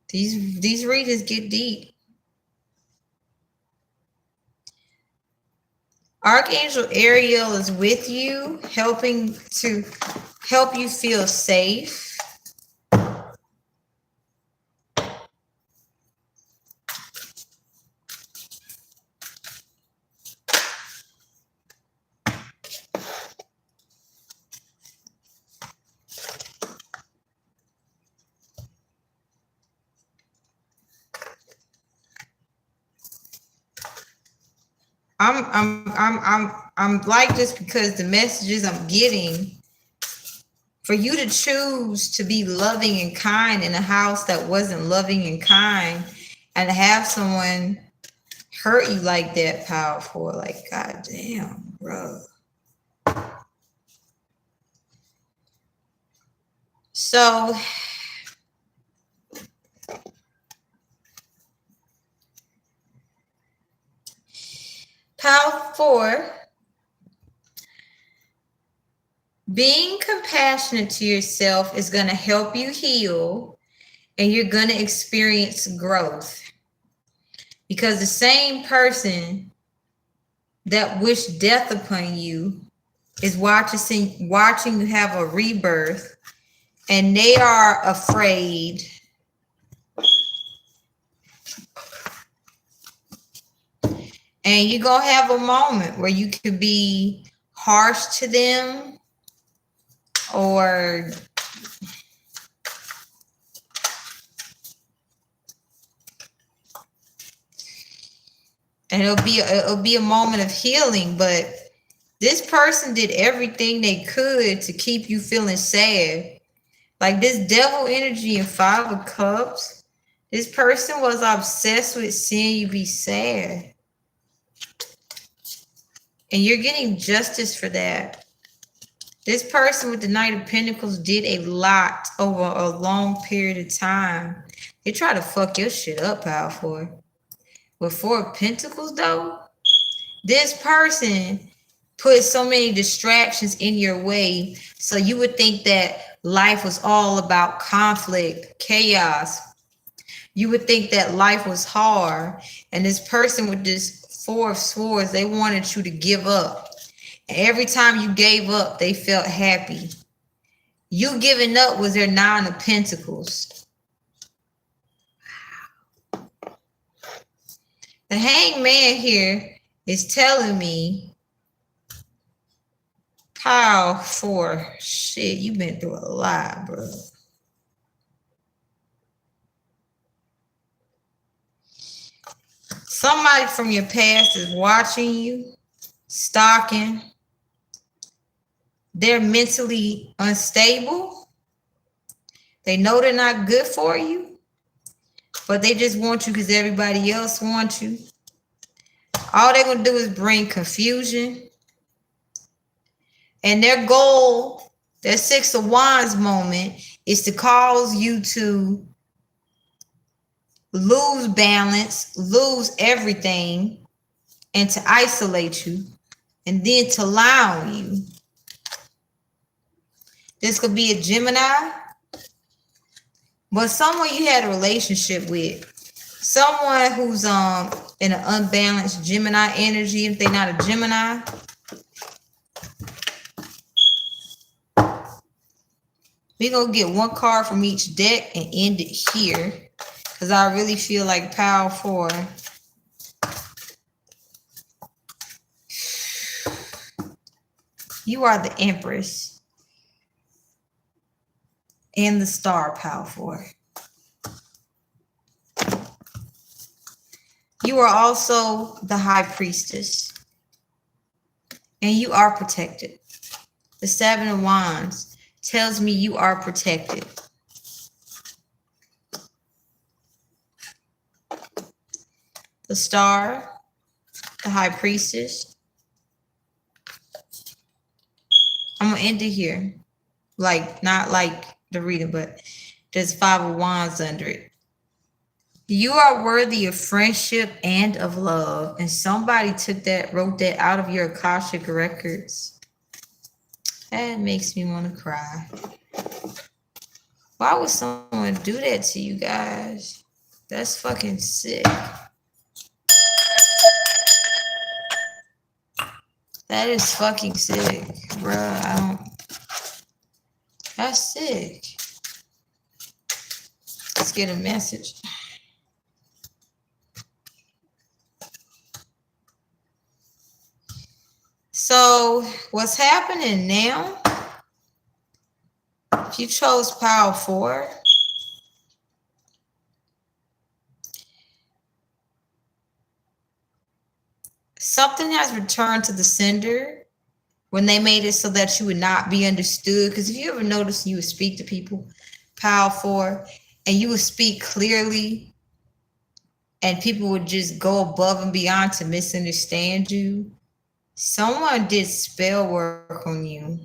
These readings get deep. Archangel Ariel is with you, helping to help you feel safe. I'm like this because the messages I'm getting, for you to choose to be loving and kind in a house that wasn't loving and kind, and to have someone hurt you like that, powerful, like, goddamn, bro. So Power 4, being compassionate to yourself is going to help you heal, and you're going to experience growth. Because the same person that wished death upon you is watching you have a rebirth, and they are afraid and you're going to have a moment where you could be harsh to them, or and it'll be a moment of healing. But this person did everything they could to keep you feeling sad. Like this devil energy in 5 of Cups, this person was obsessed with seeing you be sad. And you're getting justice for that. This person with the Knight of Pentacles did a lot over a long period of time. They try to fuck your shit up, powerful. With 4 of Pentacles, though, this person put so many distractions in your way, so you would think that life was all about conflict, chaos. You would think that life was hard. And this person with this 4 of Swords, they wanted you to give up. And every time you gave up, they felt happy. You giving up was their 9 of Pentacles. The Hanged Man here is telling me, Power 4, shit, you've been through a lot, bro. Somebody from your past is watching you, stalking. They're mentally unstable. They know they're not good for you, but they just want you because everybody else wants you. All they're going to do is bring confusion. And their goal, their 6 of Wands moment, is to cause you to lose balance, lose everything, and to isolate you, and then to lie on you. This could be a Gemini, but someone you had a relationship with. Someone who's in an unbalanced Gemini energy, if they're not a Gemini. We're going to get one card from each deck and end it here, because I really feel like Power 4. You are the Empress and the Star, Power 4. You are also the High Priestess, and you are protected. The 7 of Wands tells me you are protected. The Star, the High Priestess. I'm gonna end it here. Like, not like the reading, but there's 5 of Wands under it. You are worthy of friendship and of love. And somebody wrote that out of your Akashic records. That makes me want to cry. Why would someone do that to you guys? That's fucking sick. That is fucking sick, bruh. That's sick. Let's get a message. So what's happening now? If you chose Pile 4, something has returned to the sender when they made it so that you would not be understood. Because if you ever notice, you would speak to people, Pile 4, and you would speak clearly, and people would just go above and beyond to misunderstand you. Someone did spell work on you.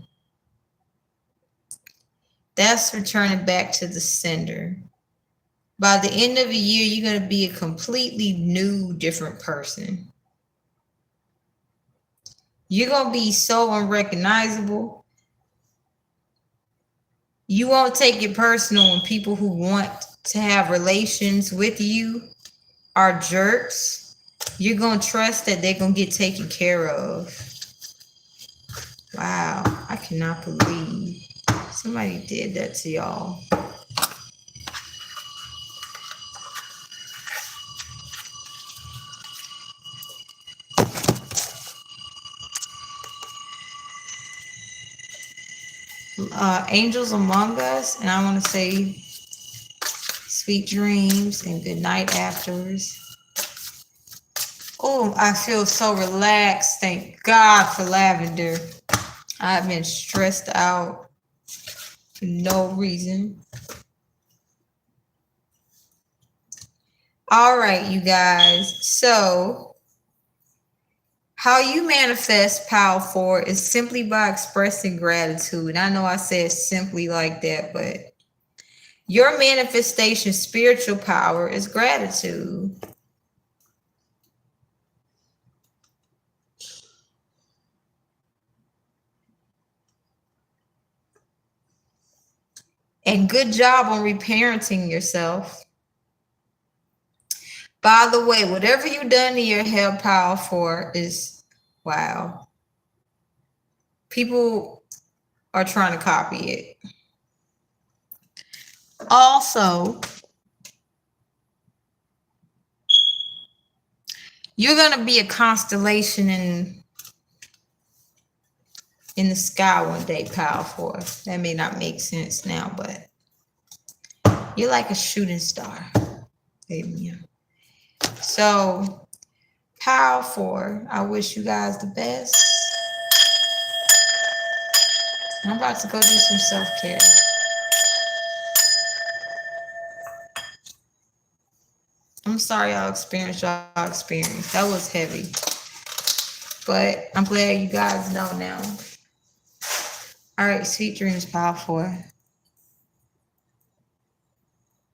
That's returning back to the sender. By the end of the year, you're going to be a completely new, different person. You're going to be so unrecognizable. You won't take it personal when people who want to have relations with you are jerks. You're going to trust that they're going to get taken care of. Wow, I cannot believe somebody did that to y'all. Angels among us, and I want to say sweet dreams and good night afterwards. Oh, I feel so relaxed. Thank God for lavender. I've been stressed out for no reason. All right, you guys. So how you manifest Pile 4 is simply by expressing gratitude. I know I said simply like that, but your manifestation spiritual power is gratitude. And good job on reparenting yourself. By the way, whatever you've done to your hair Pile 4 is, wow. People are trying to copy it. Also, you're going to be a constellation in the sky one day, Pile 4. That may not make sense now, but you're like a shooting star. Amen. So, Pile 4, I wish you guys the best. I'm about to go do some self-care. I'm sorry y'all experienced y'all experience. That was heavy. But I'm glad you guys know now. All right, sweet dreams, Pile 4.